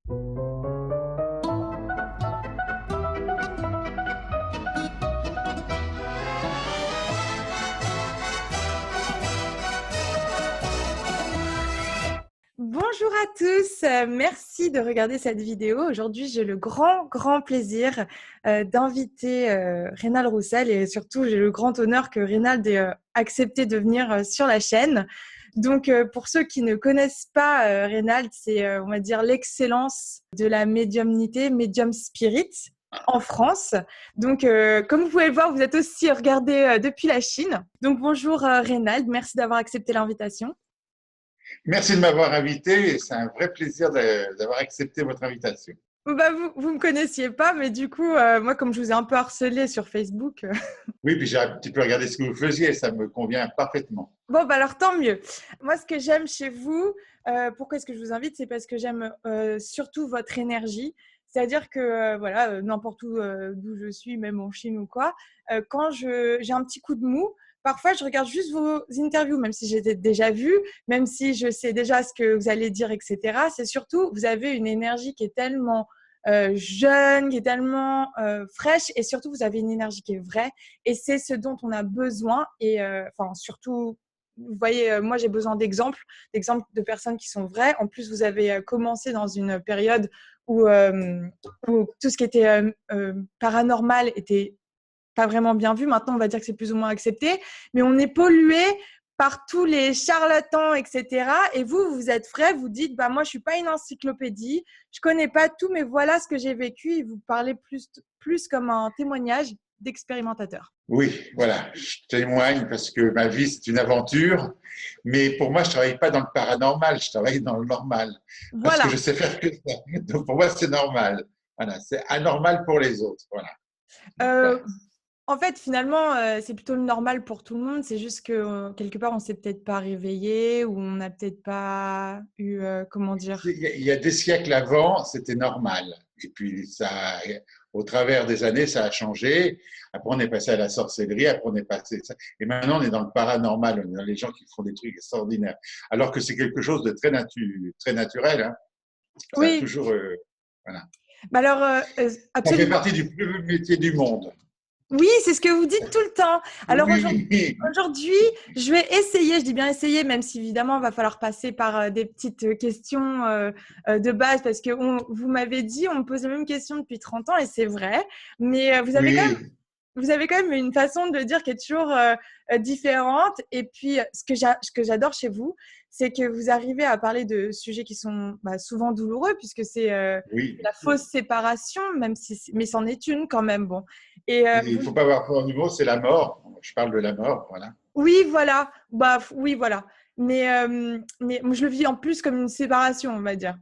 Bonjour à tous, merci de regarder cette vidéo. Aujourd'hui, j'ai le grand plaisir d'inviter Reynald Roussel et surtout, j'ai le grand honneur que Reynald ait accepté de venir sur la chaîne. Donc, pour ceux qui ne connaissent pas Reynald, c'est, on va dire, l'excellence de la médiumnité, médium spirit en France. Donc, comme vous pouvez le voir, vous êtes aussi regardé depuis la Chine. Donc, bonjour Reynald, merci d'avoir accepté l'invitation. Merci de m'avoir invité. C'est un vrai plaisir d'avoir accepté votre invitation. Bah, vous me connaissiez pas, mais du coup, moi, comme je vous ai un peu harcelé sur Facebook, Oui, puis j'ai un petit peu regardé ce que vous faisiez et ça me convient parfaitement. bon, bah alors tant mieux. Moi, ce que j'aime chez vous, pourquoi est-ce que je vous invite, c'est parce que j'aime surtout votre énergie. C'est-à-dire que, voilà, n'importe où d'où je suis, même en Chine ou quoi, quand j'ai un petit coup de mou, parfois, je regarde juste vos interviews, même si j'ai déjà vu, même si je sais déjà ce que vous allez dire, etc. C'est surtout, vous avez une énergie qui est tellement jeune, qui est tellement fraîche, et surtout, vous avez une énergie qui est vraie, et c'est ce dont on a besoin, et enfin, surtout, vous voyez, moi, j'ai besoin d'exemples de personnes qui sont vraies. En plus, vous avez commencé dans une période où tout ce qui était paranormal était pas vraiment bien vu. Maintenant, on va dire que c'est plus ou moins accepté, mais on est pollué par tous les charlatans, etc. Et vous êtes vrai, vous dites, bah moi, je suis pas une encyclopédie, je connais pas tout, mais voilà ce que j'ai vécu. Et vous parlez plus comme un témoignage d'expérimentateur. Oui, voilà, je témoigne parce que ma vie, c'est une aventure. Mais pour moi, je ne travaille pas dans le paranormal, je travaille dans le normal. Parce que Voilà. je sais faire que ça. Donc pour moi, c'est normal. Voilà, c'est anormal pour les autres. Voilà. Donc, Euh, voilà. En fait, finalement, c'est plutôt le normal pour tout le monde. C'est juste que quelque part, on s'est peut-être pas réveillé ou on n'a peut-être pas eu, comment dire. Il y a des siècles avant, c'était normal. Et puis, ça, au travers des années, ça a changé. Après, on est passé à la sorcellerie. Après, on est passé. Et maintenant, on est dans le paranormal. On est dans les gens qui font des trucs extraordinaires. Alors que c'est quelque chose de très naturel. Hein. Ça a Oui, toujours. Voilà. bah alors, Ça fait absolument. partie du plus beau métier du monde. Oui, c'est ce que vous dites tout le temps. Alors Oui. aujourd'hui, je vais essayer, je dis bien essayer, même si évidemment, il va falloir passer par des petites questions de base, parce que vous m'avez dit, on me pose les mêmes questions depuis 30 ans, et c'est vrai. Mais Oui. vous avez quand même une façon de dire qui est toujours différente. Et puis, ce que j'adore chez vous, c'est que vous arrivez à parler de sujets qui sont souvent douloureux, puisque c'est Oui. la fausse séparation, même si, mais c'en est une quand même. Bon. Et Et il ne faut pas avoir peur du mot, c'est la mort. Je parle de la mort. Voilà. oui, voilà. Bah, oui, voilà. Mais moi, je le vis en plus comme une séparation, on va dire.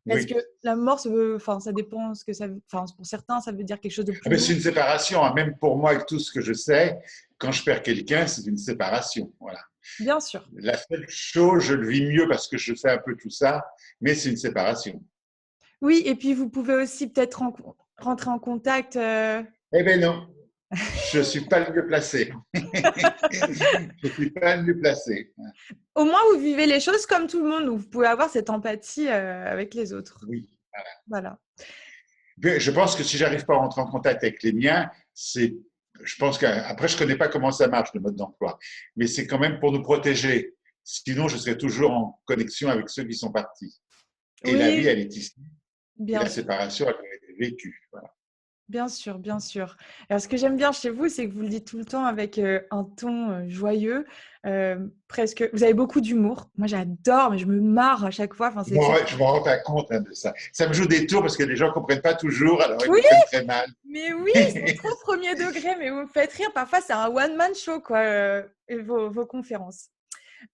Parce que Oui. la mort, enfin, ça dépend ce que ça veut. Enfin, pour certains, ça veut dire quelque chose de Ah plus ben, c'est lourd. une séparation, hein. Même pour moi, avec tout ce que je sais, quand je perds quelqu'un, c'est une séparation. Voilà. Bien sûr. La seule chose, je le vis mieux parce que je sais un peu tout ça, mais c'est une séparation. Oui, et puis vous pouvez aussi peut-être rentrer en contact. Eh bien non, je ne suis pas le mieux placé. Je ne suis pas le mieux placé. Au moins, vous vivez les choses comme tout le monde, donc vous pouvez avoir cette empathie avec les autres. Oui. Voilà. Je pense que si j'arrive pas à rentrer en contact avec les miens, c'est, je pense qu'après, je connais pas comment ça marche, le mode d'emploi, mais c'est quand même pour nous protéger. Sinon, je serais toujours en connexion avec ceux qui sont partis. Et la vie, Oui, elle est ici. Et bien la sûr. séparation, elle a été vécue. Voilà. Bien sûr, bien sûr. Alors, ce que j'aime bien chez vous, c'est que vous le dites tout le temps avec un ton joyeux, presque. Vous avez beaucoup d'humour. Moi, j'adore, mais je me marre à chaque fois. Enfin, Je m'en rends pas compte hein, de ça. Ça me joue des tours parce que les gens comprennent pas toujours, alors ils Oui, me prennent très mal. mais oui, c'est trop premier degré, mais vous me faites rire. Parfois, c'est un one-man show, quoi, vos conférences.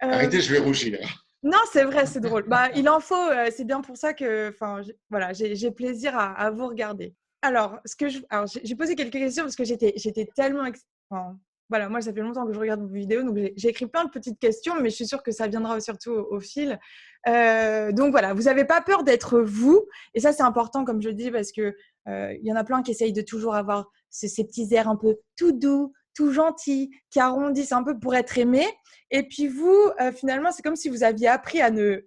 Euh, Arrêtez, je vais rougir. non, c'est vrai, c'est drôle. Bah, il en faut. C'est bien pour ça que, enfin, voilà, j'ai plaisir à vous regarder. Alors, alors, j'ai posé quelques questions parce que j'étais tellement, enfin, voilà, moi, ça fait longtemps que je regarde vos vidéos, donc j'ai écrit plein de petites questions, mais je suis sûre que ça viendra surtout au fil. Donc voilà, vous n'avez pas peur d'être vous, et ça, c'est important, comme je dis, parce que il y en a plein qui essayent de toujours avoir ces petits airs un peu tout doux, tout gentils, qui arrondissent un peu pour être aimés. Et puis vous, finalement, c'est comme si vous aviez appris à ne,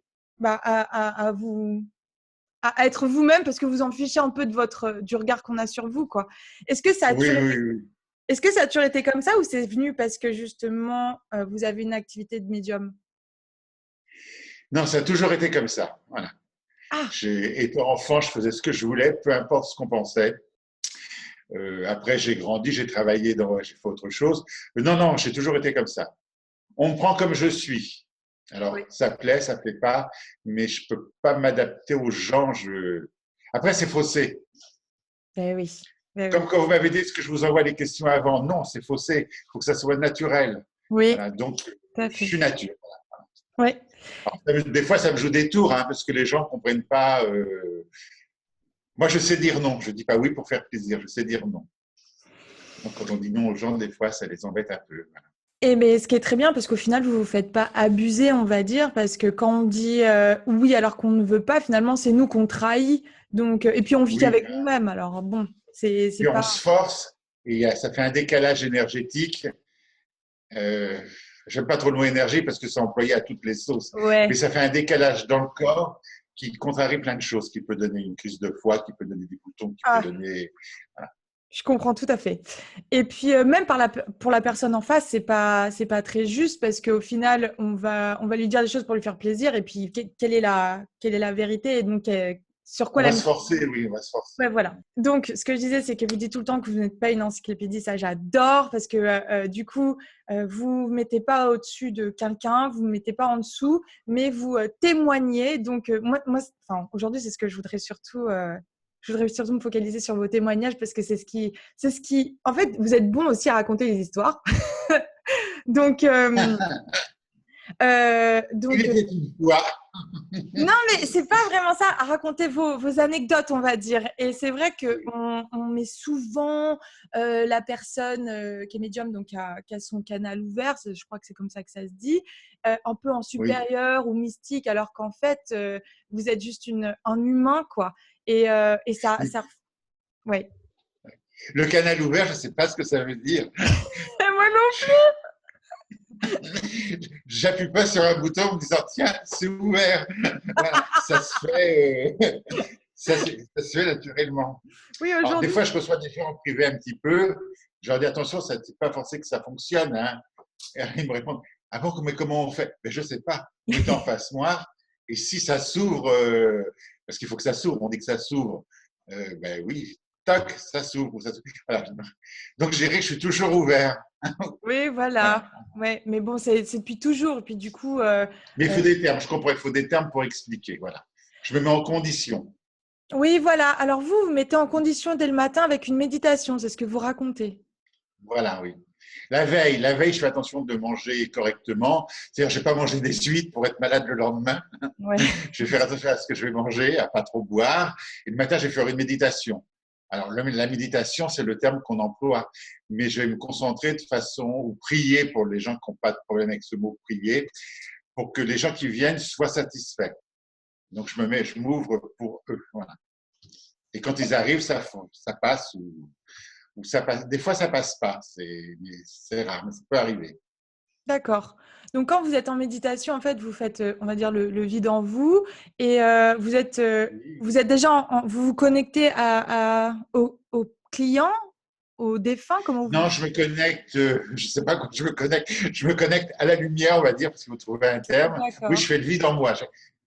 à vous à être vous-même parce que vous en fichez un peu du regard qu'on a sur vous, quoi. Est-ce que ça a Oui, toujours oui, été, oui. est-ce que ça a toujours été comme ça ou c'est venu parce que justement, vous avez une activité de médium? Non, ça a toujours été comme ça. Voilà. Ah, J'ai été enfant, je faisais ce que je voulais, peu importe ce qu'on pensait. Après, j'ai grandi, j'ai fait autre chose. Non, non, j'ai toujours été comme ça. On me prend comme je suis. oui. Alors, ça plaît pas, mais je peux pas m'adapter aux gens. Après, c'est faussé. Ben oui. Ben Comme oui. quand vous m'avez dit, est-ce que je vous envoie les questions avant? Non, c'est faussé. Il faut que ça soit naturel. Oui, Voilà, donc, tout à je fait. suis nature. Oui. Alors, des fois, ça me joue des tours, hein, parce que les gens comprennent pas. Moi, je sais dire non. Je dis pas oui pour faire plaisir. Je sais dire non. Donc, quand on dit non aux gens, des fois, ça les embête un peu. Voilà. Et mais ce qui est très bien, parce qu'au final, vous ne vous faites pas abuser, on va dire, parce que quand on dit oui alors qu'on ne veut pas, finalement, c'est nous qu'on trahit. Donc, et puis on vit Oui, qu'avec nous-mêmes. Alors bon, c'est puis on pas. se force et ça fait un décalage énergétique. Euh, J'aime pas trop le mot énergie parce que c'est employé à toutes les sauces, mais Ouais. ça fait un décalage dans le corps qui contrarie plein de choses, qui peut donner une crise de foie, qui peut donner des boutons, qui peut Ah, donner. Voilà. je comprends tout à fait. Et puis même pour la personne en face, c'est pas très juste parce qu'au final, on va lui dire des choses pour lui faire plaisir. Et puis quelle est la vérité? Et donc sur quoi On la. va se forcer, oui, on va se forcer. Ouais, voilà. Donc, ce que je disais, c'est que vous dites tout le temps que vous n'êtes pas une encyclopédie. Ça, j'adore parce que du coup, vous ne vous mettez pas au-dessus de quelqu'un, vous ne vous mettez pas en dessous, mais vous témoignez. Donc, enfin, aujourd'hui, c'est ce que je voudrais surtout me focaliser sur vos témoignages parce que c'est ce qui, en fait, vous êtes bon aussi à raconter des histoires. Donc, Il donc, était une fois. non, mais c'est pas vraiment ça. À raconter vos anecdotes, on va dire. Et c'est vrai Oui, qu'on met souvent la personne qui est médium, donc qui a son canal ouvert, je crois que c'est comme ça que ça se dit, un peu en oui. supérieur ou mystique, alors qu'en fait, vous êtes juste un humain, quoi. Et ça, ouais. Le canal ouvert, je ne sais pas ce que ça veut dire. Et moi non. J'appuie pas sur un bouton en me disant tiens, c'est ouvert. Voilà, ça se fait, ça se fait naturellement. Oui, Alors, des aujourd'hui. fois, je reçois des gens en privé un petit peu. Je leur dis attention, ça n'est pas forcé que ça fonctionne. Hein. Et ils me répondent ah bon, mais comment on fait? Mais je ne sais pas. Vous mettez en face moi. Et si ça s'ouvre, parce qu'il faut que ça s'ouvre, on dit que ça s'ouvre. Ben oui, toc, ça s'ouvre. Voilà. Donc, je dirais que je suis toujours ouvert. Oui, Voilà. voilà. Ouais, mais bon, c'est depuis toujours. Et puis du coup, Mais il euh, faut des termes, je comprends, il faut des termes pour expliquer. Voilà. Je me mets en condition. oui, voilà. Alors vous mettez en condition dès le matin avec une méditation, c'est ce que vous racontez. Voilà, oui. La veille, je fais attention de manger correctement. C'est-à-dire, je ne vais pas manger des huîtres pour être malade le lendemain. Ouais. Je vais faire attention à ce que je vais manger, à pas trop boire. Et le matin, je vais faire une méditation. Alors, la méditation, c'est le terme qu'on emploie, mais je vais me concentrer de façon, ou prier pour les gens qui n'ont pas de problème avec ce mot prier, pour que les gens qui viennent soient satisfaits. Donc, je m'ouvre pour eux. Voilà. Et quand ils arrivent, ça passe ou ça passe. Des fois, ça passe pas. C'est rare, mais ça peut arriver. D'accord. Donc quand vous êtes en méditation, en fait, vous faites, on va dire, le vide en vous et vous êtes déjà, vous vous connectez au client, au défunt, comment vous. Non, je me connecte, je sais pas quand je me connecte à la lumière, on va dire, parce qu'il faut trouver un terme. Oui, D'accord. je fais le vide en moi.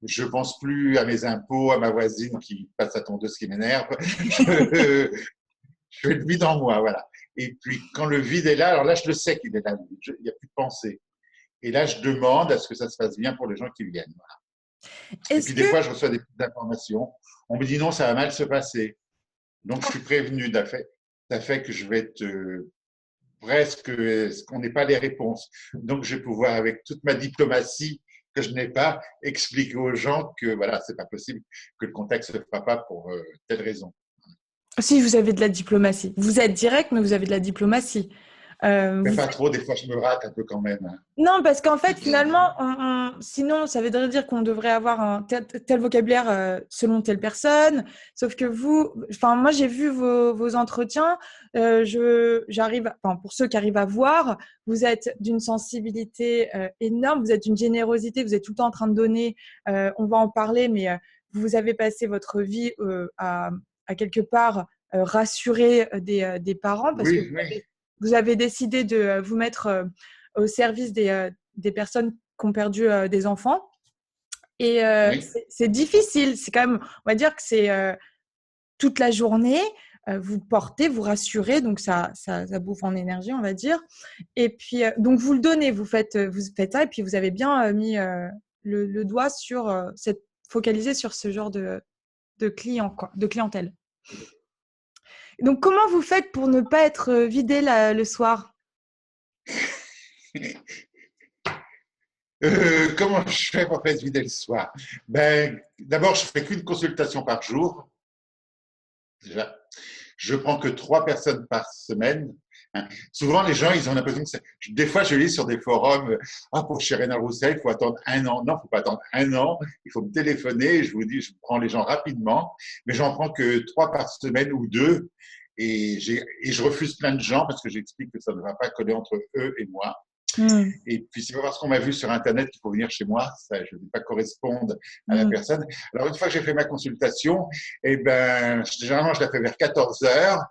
Je pense plus à mes impôts, à ma voisine qui passe sa tondeuse qui m'énerve. Je, je fais le vide en moi, voilà. Et puis, quand le vide est là, alors là, je le sais qu'il est là. Il n'y a plus de pensée. Et là, je demande à ce que ça se passe bien pour les gens qui viennent. Voilà. Et Est-ce puis, des que fois, je reçois des petites informations. On me dit non, ça va mal se passer. Donc, je suis prévenu. Ça fait que je vais être presque, qu'on n'ait pas les réponses. Donc, je vais pouvoir, avec toute ma diplomatie que je n'ai pas, expliquer aux gens que voilà, c'est pas possible, que le contact se fera pas pour telle raison. si vous avez de la diplomatie, vous êtes direct, mais vous avez de la diplomatie. Mais Vous. pas trop, des fois, je me rate un peu quand même. Hein. Non, parce qu'en fait, finalement, sinon, ça voudrait dire qu'on devrait avoir un tel vocabulaire selon telle personne. Sauf que vous, enfin, moi, j'ai vu vos entretiens. Enfin, pour ceux qui arrivent à voir, vous êtes d'une sensibilité énorme, vous êtes d'une générosité, vous êtes tout le temps en train de donner. On va en parler, mais vous avez passé votre vie à quelque part rassurer des parents parce que Oui, oui, vous avez décidé de vous mettre au service des personnes qui ont perdu des enfants. Et oui. c'est difficile. C'est quand même, on va dire que c'est toute la journée, vous portez, vous rassurez, donc ça bouffe en énergie, on va dire. Et puis, donc vous le donnez, vous faites ça, et puis vous avez bien mis le doigt sur focalisé sur ce genre de client, quoi, de clientèle. Donc, comment vous faites pour ne pas être vidé le soir? Comment je fais pour être vider le soir? Ben, d'abord, je fais qu'une consultation par jour. Déjà, je prends que 3 personnes par semaine. Hein. Souvent, les gens, ils ont l'impression que des fois, je lis sur des forums, pour Chérena Roussel, il faut attendre 1 an. Non, il ne faut pas attendre 1 an. Il faut me téléphoner. Je vous dis, je prends les gens rapidement, mais j'en prends que 3 par semaine ou 2. Et je refuse plein de gens parce que j'explique que ça ne va pas coller entre eux et moi. Mm. Et puis, c'est pas parce qu'on m'a vu sur Internet qu'il faut venir chez moi. Ça, je ne vais pas correspondre à la Mm. personne. Alors, une fois que j'ai fait ma consultation, eh ben, généralement, je la fais vers 14 heures.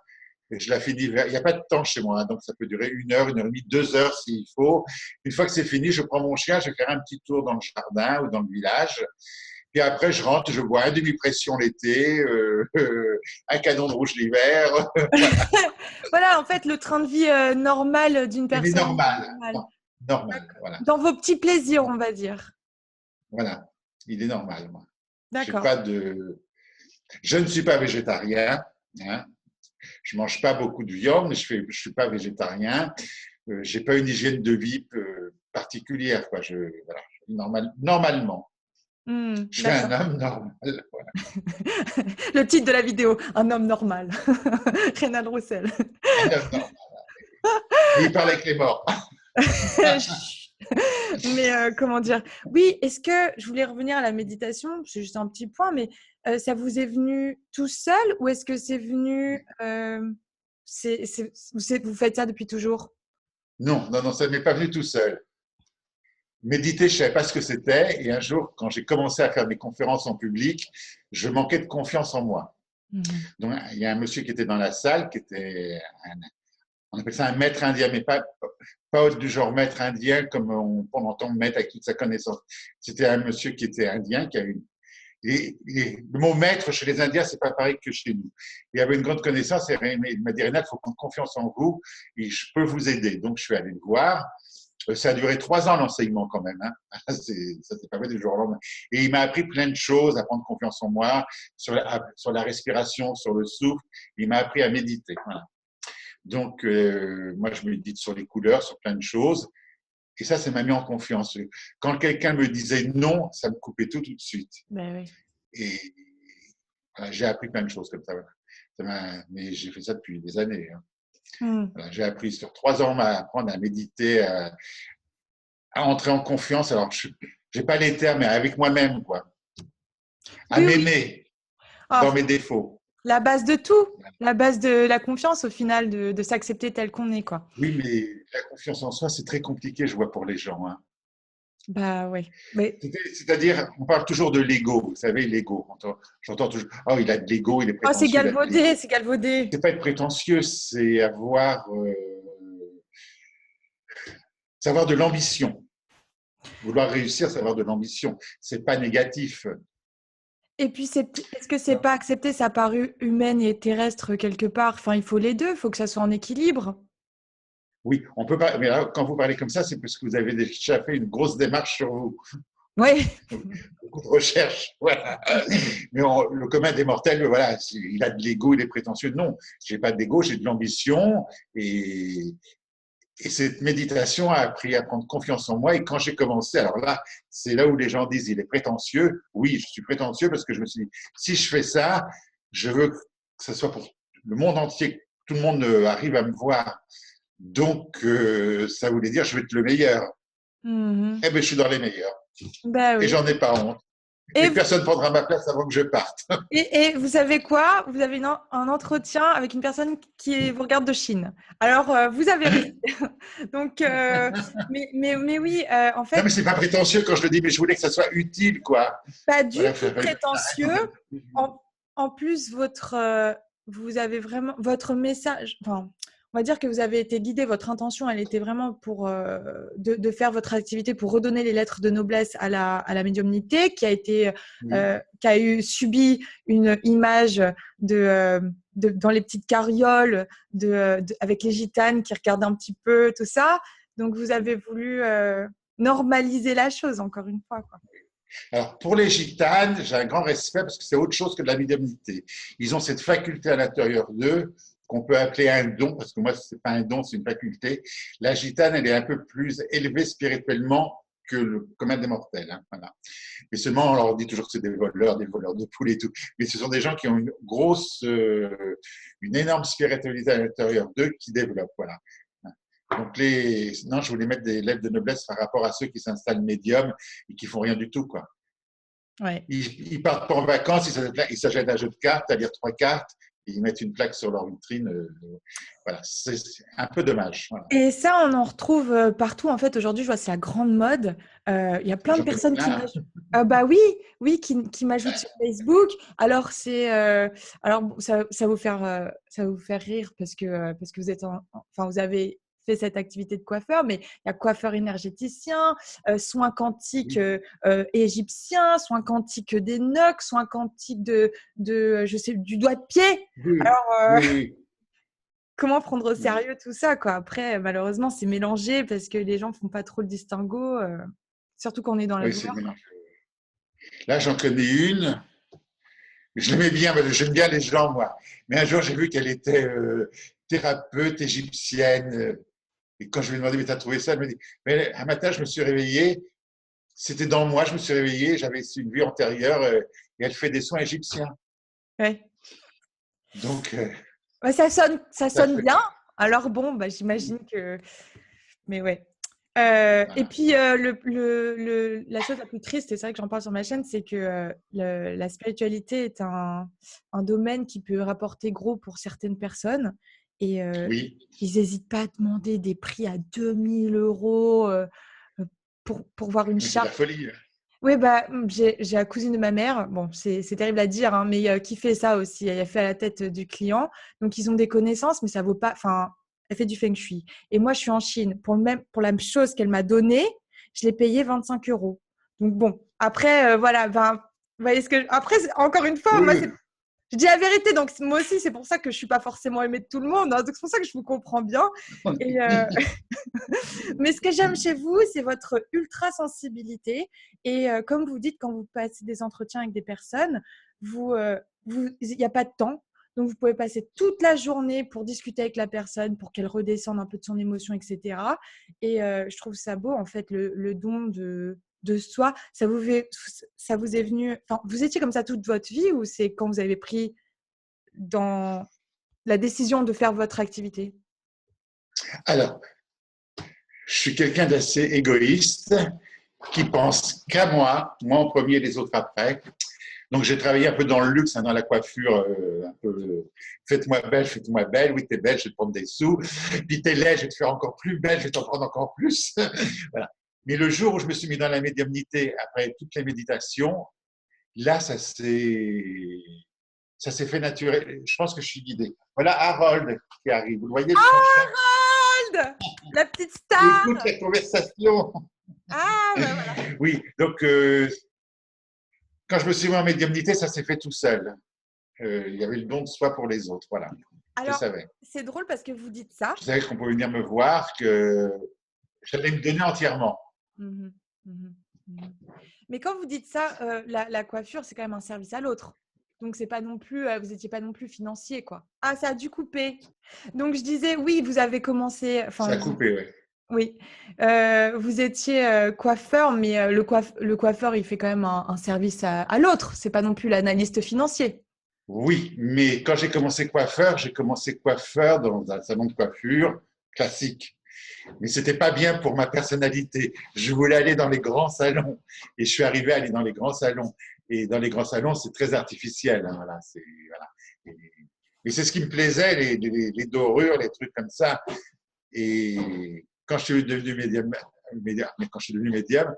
Et je la finis vers… Il n'y a pas de temps chez moi, hein, donc ça peut durer 1 heure, 1 heure et demie, 2 heures s'il faut. Une fois que c'est fini, je prends mon chien, je vais faire un petit tour dans le jardin ou dans le village. Puis après, je rentre, je bois un demi-pression l'été, un canon de rouge l'hiver. Voilà, en fait, le train de vie normal d'une Il est personne normal. normale. Normal, voilà. Dans vos petits plaisirs, on va dire. Voilà. Il est normal, moi. J'ai D'accord. pas de… Je ne suis pas végétarien. Hein. Je mange pas beaucoup de viande, mais je suis pas végétarien. J'ai pas une hygiène de vie particulière, quoi. Voilà, normalement, je suis un D'accord. homme normal. Voilà. Le titre de la vidéo, un homme normal. Rénal Roussel. Un homme normal. Mais il parle avec les morts. Mais comment dire? Oui, est-ce que je voulais revenir à la méditation, c'est juste un petit point, mais ça vous est venu tout seul ou est-ce que c'est venu vous faites ça depuis toujours? Non, non, non, ça ne m'est pas venu tout seul. Méditer, je ne savais pas ce que c'était. Et un jour, quand j'ai commencé à faire des conférences en public, je manquais de confiance en moi. Mhm. Donc, il y a un monsieur qui était dans la salle, qui était on appelle ça un maître indien, mais pas du genre maître indien comme on entend maître avec toute sa connaissance. C'était un monsieur qui était indien, qui a une… le mot maître chez les Indiens, c'est pas pareil que chez nous. Il avait une grande connaissance et il m'a dit, Rénal, il faut prendre confiance en vous et je peux vous aider. Donc, je suis allé le voir. Ça a duré 3 ans l'enseignement quand même. Hein. Ça s'est pas fait du jour au lendemain. Et il m'a appris plein de choses, à prendre confiance en moi, sur la respiration, sur le souffle. Il m'a appris à méditer. Voilà. Donc, moi, je médite sur les couleurs, sur plein de choses. Et ça m'a mis en confiance. Quand quelqu'un me disait non, ça me coupait tout de suite. Ben oui. Et voilà, j'ai appris plein de choses comme ça. Voilà. Mais j'ai fait ça depuis des années. Hein. Voilà, j'ai appris sur 3 ans à apprendre à méditer, à entrer en confiance. Alors, je n'ai pas les termes, mais avec moi-même, quoi. À Oui, oui. m'aimer Ah, dans mes défauts. la base de tout, la base de la confiance au final, de s'accepter tel qu'on est, quoi. Oui, mais la confiance en soi, c'est très compliqué, je vois, pour les gens. Hein. Bah oui. Mais C'est-à-dire, on parle toujours de l'ego, vous savez, l'ego. J'entends toujours, oh, il a de l'ego, il est oh, c'est prétentieux, il a de galvaudé, l'ego. c'est galvaudé. C'est pas être prétentieux, c'est savoir de l'ambition. Vouloir réussir, c'est avoir de l'ambition. C'est pas négatif. Et puis, est-ce que c'est pas accepter sa part humaine et terrestre quelque part? Enfin, il faut les deux, il faut que ça soit en équilibre. Oui, on peut pas. Mais là, quand vous parlez comme ça, c'est parce que vous avez déjà fait une grosse démarche sur vous, Oui. beaucoup de recherche. Voilà. Mais le commun des mortels, voilà, il a de l'ego, il est prétentieux. Non, j'ai pas d'ego, j'ai de l'ambition et cette méditation a appris à prendre confiance en moi. Et quand j'ai commencé, alors là, c'est là où les gens disent il est prétentieux. Oui, je suis prétentieux parce que je me suis dit, si je fais ça, je veux que ce soit pour le monde entier, que tout le monde arrive à me voir. Donc, ça voulait dire je vais être le meilleur. Mhm. Eh bien, je suis dans les meilleurs. Bah Et oui. j'en ai pas honte. Et Et personne ne prendra ma place avant que je parte. Et vous savez quoi? Vous avez un entretien avec une personne qui vous regarde de Chine. Alors, vous avez réussi. Donc, mais oui, en Non, fait, mais c'est pas prétentieux quand je le dis, mais je voulais que ça soit utile, quoi. pas du Voilà, tout faire une prétentieux. En, en plus, vous avez vraiment votre message. Enfin, on va dire que vous avez été guidé. Votre intention, elle était vraiment pour de faire votre activité pour redonner les lettres de noblesse à la médiumnité, qui a eu subi une image dans les petites carrioles avec les gitanes qui regardent un petit peu tout ça. Donc, vous avez voulu normaliser la chose encore une fois, quoi. Alors, pour les gitanes, j'ai un grand respect parce que c'est autre chose que de la médiumnité. Ils ont cette faculté à l'intérieur d'eux qu'on peut appeler un don, parce que moi, ce n'est pas un don, c'est une faculté. La gitane, elle est un peu plus élevée spirituellement que le commun des mortels. Hein, voilà. Mais seulement, on leur dit toujours que c'est des voleurs de poules et tout. Mais ce sont des gens qui ont une énorme spiritualité à l'intérieur d'eux qui développent. Voilà. Donc, non, je voulais mettre des lettres de noblesse par rapport à ceux qui s'installent médium et qui font rien du tout, quoi. Ouais. Ils partent pas en vacances, ils s'achètent un jeu de cartes, à lire 3 cartes, et ils mettent une plaque sur leur vitrine. Voilà, c'est un peu dommage. Voilà. Et ça, on en retrouve partout. En fait, aujourd'hui, je vois, c'est la grande mode. Il y a plein de J'en connais personnes qui plein. m'ajoutent. Bah oui, oui, qui m'ajoutent sur Facebook. Alors, alors bon, ça va vous faire rire parce que vous êtes enfin, vous avez fait cette activité de coiffeur, mais il y a coiffeur énergéticien, soins quantiques Oui, égyptiens, soins quantiques d'Enoch, soins quantiques je sais, du doigt de pied. oui, Alors, oui. comment prendre au Oui. sérieux tout ça, quoi. Après, malheureusement, c'est mélangé parce que les gens font pas trop le distinguo, surtout quand on est dans la Oui, c'est douleur. mélangé. Là, j'en connais une. Je l'aimais bien, parce que j'aime bien les gens, moi. Mais un jour, j'ai vu qu'elle était thérapeute égyptienne. Et quand je lui ai demandé, mais t'as trouvé ça? Elle me dit, mais un matin, je me suis réveillé, c'était dans moi, je me suis réveillé, j'avais une vue antérieure, et elle fait des soins égyptiens. Ouais. Donc, Ouais, ça ça sonne fait. bien. Alors bon, bah, j'imagine que. Mais ouais. Et Voilà. puis, la chose la plus triste, et c'est vrai que j'en parle sur ma chaîne, c'est que la spiritualité est un domaine qui peut rapporter gros pour certaines personnes. Et Oui, ils n'hésitent pas à demander des prix à 2 000 € pour voir une mais c'est de charte. la folie. Oui, bah, j'ai la cousine de ma mère, bon, c'est terrible à dire, hein, mais qui fait ça aussi. Elle a fait à la tête du client. Donc, ils ont des connaissances, mais ça vaut pas. Enfin, elle fait du feng shui. Et moi, je suis en Chine. Pour la même chose qu'elle m'a donnée, je l'ai payé 25 €. Donc, bon, après, voilà. Ben, vous voyez après, encore une fois, moi, Oui, je dis la vérité. Donc, moi aussi, c'est pour ça que je suis pas forcément aimée de tout le monde, hein. Donc, c'est pour ça que je vous comprends bien. Et, mais ce que j'aime chez vous, c'est votre ultra sensibilité. Et comme vous dites, quand vous passez des entretiens avec des personnes, il n'y a pas de temps. Donc, vous pouvez passer toute la journée pour discuter avec la personne, pour qu'elle redescende un peu de son émotion, etc. Et je trouve ça beau, en fait, le don de soi. Ça vous est venu. Enfin, vous étiez comme ça toute votre vie ou c'est quand vous avez pris dans la décision de faire votre activité? alors, je suis quelqu'un d'assez égoïste qui pense qu'à moi en premier, les autres après. Donc, j'ai travaillé un peu dans le luxe, hein, dans la coiffure, un peu faites-moi belle, oui, t'es belle, je vais te prendre des sous, puis t'es laide, je vais te faire encore plus belle, je vais t'en prendre encore plus. Voilà. Mais le jour où je me suis mis dans la médiumnité, après toutes les méditations, là, ça s'est fait naturel. Je pense que je suis guidé. Voilà Harold qui arrive. Vous le voyez, le chanchon? Harold, la petite Il star. écoute la conversation. Ah, bah voilà. Oui, donc quand je me suis mis en médiumnité, ça s'est fait tout seul. Il y avait le don de soi pour les autres. Voilà, je Alors, savais. c'est drôle parce que vous dites ça. Je savais qu'on pouvait venir me voir, que j'allais me donner entièrement. Mhm, mhm, mhm. Mais quand vous dites ça, la coiffure, c'est quand même un service à l'autre. Donc, c'est pas non plus, vous n'étiez pas non plus financier, quoi. Ah, ça a dû couper. Donc, je disais, oui, vous avez commencé, Ça enfin, a coupé, oui. oui, vous étiez coiffeur, mais le coiffeur, il fait quand même un service à l'autre. C'est pas non plus l'analyste financier. Oui, mais quand j'ai commencé coiffeur dans un salon de coiffure classique. Mais c'était pas bien pour ma personnalité. Je voulais aller dans les grands salons et je suis arrivé à aller dans les grands salons. Et dans les grands salons, c'est très artificiel. Hein, voilà, voilà. Mais c'est ce qui me plaisait, les dorures, les trucs comme ça. Et quand je suis devenu quand je suis devenu médium,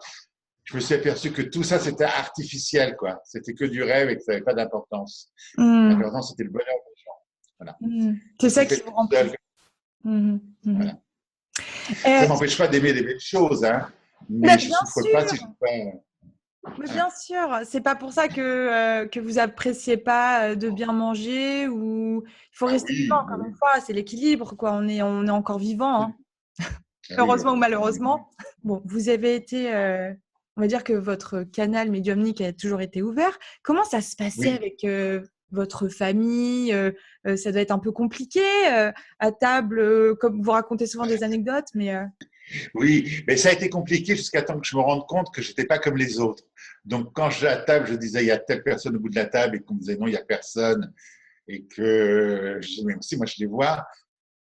je me suis aperçu que tout ça, c'était artificiel, quoi. C'était que du rêve et que ça n'avait pas d'importance. Mmh. L'important, c'était le bonheur des gens. Voilà. Mmh. C'est ça qui vous remplit. Mmh. Mmh. Voilà. Ça ne m'empêche pas d'aimer des belles choses, hein, mais je ne souffre pas si je ne pas. Mais bien sûr, c'est pas pour ça que vous appréciez pas de bien manger ou il faut rester vivant, Oui, encore oui. une fois, c'est l'équilibre, quoi. On est encore vivant, hein. Ah oui, Heureusement ou oui. malheureusement. Bon, vous avez été, on va dire que votre canal médiumnique a toujours été ouvert. Comment ça se passait Oui. avec votre famille? Ça doit être un peu compliqué à table, comme vous racontez souvent des anecdotes, mais Oui, mais ça a été compliqué jusqu'à temps que je me rende compte que je n'étais pas comme les autres. Donc, quand je à table, je disais il y a telle personne au bout de la table et qu'on me disait non, il n'y a personne. Et que je disais, mais si, moi je les vois.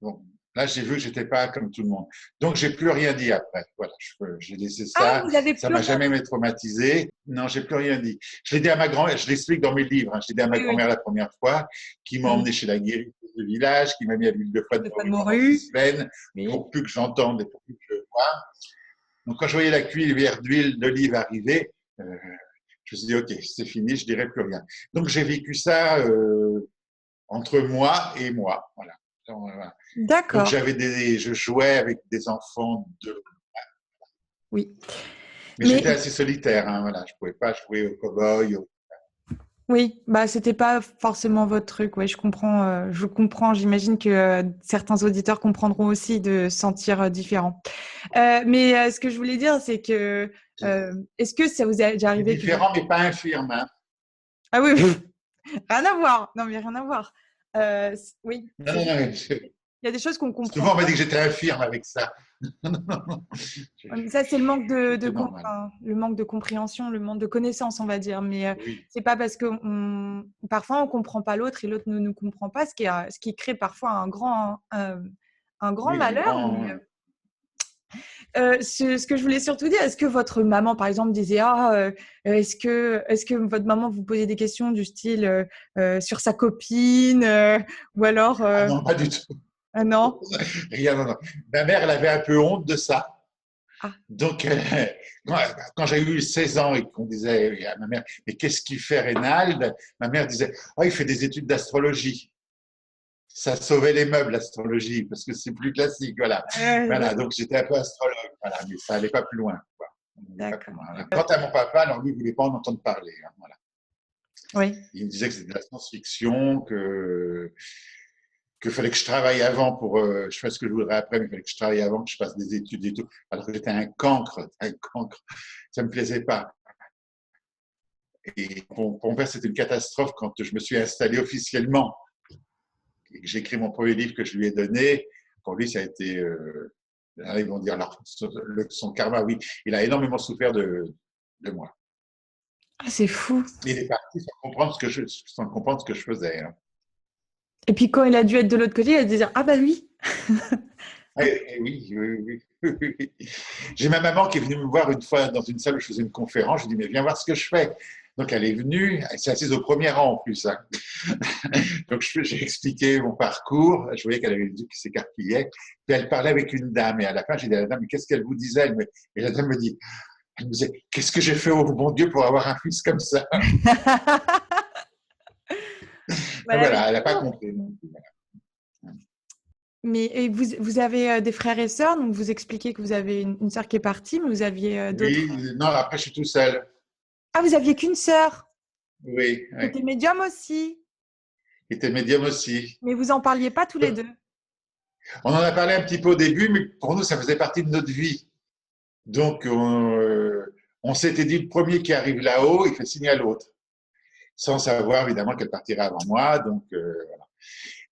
Bon, là, j'ai vu que je n'étais pas comme tout le monde. Donc, j'ai plus rien dit après. Voilà, j'ai laissé ah, ça. vous avez Ça plus m'a rien jamais dit. traumatisé. Non, j'ai plus rien dit. Je l'ai dit à ma grand-mère, je l'explique dans mes livres. Hein. Je l'ai dit à ma Oui, oui. grand-mère la première fois, qui m'a Oui. emmené chez la guérisseuse de village, qui m'a mis à l'huile de foie de Stéphane morue pendant 6 Morue. semaines, Oui. pour plus que j'entende et pour plus que je vois. Donc, quand je voyais la cuillère d'huile d'olive arriver, je me suis dit, OK, c'est fini, je dirai plus rien. Donc, j'ai vécu ça entre moi et moi. Voilà. Donc, D'accord. je jouais avec des enfants, Oui. mais Mais j'étais assez solitaire. Hein, voilà. Je ne pouvais pas jouer au cow-boy. oui, bah c'était pas forcément votre truc. Ouais, je comprends. Je comprends. J'imagine que certains auditeurs comprendront aussi de se sentir différents. Mais ce que je voulais dire, c'est que est-ce que ça vous est déjà C'est arrivé que différent, mais pas infirme. Hein. ah oui, oui. Rien à voir. Non, mais rien à voir. Oui, Non, c'est non, juste non. il y a des choses qu'on comprend Souvent, on m'a pas. dit que j'étais infirme avec ça. Non, non, non. Ouais, mais ça, c'est le manque J'étais normal. enfin, le manque de compréhension, le manque de connaissance, on va dire. Mais Oui, c'est pas parce que parfois on comprend pas l'autre et l'autre ne nous comprend pas, ce qui crée parfois un grand oui, un malheur. Mais grand. ce que je voulais surtout dire, est-ce que votre maman, par exemple, disait ah, est-ce que votre maman vous posait des questions du style sur sa copine ou alors Ah non, pas du tout. ah non? Rien, non, non. Ma mère, elle avait un peu honte de ça. Ah, Donc, quand j'ai eu 16 ans et qu'on disait à ma mère, mais qu'est-ce qu'il fait, Reynald? Ma mère disait, oh, il fait des études d'astrologie. Ça sauvait les meubles, l'astrologie, parce que c'est plus classique. Voilà. ouais, Voilà. Donc, j'étais un peu astrologue. Voilà. Mais ça n'allait pas plus loin. Quoi. On n'allait pas plus d'accord. loin. Alors, quant à mon papa, alors lui, il ne voulait pas en entendre parler. Hein, voilà. Oui. Il me disait que c'était de la science-fiction, qu'il fallait que je travaille avant pour. Je fais ce que je voudrais après, mais il fallait que je travaille avant, que je fasse des études et tout. Alors que j'étais un cancre, un cancre. Ça ne me plaisait pas. Et pour mon père, c'était une catastrophe quand je me suis installé officiellement et que j'ai écrit mon premier livre que je lui ai donné. Pour lui, ça a été. Ils vont dire alors, son karma, oui. Il a énormément souffert de moi. Ah, c'est fou. Il est parti sans comprendre ce que je faisais. Hein. Et puis quand il a dû être de l'autre côté, il a dû dire ah bah oui. Oui, oui, oui, oui. J'ai ma maman qui est venue me voir une fois dans une salle où je faisais une conférence. Je lui ai dit, mais viens voir ce que je fais. Donc, elle est venue, elle s'est assise au premier rang en plus. Hein. Donc, j'ai expliqué mon parcours. Je voyais qu'elle avait les yeux qui s'écarquillaient. Puis, elle parlait avec une dame. Et à la fin, j'ai dit à la dame, mais qu'est-ce qu'elle vous disait? Et la dame me dit, elle me disait, qu'est-ce que j'ai fait au bon Dieu pour avoir un fils comme ça? Voilà, avec Voilà, elle n'a pas l'amour. compris. Mais et vous avez des frères et sœurs, donc vous expliquez que vous avez une sœur qui est partie, mais vous aviez d'autres. Oui, non, après, je suis tout seul. Ah, vous aviez qu'une sœur Oui, qui oui. était médium aussi, Qui était médium aussi. mais vous en parliez pas tous les deux. On en a parlé un petit peu au début, mais pour nous, ça faisait partie de notre vie. Donc, on s'était dit, le premier qui arrive là-haut, il fait signe à l'autre, sans savoir évidemment qu'elle partirait avant moi. Donc, voilà.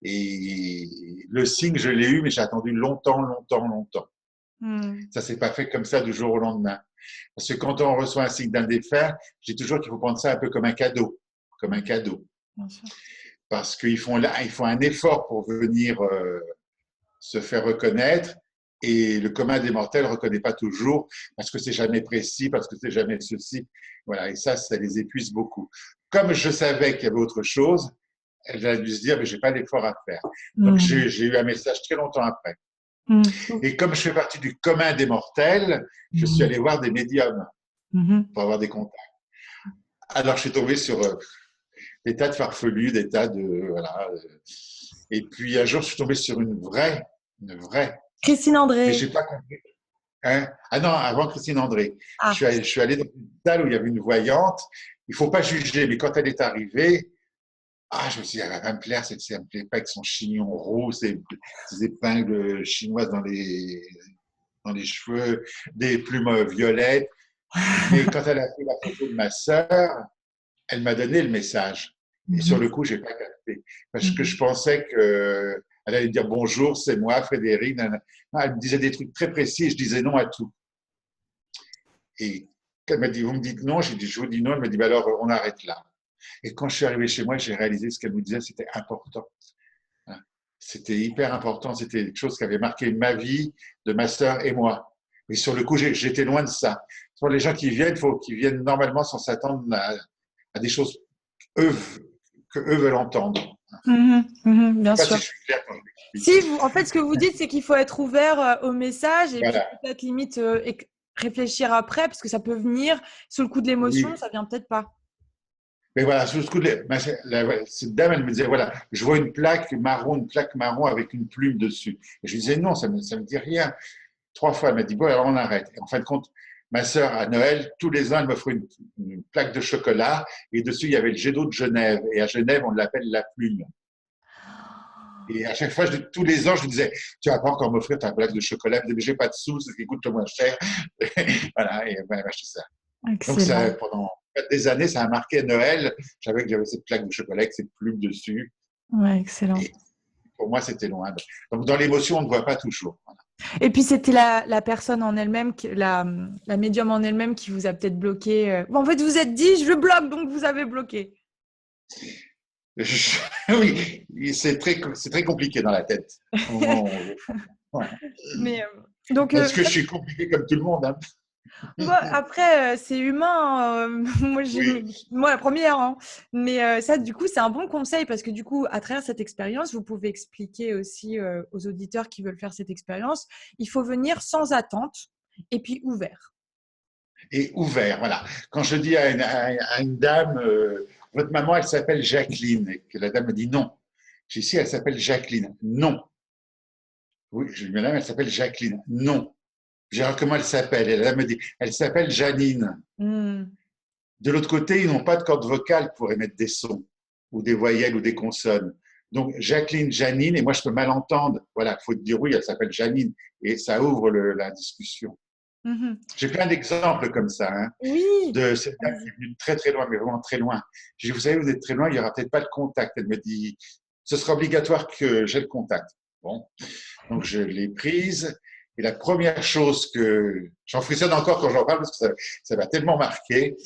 Et le signe, je l'ai eu, mais j'ai attendu longtemps, longtemps, longtemps. Hmm, Ça s'est pas fait comme ça du jour au lendemain. Parce que quand on reçoit un signe d'un défunt, je dis toujours qu'il faut prendre ça un peu comme un cadeau, comme un cadeau. bien sûr. Parce qu'ils font un effort pour venir se faire reconnaître. Et le commun des mortels ne reconnaît pas toujours parce que c'est jamais précis, parce que c'est jamais ceci. Voilà, et ça les épuise beaucoup. Comme je savais qu'il y avait autre chose, elle a dû se dire, mais j'ai pas d'effort à faire. Donc Mhm. j'ai eu un message très longtemps après. Mhm. Et comme je fais partie du commun des mortels, je suis allé voir des médiums Mhm. pour avoir des contacts. Alors je suis tombé sur des tas de farfelus, des tas de voilà. Et puis un jour, je suis tombé sur une vraie. Christine Mais André. j'ai pas compris. Hein? Ah non, avant Christine André. Ah. Je suis allé dans une salle où il y avait une voyante. Il faut pas juger, mais quand elle est arrivée, je me suis dit, elle va me plaire, elle me plaît pas avec son chignon rose, ses épingles chinoises dans les cheveux, des plumes violettes. Mais quand elle a fait la photo de ma sœur, elle m'a donné le message. Et sur Mhm. le coup, j'ai pas capté. Parce que je Mhm. pensais que elle allait dire bonjour, c'est moi, Frédéric. Non, elle me disait des trucs très précis et je disais non à tout. Et elle m'a dit, vous me dites non, j'ai dit, je vous dis non. Elle m'a dit, bah alors, on arrête là. Et quand je suis arrivé chez moi, j'ai réalisé ce qu'elle me disait, c'était important. Hein. C'était hyper important. C'était quelque chose qui avait marqué ma vie, de ma sœur et moi. Mais sur le coup, j'étais loin de ça. Sur les gens qui viennent, il faut qu'ils viennent normalement sans s'attendre à des choses eux, que eux veulent entendre. Mhm. Mhm. Je ne Bien sais pas si sûr. je suis clair quand je Si l'explique. vous, en fait, ce que vous dites, c'est qu'il faut être ouvert au message et puis Voilà. peut-être limite réfléchir après, parce que ça peut venir sous le coup de l'émotion, Oui. ça vient peut-être pas. Mais voilà, sous le coup de cette dame, elle me disait, voilà, je vois une plaque marron avec une plume dessus. Et je lui disais, non, ça me dit rien. 3 fois, elle m'a dit, bon, alors on arrête. Et en fin de compte, ma sœur, à Noël, tous les ans, elle m'offrait une plaque de chocolat et dessus, il y avait le jet d'eau de Genève. Et à Genève, on l'appelle la plume. Et à chaque fois, tous les ans, je lui disais, tu vas pas encore m'offrir ta plaque de chocolat. Elle me disait, mais j'ai pas de sous, c'est ce qui coûte le moins cher. Voilà, et elle m'a acheté ça. Donc, ça, Excellent. pendant des années, ça a marqué Noël. Je savais que j'avais cette plaque de chocolat avec cette plume dessus. Ouais, excellent. Et pour moi, c'était loin. Donc, dans l'émotion, on ne voit pas toujours. Voilà. Et puis c'était la personne en elle-même, la médium en elle-même qui vous a peut-être bloqué. Bon, en fait, vous êtes dit, je bloque, donc vous avez bloqué. Oui, c'est très compliqué dans la tête. Au moment où ouais. Mais donc, Est-ce que je suis compliqué comme tout le monde, hein? bah, après, c'est humain. Moi, Oui. moi, la première. Hein. Mais ça, du coup, c'est un bon conseil parce que du coup, à travers cette expérience, vous pouvez expliquer aussi aux auditeurs qui veulent faire cette expérience, il faut venir sans attente et puis ouvert. Et ouvert, voilà. Quand je dis à une dame, votre maman, elle s'appelle Jacqueline, et que la dame me dit non. J'ai dit, si, elle s'appelle Jacqueline. Non. Oui, je dis, madame, elle s'appelle Jacqueline. Non. J'ai dit, comment elle s'appelle? Et la dame me dit, elle s'appelle Janine. Hmm. De l'autre côté, ils n'ont pas de corde vocale pour émettre des sons, ou des voyelles, ou des consonnes. Donc, Jacqueline, Janine, et moi, je peux mal entendre. Voilà, il faut dire oui, elle s'appelle Janine, et ça ouvre la discussion. Mhm. J'ai plein d'exemples comme ça, hein, Oui. de cette dame qui Allez-y. est venue très très loin, mais vraiment très loin. J'ai dit, vous savez, vous êtes très loin, il n'y aura peut-être pas le contact. Elle me dit, ce sera obligatoire que j'ai le contact. Bon, donc je l'ai prise. Et la première chose que j'en frissonne encore quand j'en parle parce que ça m'a tellement marqué,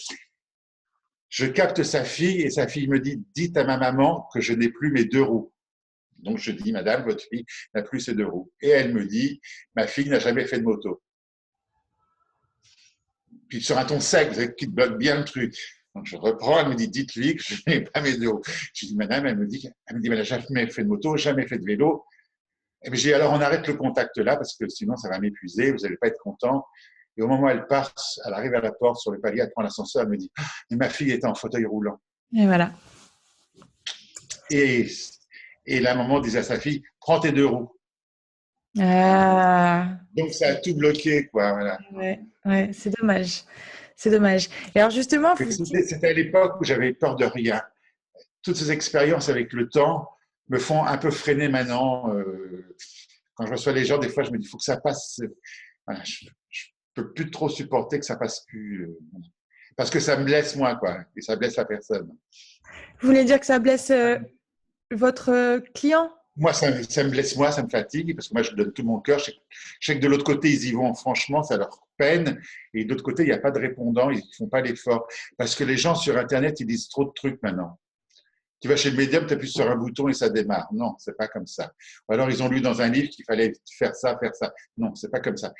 je capte sa fille et sa fille me dit, dites à ma maman que je n'ai plus mes 2 roues. Donc je dis, madame, votre fille n'a plus ses 2 roues. Et elle me dit, ma fille n'a jamais fait de moto. Puis sur un ton sec, vous savez, qui bloque bien le truc. Donc je reprends, elle me dit, dites-lui que je n'ai pas mes 2 roues. Je dis, madame, elle me dit, elle n'a jamais fait de moto, jamais fait de vélo. Et puis j'ai dit, alors on arrête le contact là, parce que sinon ça va m'épuiser, vous n'allez pas être content. Et au moment où elle part, elle arrive à la porte, sur le palier, elle prend l'ascenseur, elle me dit, mais ma fille était en fauteuil roulant. Et voilà. Et, et la maman disait à sa fille, prends tes 2 roues. Ah, Donc ça a tout bloqué, quoi. Voilà. ouais, ouais, c'est dommage. C'est dommage. Et alors justement, vous dites, C'était à l'époque où j'avais peur de rien. Toutes ces expériences avec le temps me font un peu freiner maintenant. Quand je reçois les gens, des fois, je me dis, il faut que ça passe. Voilà, je ne peux plus trop supporter que ça passe plus. Parce que ça me blesse moi, quoi. Et ça blesse la personne. vous voulez dire que ça blesse votre client? Moi, ça me blesse moi, ça me fatigue, parce que moi, je donne tout mon cœur. Je sais que de l'autre côté, ils y vont franchement, ça leur peine. Et de l'autre côté, il n'y a pas de répondant, ils ne font pas l'effort. Parce que les gens sur Internet, ils disent trop de trucs maintenant. Tu vas chez le médium, tu appuies sur un bouton et ça démarre. Non, c'est pas comme ça. Ou alors, ils ont lu dans un livre qu'il fallait faire ça, faire ça. Non, c'est pas comme ça.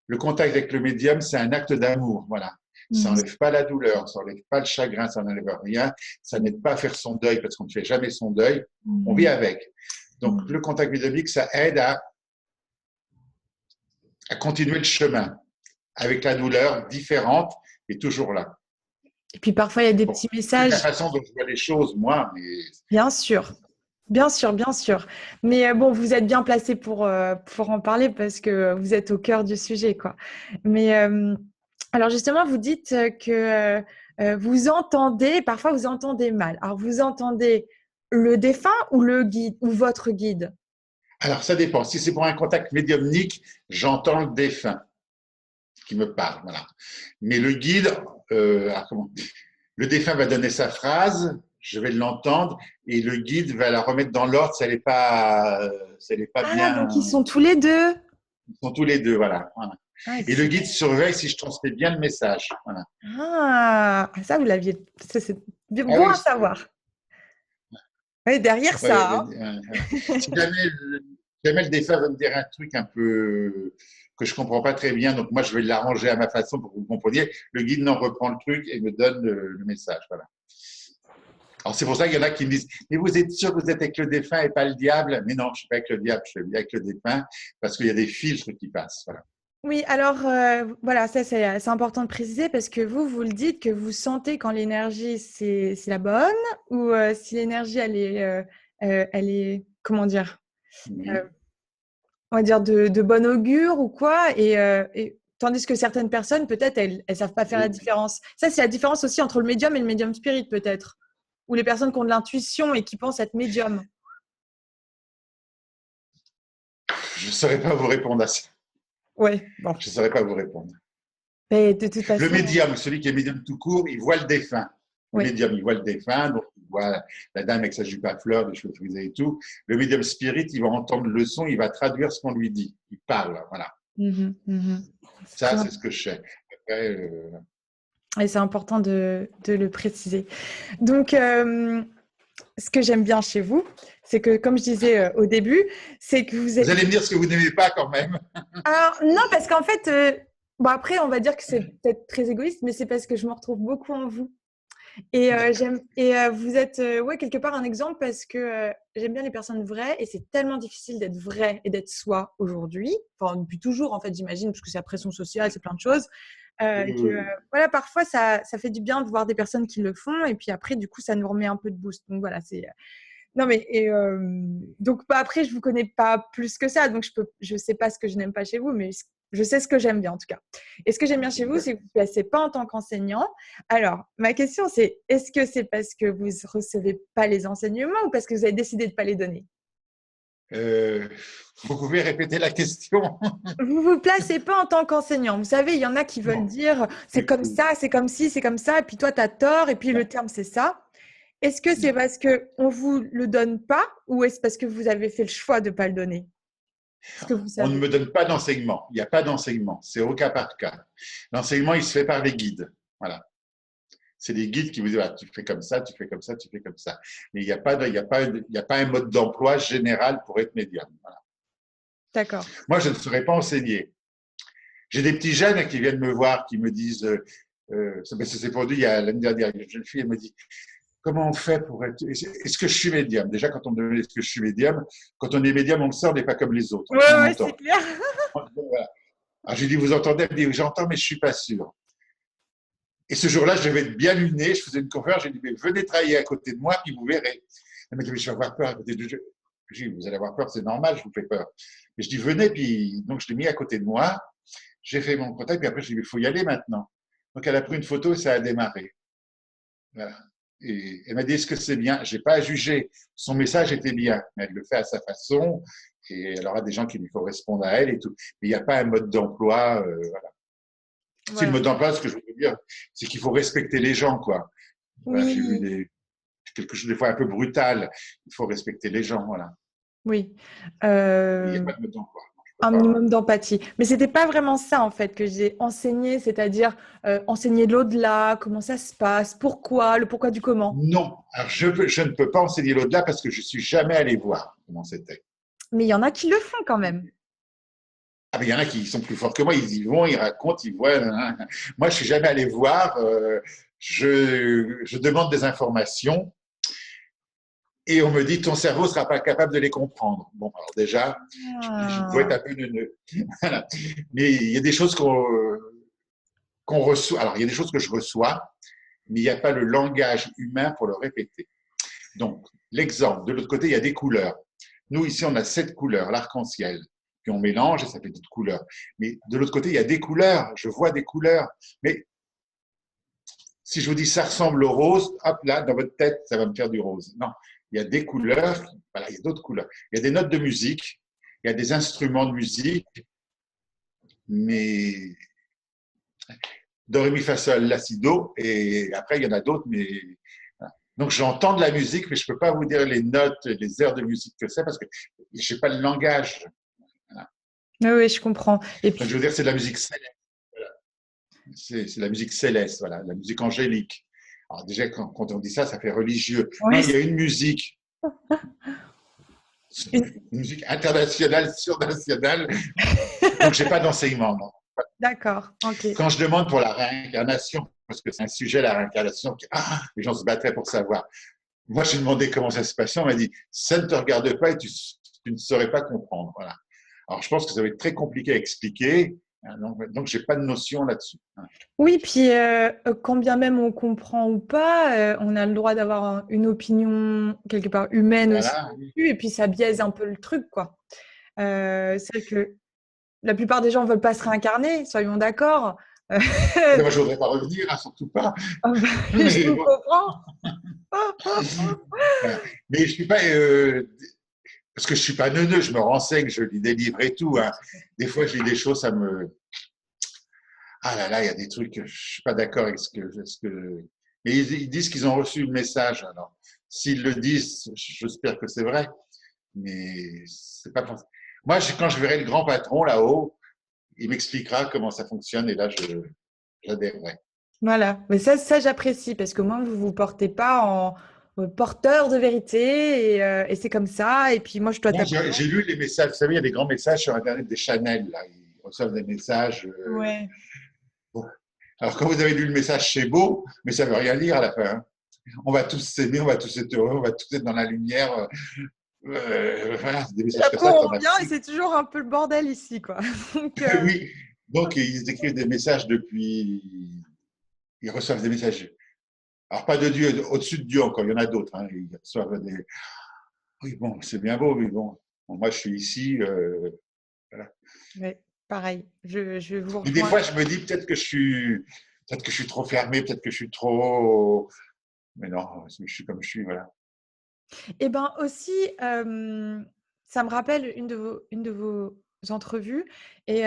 Le contact avec le médium, c'est un acte d'amour. Voilà. Ça Mhm. n'enlève pas la douleur, ça n'enlève pas le chagrin, ça n'enlève rien. Ça n'aide pas à faire son deuil parce qu'on ne fait jamais son deuil. On vit Mhm. avec. Donc, Mhm. le contact médiumnique, ça aide à continuer le chemin avec la douleur différente et toujours là. Et puis parfois, il y a des Bon, petits c'est la messages, façon dont je vois les choses, moi, mais bien sûr. Bien sûr, bien sûr. Mais bon, vous êtes bien placé pour en parler parce que vous êtes au cœur du sujet, quoi. Mais alors justement, vous dites que vous entendez, parfois vous entendez mal. Alors vous entendez le défunt ou le guide ou votre guide? alors ça dépend. Si c'est pour un contact médiumnique, j'entends le défunt qui me parle, voilà. Mais le guide, comment le défunt va donner sa phrase, je vais l'entendre, et le guide va la remettre dans l'ordre si elle est pas Ah, bien. donc ils sont tous les deux. Ils sont tous les deux, voilà. Voilà. Ah, Et le excellent. guide surveille si je transmets bien le message. Voilà. Ah, ça, vous l'aviez. Ça, c'est Ah bon oui, à savoir. Oui, derrière ouais, ça, hein. si jamais le défunt va me dire un truc un peu que je comprends pas très bien, donc moi je vais l'arranger à ma façon pour que vous compreniez. Le guide n'en reprend le truc et me donne le message. Voilà. Alors c'est pour ça qu'il y en a qui me disent, mais vous êtes sûr que vous êtes avec le défunt et pas le diable? Mais non, je suis pas avec le diable, je suis avec le défunt parce qu'il y a des filtres qui passent. Voilà. Oui, alors voilà, ça c'est important de préciser parce que vous le dites que vous sentez quand l'énergie c'est la bonne ou si l'énergie elle est comment dire euh, Mhm. on va dire de bon augure ou quoi et tandis que certaines personnes peut-être elles savent pas faire la Oui. différence. Ça c'est la différence aussi entre le médium et le médium spirit peut-être ou les personnes qui ont de l'intuition et qui pensent être médium. Je ne saurais pas vous répondre à ça. Ouais, bon. Je ne saurais pas vous répondre. Mais de toute Le façon, médium, celui qui est médium tout court, il voit le défunt. Le oui. médium, il voit le défunt, donc il voit la dame avec sa jupe à fleurs, les cheveux frisés et tout. Le médium spirit, il va entendre le son, il va traduire ce qu'on lui dit. Il parle, voilà. Mhm, mhm. C'est très Ça, c'est ce important. que je sais. Après, Et c'est important de le préciser. Donc, ce que j'aime bien chez vous, c'est que, comme je disais au début, c'est que vous vous êtes. allez me dire ce que vous n'aimez pas quand même. Alors, non, parce qu'en fait, bon, après, on va dire que c'est peut-être très égoïste, mais c'est parce que je me retrouve beaucoup en vous. Et D'accord. vous êtes, ouais, quelque part un exemple parce que j'aime bien les personnes vraies et c'est tellement difficile d'être vrai et d'être soi aujourd'hui. Enfin, depuis toujours, en fait, j'imagine, parce que c'est la pression sociale, c'est plein de choses. Oui, Que oui, oui. voilà, parfois ça fait du bien de voir des personnes qui le font et puis après, du coup, ça nous remet un peu de boost. Donc voilà, c'est. Non, mais donc bah, après, je vous connais pas plus que ça, donc je sais pas ce que je n'aime pas chez vous, mais je sais ce que j'aime bien en tout cas. Et ce que j'aime bien chez vous, c'est que vous ne placez pas en tant qu'enseignant. Alors, ma question, c'est est-ce que c'est parce que vous ne recevez pas les enseignements ou parce que vous avez décidé de ne pas les donner? Euh, vous pouvez répéter la question? Vous vous placez pas en tant qu'enseignant. Vous savez, il y en a qui veulent Non. dire c'est comme ça, c'est comme ci, c'est comme ça, et puis toi, tu as tort, et puis le terme, c'est ça. Est-ce que c'est Non. parce qu'on ne vous le donne pas ou est-ce parce que vous avez fait le choix de ne pas le donner? Est-ce que vous On ne savez? me donne pas d'enseignement. Il n'y a pas d'enseignement. C'est au cas par cas. L'enseignement, il se fait par les guides. Voilà. C'est les guides qui vous disent, ah, tu fais comme ça, tu fais comme ça, tu fais comme ça. Mais il n'y a pas un mode d'emploi général pour être médium. Voilà. D'accord. Moi, je ne saurais pas enseigner. J'ai des petits jeunes qui viennent me voir, qui me disent, ça s'est produit il y a l'année dernière, une jeune fille, elle me dit, comment on fait pour être, est-ce que je suis médium? Déjà, quand on me demande est-ce que je suis médium, quand on est médium, on le sort, on n'est pas comme les autres, Ouais, on ouais, c'est entend. clair. Voilà. Alors, j'ai dit, vous entendez? Elle me dit, j'entends, mais je ne suis pas sûr. Et ce jour-là, je devais être bien luné, je faisais une conférence, j'ai dit, mais venez travailler à côté de moi, puis vous verrez. Elle m'a dit, mais je vais avoir peur à côté de vous. J'ai dit, vous allez avoir peur, c'est normal, je vous fais peur. Mais je dis, venez, puis donc je l'ai mis à côté de moi, j'ai fait mon contact, puis après, je lui ai dit, il faut y aller maintenant. Donc, elle a pris une photo et ça a démarré. Voilà. Et elle m'a dit, est-ce que c'est bien? Je n'ai pas à juger. Son message était bien, mais elle le fait à sa façon, et elle aura des gens qui lui correspondent à elle et tout. Mais il n'y a pas un mode d'emploi. Voilà. Si le Voilà. mode d'emploi, ce que je veux dire, c'est qu'il faut respecter les gens, quoi. Voilà, j'ai vu Oui, quelque chose des fois un peu brutal. Il faut respecter les gens, voilà. oui. Il n'y a Euh, pas de mode d'emploi. un minimum d'empathie. Mais c'était pas vraiment ça en fait que j'ai enseigné, c'est-à-dire enseigner l'au-delà, comment ça se passe, pourquoi, le pourquoi du comment. Non, alors je ne peux pas enseigner l'au-delà parce que je suis jamais allé voir comment c'était. Mais il y en a qui le font quand même. Ah, mais il y en a qui sont plus forts que moi, ils y vont, ils racontent, ils voient. Moi, je suis jamais allé voir. Je demande des informations et on me dit ton cerveau ne sera pas capable de les comprendre. Bon, alors déjà, je dois être Ah. un peu neuneux. Voilà. Mais il y a des choses qu'on reçoit. Alors, il y a des choses que je reçois, mais il n'y a pas le langage humain pour le répéter. Donc, l'exemple, de l'autre côté, il y a des couleurs. Nous, ici, on a 7 couleurs, l'arc-en-ciel. Puis on mélange et ça fait d'autres couleurs. Mais de l'autre côté, il y a des couleurs. Je vois des couleurs. Mais si je vous dis ça ressemble au rose, hop là, dans votre tête, ça va me faire du rose. Non, il y a des couleurs. Voilà, il y a d'autres couleurs. Il y a des notes de musique. Il y a des instruments de musique. Mais do, ré, mi, fa, sol, la, si, do. Et après, il y en a d'autres, mais voilà. Donc, j'entends de la musique, mais je ne peux pas vous dire les notes, les airs de musique que c'est parce que je n'ai pas le langage. Voilà. Oui, oui, je comprends. Et Donc, je puis, veux dire, c'est de la musique céleste. Voilà. C'est la musique céleste, voilà, la musique angélique. Alors, déjà, quand on dit ça, ça fait religieux. Non, ouais, il y a une musique, une musique internationale, surnationale. Donc, je n'ai pas d'enseignement, non. d'accord, ok. Quand je demande pour la réincarnation, parce que c'est un sujet, la réincarnation, les gens se battraient pour savoir. Moi, j'ai demandé comment ça se passait. On m'a dit, ça ne te regarde pas et tu ne saurais pas comprendre. Voilà. Alors, je pense que ça va être très compliqué à expliquer. Donc je n'ai pas de notion là-dessus. Oui, puis quand bien même on comprend ou pas, on a le droit d'avoir une opinion quelque part humaine aussi Voilà. dessus, et puis ça biaise un peu le truc, quoi. C'est vrai que la plupart des gens ne veulent pas se réincarner, soyons d'accord. Moi, je ne voudrais pas revenir, hein, surtout pas. Je Mais vous bon, comprends. voilà. Mais je suis pas. Parce que je ne suis pas neuneux, je me renseigne, je lis des livres et tout. Hein. Des fois, je lis des choses, ça me. Ah là là, il y a des trucs, je ne suis pas d'accord avec ce que. Mais ils disent qu'ils ont reçu le message. Alors, s'ils le disent, j'espère que c'est vrai. Mais c'est pas possible. Moi, quand je verrai le grand patron là-haut, il m'expliquera comment ça fonctionne et là, j'adhérerai. Voilà, mais ça j'apprécie parce que moi, vous vous portez pas en porteur de vérité et c'est comme ça. Et puis moi, je dois Moi, t'apprendre. j'ai lu les messages. Vous savez, il y a des grands messages sur Internet des Chanel. Là. Ils reçoivent des messages. Ouais. Bon. Alors, quand vous avez lu le message, c'est beau, mais ça ne veut rien dire à la fin. Hein. On va tous s'aimer, on va tous être heureux, on va tous être dans la lumière. Voilà, c'est des messages comme Après, ça, on tu en as revient et pris. c'est toujours un peu le bordel ici, quoi. Donc, Oui. Donc, ils écrivent des messages depuis. Ils reçoivent des messages. Alors, pas de Dieu, au-dessus de Dieu encore, il y en a d'autres. Hein. Ils reçoivent des. Oui, bon, c'est bien beau, mais bon. Bon, moi, je suis ici. Voilà. ouais, pareil, je vous Mais des rejoins. fois, je me dis peut-être que je suis trop fermé, peut-être que je suis trop. Mais non, je suis comme je suis, voilà. Et ben aussi, ça me rappelle une de vos entrevues et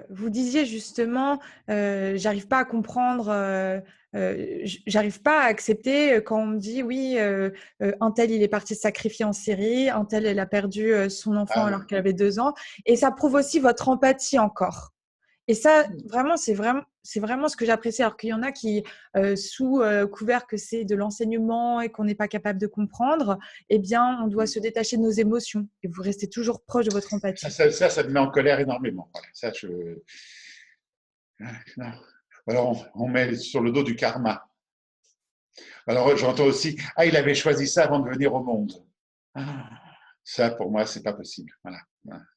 vous disiez justement, «J'arrive pas à comprendre, j'arrive pas à accepter, quand on me dit: "Oui, un tel, il est parti se sacrifier en Syrie, un tel, elle a perdu, son enfant Ah oui. alors qu'elle avait 2 ans» et ça prouve aussi votre empathie encore. Et ça, vraiment, c'est vraiment ce que j'apprécie. Alors qu'il y en a qui, sous couvert que c'est de l'enseignement et qu'on n'est pas capable de comprendre, eh bien, on doit se détacher de nos émotions. Et vous restez toujours proche de votre empathie. Ça me met en colère énormément. Voilà. Ça, je. Non. Alors, on met sur le dos du karma. Alors, j'entends aussi, ah, il avait choisi ça avant de venir au monde. Ah, ça, pour moi, c'est pas possible. Voilà.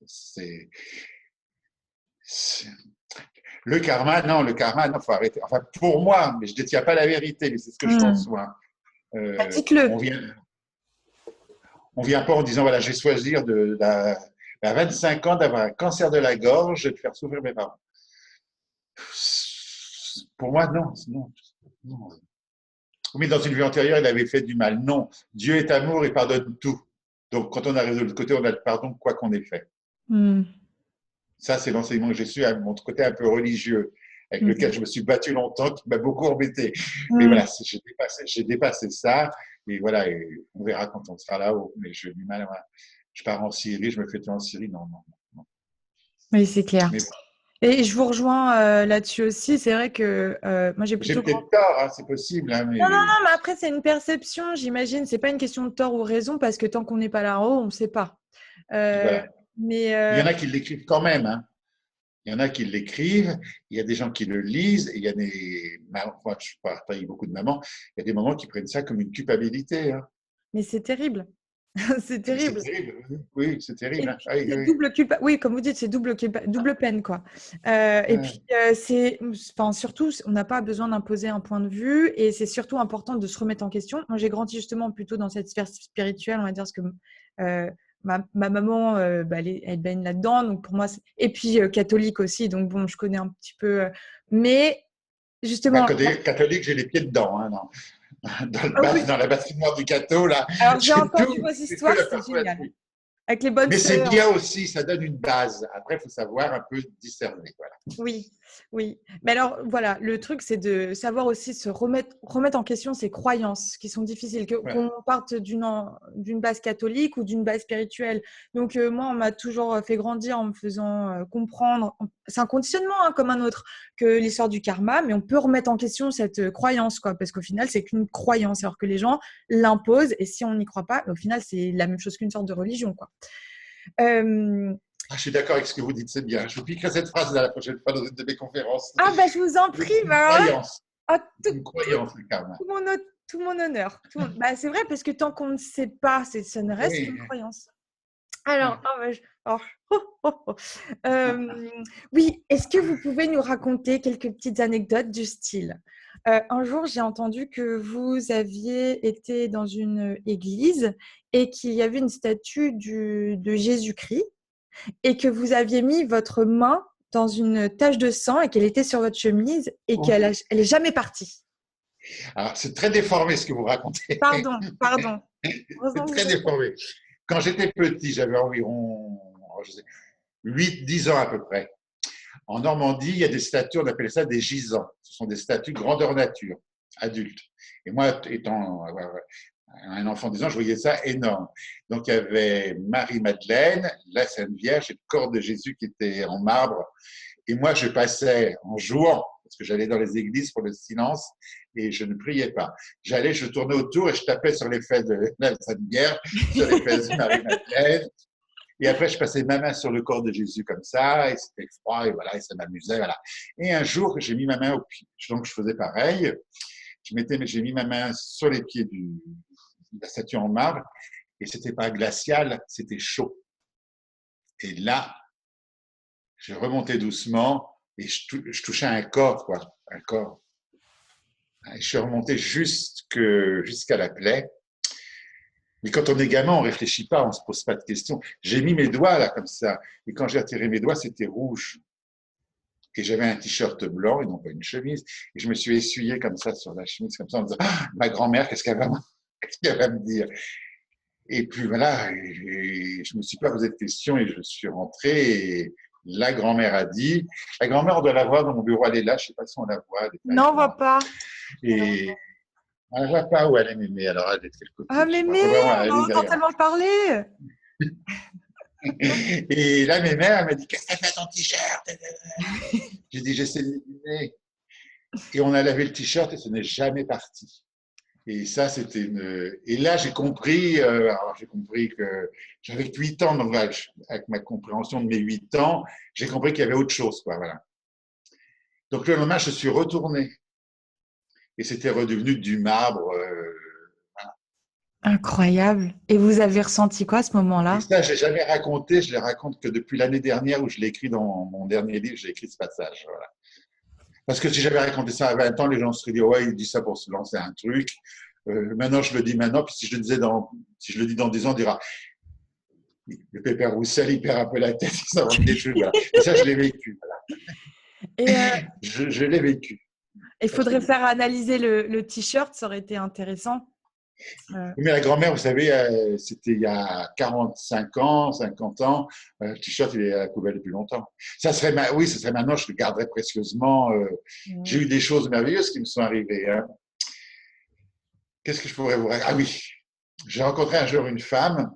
C'est, le karma, non, faut arrêter. Enfin, pour moi, mais je ne détiens pas la vérité, mais c'est ce que je Mmh. conçois. Bah, On dites-le. vient, on vient pas en disant, voilà, je vais choisir à 25 ans d'avoir un cancer de la gorge et de faire souffrir mes parents. Pour moi, non, non, non. Oui, dans une vie antérieure, il avait fait du mal. Non, Dieu est amour et pardonne tout. Donc, quand on arrive de l'autre côté, on a le pardon, quoi qu'on ait fait. Mmh. Ça, c'est l'enseignement que j'ai su à mon côté un peu religieux, avec lequel Mmh. je me suis battu longtemps, qui m'a beaucoup embêté. Mais Mmh. voilà, j'ai dépassé ça. Et voilà, et on verra quand on sera là-haut. Mais j'ai du mal. Voilà. Je pars en Syrie, je me fais tuer en Syrie. Non, non, non. Oui, c'est clair. Mais Et je vous rejoins là-dessus aussi. C'est vrai que moi, j'ai j'ai plutôt peut-être tort, hein, c'est possible, hein, non, non, mais non, mais après, c'est une perception, j'imagine. C'est pas une question de tort ou raison parce que tant qu'on n'est pas là-haut, on ne sait pas. Euh, voilà. mais Il y en a qui l'écrivent quand même, hein. Il y en a qui l'écrivent, il y a des gens qui le lisent, et il y a des mamans, moi je partage beaucoup de mamans, il y a des mamans qui prennent ça comme une culpabilité, hein. mais c'est terrible. C'est Mais c'est terrible. terrible, oui, c'est terrible, Et hein. puis, Oui, c'est oui. double culpa. Oui, comme vous dites, c'est double peine, quoi. Et puis, enfin, surtout, on n'a pas besoin d'imposer un point de vue et c'est surtout important de se remettre en question. Moi, j'ai grandi justement plutôt dans cette sphère spirituelle, on va dire, parce que euh, ma maman, bah, elle baigne là-dedans. Donc, pour moi, et puis catholique aussi. Donc, bon, je connais un petit peu. Mais Bah, justement, côté catholique, j'ai les pieds dedans, hein, ah oui. dans la bassinoire du catho, là, Alors, j'ai entendu vos j'ai tout histoires, le c'était génial. parapluie. Avec les bonnes Mais c'est sœurs. bien aussi, ça donne une base. Après, il faut savoir un peu discerner, voilà. Oui, oui. Mais alors, voilà, le truc, c'est de savoir aussi remettre en question ses croyances qui sont difficiles, Voilà. qu'on parte d'une base catholique ou d'une base spirituelle. Donc, moi, on m'a toujours fait grandir en me faisant comprendre, c'est un conditionnement hein, comme un autre, que l'histoire du karma, mais on peut remettre en question cette croyance, quoi, parce qu'au final, c'est qu'une croyance, alors que les gens l'imposent, et si on n'y croit pas, au final, c'est la même chose qu'une sorte de religion, quoi. Euh, Ah, je suis d'accord avec ce que vous dites, c'est bien. Je vous piquerai cette phrase la prochaine fois dans une de mes conférences. Ah, bah, je vous en prie, C'est une bah, alors là, croyance. ah, C'est une croyance, le karma. tout mon, tout mon honneur. Bah, c'est vrai, parce que tant qu'on ne sait pas, ça ne reste Oui. qu'une croyance. Alors, ah, bah, oh, oh, oh. Euh, oui, est-ce que vous pouvez nous raconter quelques petites anecdotes du style un jour, j'ai entendu que vous aviez été dans une église et qu'il y avait une statue de Jésus-Christ et que vous aviez mis votre main dans une tache de sang et qu'elle était sur votre chemise et elle est jamais partie. Alors, c'est très déformé ce que vous racontez. Pardon, pardon. C'est Heureusement que vous très êtes là. déformé. Quand j'étais petit, j'avais environ 8-10 ans à peu près. En Normandie, il y a des statues, on appelle ça des gisants. Ce sont des statues grandeur nature, adultes. Et moi, étant un enfant de 10 ans, je voyais ça énorme. Donc, il y avait Marie-Madeleine, la Sainte Vierge et le corps de Jésus qui était en marbre. Et moi, je passais en jouant, parce que j'allais dans les églises pour le silence et je ne priais pas. J'allais, je tournais autour et je tapais sur les fesses de la Sainte Vierge, sur les fesses de Marie-Madeleine. Et après, je passais ma main sur le corps de Jésus comme ça, et c'était froid, et voilà, et ça m'amusait, voilà. Et un jour, j'ai mis ma main au pied, donc je faisais pareil. J'ai mis ma main sur les pieds de la statue en marbre, et c'était pas glacial, c'était chaud. Et là, je remontais doucement, et je touchais un corps, quoi, un corps. Et je suis remonté jusqu'à la plaie. Mais quand on est gamin, on réfléchit pas, on se pose pas de questions. J'ai mis mes doigts là comme ça, et quand j'ai attiré mes doigts, c'était rouge. Et j'avais un t-shirt blanc et non pas une chemise. Et je me suis essuyé comme ça sur la chemise, comme ça, en me disant ah, ma grand-mère, qu'est-ce qu'elle va me dire? Et puis voilà, et je me suis pas posé de questions et je suis rentré. Et la grand-mère a dit, la grand-mère, on doit la voir dans mon bureau, elle est là, je sais pas si on la voit, elle est là, Non, on voit pas. et on ne voit pas où elle est, mémé. Alors elle est de quel Ah, côté? Je sais pas. mémé, Enfin, vraiment, on elle est en entend derrière. tellement parler. Et là, mes mères, elle m'a dit, qu'est-ce que t'as fait à ton t-shirt? J'ai dit, j'essaie de l'éliminer. Et on a lavé le t-shirt et ce n'est jamais parti. Et ça, c'était une. Et là, j'ai compris que j'avais 8 ans, donc là, avec ma compréhension de mes 8 ans, j'ai compris qu'il y avait autre chose, quoi, voilà. Donc le lendemain, je suis retourné et c'était redevenu du marbre. Incroyable. Et vous avez ressenti quoi à ce Et moment-là? ça, je l'ai jamais raconté, je le raconte que depuis l'année dernière où je l'ai écrit dans mon dernier livre, j'ai écrit ce passage. Voilà. Parce que si j'avais raconté ça à 20 ans, les gens se seraient dit, ouais, il dit ça pour se lancer un truc. Maintenant, je le dis maintenant, puis si je le dis dans 10 ans, on dira, le pépère Roussel, il perd un peu la tête, il s'invente des trucs. Voilà. Et ça, je l'ai vécu. Et Voilà. Je l'ai vécu. il Ça, je l'ai faudrait vécu. faire analyser le t-shirt, ça aurait été intéressant. Mais la grand-mère, vous savez, c'était il y a 45 ans, 50 ans. Le t-shirt, il est à la poubelle depuis longtemps. Oui, ça serait maintenant, je le garderais précieusement. J'ai eu des choses merveilleuses qui me sont arrivées. Hein. Qu'est-ce que je pourrais vous raconter? Ah oui, j'ai rencontré un jour une femme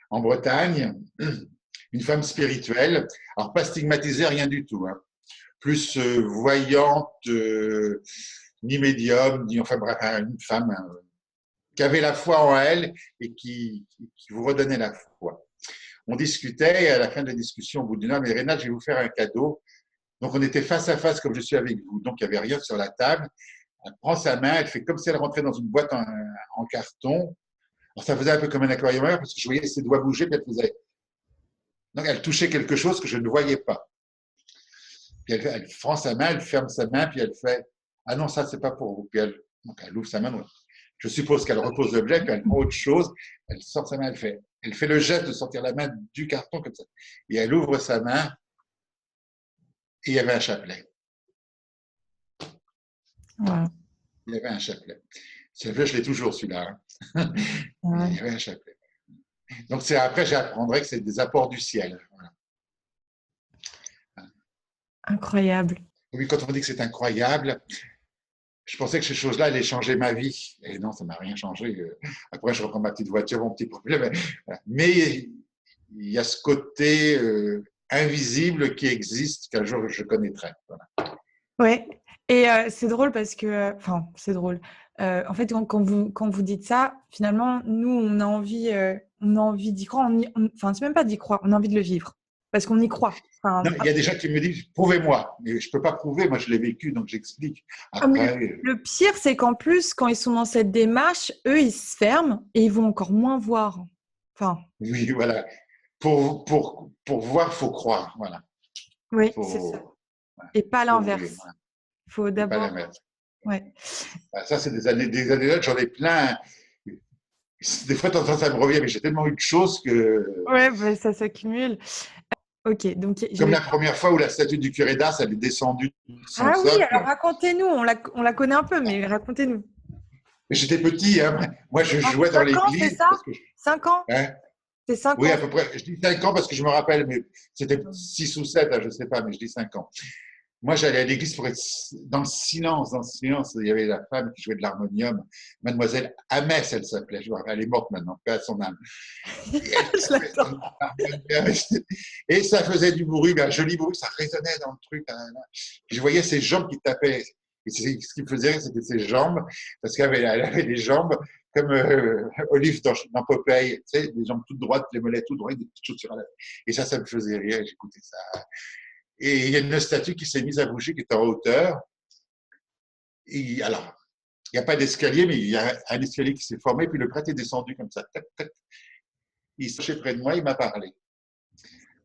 en Bretagne une femme spirituelle. Alors, pas stigmatisée, rien du tout. Hein. Plus voyante, ni médium, ni enfin bref, une femme qui avait la foi en elle et qui vous redonnait la foi. On discutait et à la fin de la discussion, au bout d'une heure, mais Rénal, je vais vous faire un cadeau. Donc, on était face à face comme je suis avec vous. Donc, il n'y avait rien sur la table. Elle prend sa main, elle fait comme si elle rentrait dans une boîte en carton. Alors, ça faisait un peu comme un aquarium parce que je voyais ses doigts bouger, puis elle faisait. Donc, elle touchait quelque chose que je ne voyais pas. Puis elle prend sa main, elle ferme sa main, puis elle fait ah non, ça, c'est pas pour vous. Puis donc elle ouvre sa main. Je suppose qu'elle repose l'objet, puis elle prend autre chose, elle sort sa main, elle fait le geste de sortir la main du carton comme ça. Et elle ouvre sa main, et il y avait un chapelet. Ouais. Il y avait un chapelet. Ce chapelet, je l'ai toujours, celui-là. Hein. Ouais. Il y avait un chapelet. Donc, après, j'apprendrai que c'est des apports du ciel. Voilà. Incroyable. Oui, quand on dit que c'est incroyable, je pensais que ces choses-là allaient changer ma vie. Et non, ça ne m'a rien changé. Après, je reprends ma petite voiture, mon petit problème. Mais il y a ce côté invisible qui existe qu'un jour je connaîtrai. Voilà. Ouais. Et c'est drôle parce que, enfin, c'est drôle. En fait, quand vous dites ça, finalement, nous, on a envie d'y croire. Enfin, c'est même pas d'y croire, on a envie de le vivre parce qu'on y croit. Enfin, Non, il y a des gens qui me disent prouvez-moi. Mais je ne peux pas prouver, moi je l'ai vécu, donc j'explique. mais Après, le pire, c'est qu'en plus, quand ils sont dans cette démarche, eux, ils se ferment et ils vont encore moins voir. Enfin, oui, voilà. Pour voir, il faut croire. Voilà. oui, c'est ça. Faut, voilà. Et pas Faut ouvrir. l'inverse. Voilà. Il faut Et pas d'abord. la mettre. Ouais. Ça, c'est des anecdotes, j'en ai plein. Des fois, de temps en temps, ça me revient, mais j'ai tellement eu de choses que. Ouais, bah, ça s'accumule. Ok, donc je Comme vais. la première fois où la statue du curé d'Ars, elle est descendue de son Ah oui, alors socle. racontez-nous, on la connaît un peu, mais racontez-nous. J'étais petit, hein. Moi, je jouais dans 5 ans, c'est l'église. ça? 5 ans? Hein, C'est 5 oui, ans. à peu près. Je dis 5 ans parce que je me rappelle, mais c'était 6 ou 7, hein, je ne sais pas, mais je dis 5 ans. Moi, j'allais à l'église pour être dans le silence. Dans le silence, il y avait la femme qui jouait de l'harmonium, Mademoiselle Amès, elle s'appelait. Je me rappelle, elle est morte maintenant, paix à son âme. Et, Je l'attends. et ça faisait du bruit, un joli bruit, ça résonnait dans le truc. Et je voyais ses jambes qui tapaient. Et ce qui me faisait rire, c'était ses jambes, parce qu'elle avait des jambes comme Olive dans Popeye, tu sais, des jambes toutes droites, les mollets tout droits, des petites chaussures à la. Et ça me faisait rire, j'écoutais ça. Et il y a une statue qui s'est mise à bouger, qui est en hauteur. Et alors, il n'y a pas d'escalier, mais il y a un escalier qui s'est formé, puis le prêtre est descendu comme ça. Tac, tac. Il s'est près de moi, il m'a parlé.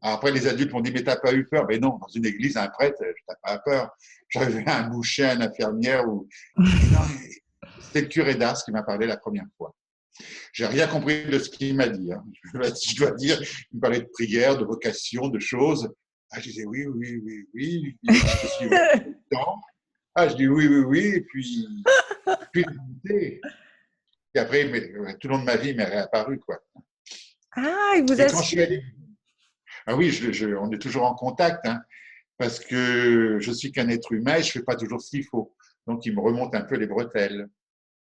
Alors après, les adultes m'ont dit, mais t'as pas eu peur? Mais non, dans une église, un prêtre, t'as pas peur. J'avais un boucher, une infirmière. C'était le curé d'Ars qui m'a parlé la première fois. J'ai rien compris de ce qu'il m'a dit. Hein. Je dois dire, il me parlait de prière, de vocation, de choses. Ah, je disais oui, oui, oui, oui. Je suis temps. Ah, je dis oui, oui, oui. Et puis après, tout le long de ma vie, il m'est réapparu, quoi. Ah, il vous Et a quand je suis su. allé, ah oui, on est toujours en contact, hein, parce que je suis qu'un être humain et je fais pas toujours ce qu'il faut. Donc, il me remonte un peu les bretelles.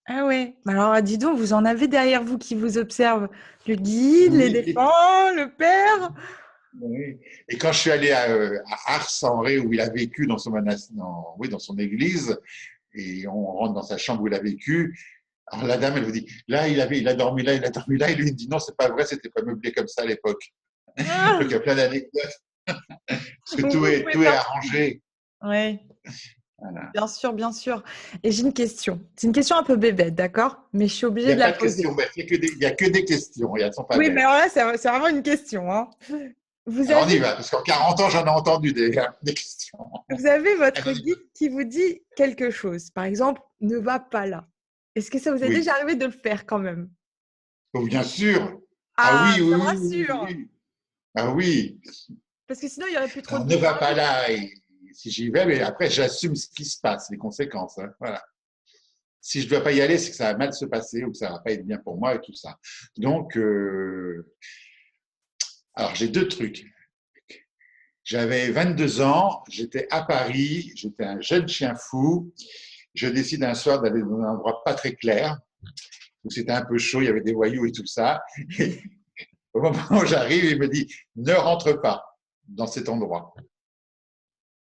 Ah ouais. Alors, dis donc, vous en avez derrière vous qui vous observent. Le guide, les Oui, défunts, le père. oui. Et quand je suis allé à Ars-en-Ré, où il a vécu dans son monastère, oui, dans son église, et on rentre dans sa chambre où il a vécu, alors la dame, elle vous dit, là, il a dormi là, il a dormi là, et lui, il dit, non, c'est pas vrai, c'était pas meublé comme ça à l'époque. Donc, il y Ah, a plein d'anecdotes, parce que donc vous pouvez tout est pas. arrangé. Oui, Voilà. bien sûr, bien sûr. Et j'ai une question. C'est une question un peu bébête, d'accord? Mais je suis Il n'y obligée a de la pas de poser. questions, il y a que des questions, et elles ne sont pas Oui, mais belles. alors là, c'est vraiment une question, hein. Vous Alors, on y avez, va, parce qu'en 40 ans, j'en ai entendu des questions. vous avez votre Allez, guide qui vous dit quelque chose. Par exemple, ne va pas là. Est-ce que ça vous est oui. déjà arrivé de le faire quand même? Oh, bien sûr. Ah Ah, oui, ça me oui, oui, oui, rassure. oui. Ah oui. Parce que sinon, il n'y aurait plus trop Alors, de ne libre va pas arbitre. là, et si j'y vais, mais après, j'assume ce qui se passe, les conséquences. Hein, voilà. Si je ne dois pas y aller, c'est que ça va mal se passer ou que ça ne va pas être bien pour moi et tout ça. Donc, alors j'ai deux trucs. J'avais 22 ans, j'étais à Paris, j'étais un jeune chien fou. Je décide un soir d'aller dans un endroit pas très clair, où c'était un peu chaud, il y avait des voyous et tout ça. Au moment où j'arrive, il me dit ne rentre pas dans cet endroit.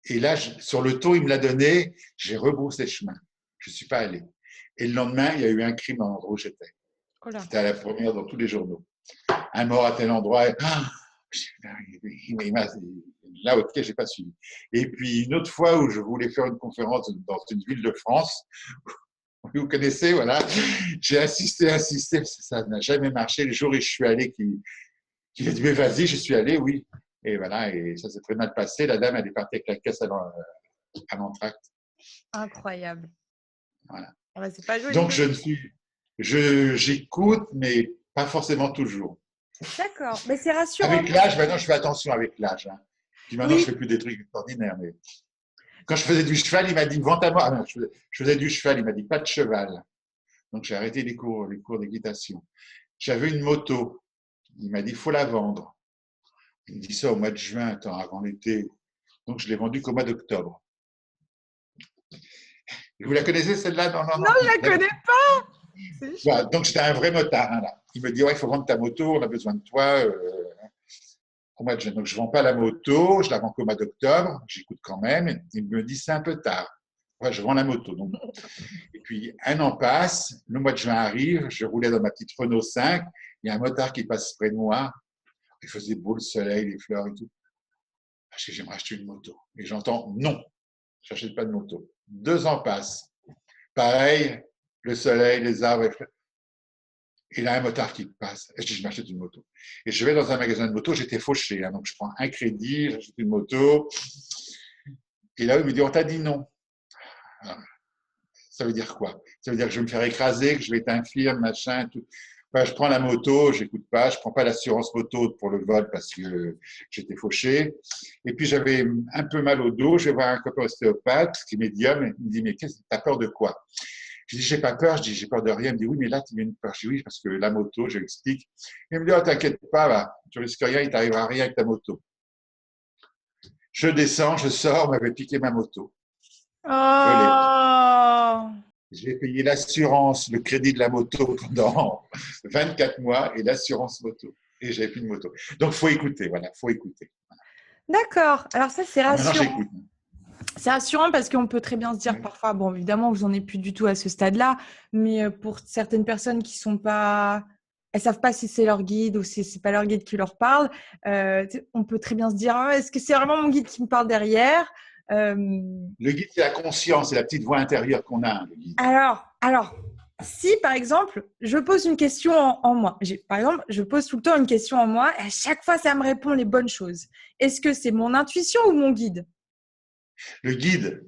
Et là, sur le tour, il me l'a donné, j'ai rebroussé chemin. Je ne suis pas allé. Et le lendemain, il y a eu un crime à l'endroit où j'étais. Oh là. C'était à la première dans tous les journaux. Un mort à tel endroit. Là, ok, j'ai pas suivi. Et puis une autre fois où je voulais faire une conférence dans une ville de France, vous connaissez, voilà, j'ai insisté, ça n'a jamais marché. Le jour où je suis allé, qui a dit mais vas-y, je suis allé, oui. Et voilà, et ça s'est très mal passé. La dame, elle est partie avec la caisse à l'entracte. Incroyable. Voilà. Ah bah, c'est pas joli. Donc j'écoute, mais pas forcément toujours. D'accord, mais c'est rassurant. Avec l'âge, maintenant je fais attention avec l'âge. Hein. Puis maintenant je Oui. fais plus des trucs extraordinaires. Mais quand je faisais du cheval, il m'a dit vente à moi. Ah non, je faisais du cheval, il m'a dit pas de cheval. Donc j'ai arrêté les cours d'équitation. J'avais une moto. Il m'a dit faut la vendre. Il me dit ça au mois de juin, attends, avant l'été. Donc je l'ai vendue qu'au mois d'octobre. Vous la connaissez celle-là? Non, non, Non, non. je la connais pas. Voilà, donc j'étais un vrai motard. Hein, là. Il me dit ouais, il faut vendre ta moto, on a besoin de toi. Au mois de juin. Donc je ne vends pas la moto, je la vends qu'au mois d'octobre. J'écoute quand même. Il me dit c'est un peu tard. Ouais, je vends la moto. Donc. Et puis un an passe, le mois de juin arrive, je roulais dans ma petite Renault 5. Il y a un motard qui passe près de moi. Il faisait beau le soleil, les fleurs et tout. Je dis j'aimerais acheter une moto. Et j'entends non, je n'achète pas de moto. 2 ans passent. Pareil, le soleil, les arbres, les fleurs. Et là, un motard qui passe. Et je dis, je m'achète une moto. Et je vais dans un magasin de moto, j'étais fauché. Hein, donc, je prends un crédit, j'achète une moto. Et là, il me dit, on t'a dit non. Ça veut dire quoi? Ça veut dire que je vais me faire écraser, que je vais être infirme, machin, tout. Enfin, je prends la moto, j'écoute pas, je prends pas l'assurance moto pour le vol parce que j'étais fauché. Et puis j'avais un peu mal au dos, je vais voir un copain ostéopathe qui est médium, et il me dit mais t'as peur de quoi? Je dis j'ai pas peur, je dis j'ai peur de rien. Il me dit oui mais là tu as une peur. Je dis oui parce que la moto, je l'explique. Il me dit oh t'inquiète pas, là, tu risques rien, il t'arrivera rien avec ta moto. Je descends, je sors, on m'avait piqué ma moto. Volé. Oh. J'ai payé l'assurance, le crédit de la moto pendant 24 mois et l'assurance moto. Et j'avais plus de moto. Donc, il faut écouter, voilà, faut écouter. D'accord. Alors ça, c'est Alors maintenant, rassurant. j'écoute. C'est rassurant parce qu'on peut très bien se dire Oui. parfois, bon, évidemment, vous n'en êtes plus du tout à ce stade-là, mais pour certaines personnes qui sont pas, elles savent pas si c'est leur guide ou si c'est pas leur guide qui leur parle, on peut très bien se dire, ah, est-ce que c'est vraiment mon guide qui me parle derrière? Le guide, c'est la conscience, c'est la petite voix intérieure qu'on a, le guide. Alors, si par exemple, je pose une question en moi, par exemple, je pose tout le temps une question en moi et à chaque fois, ça me répond les bonnes choses. Est-ce que c'est mon intuition ou mon guide? Le guide,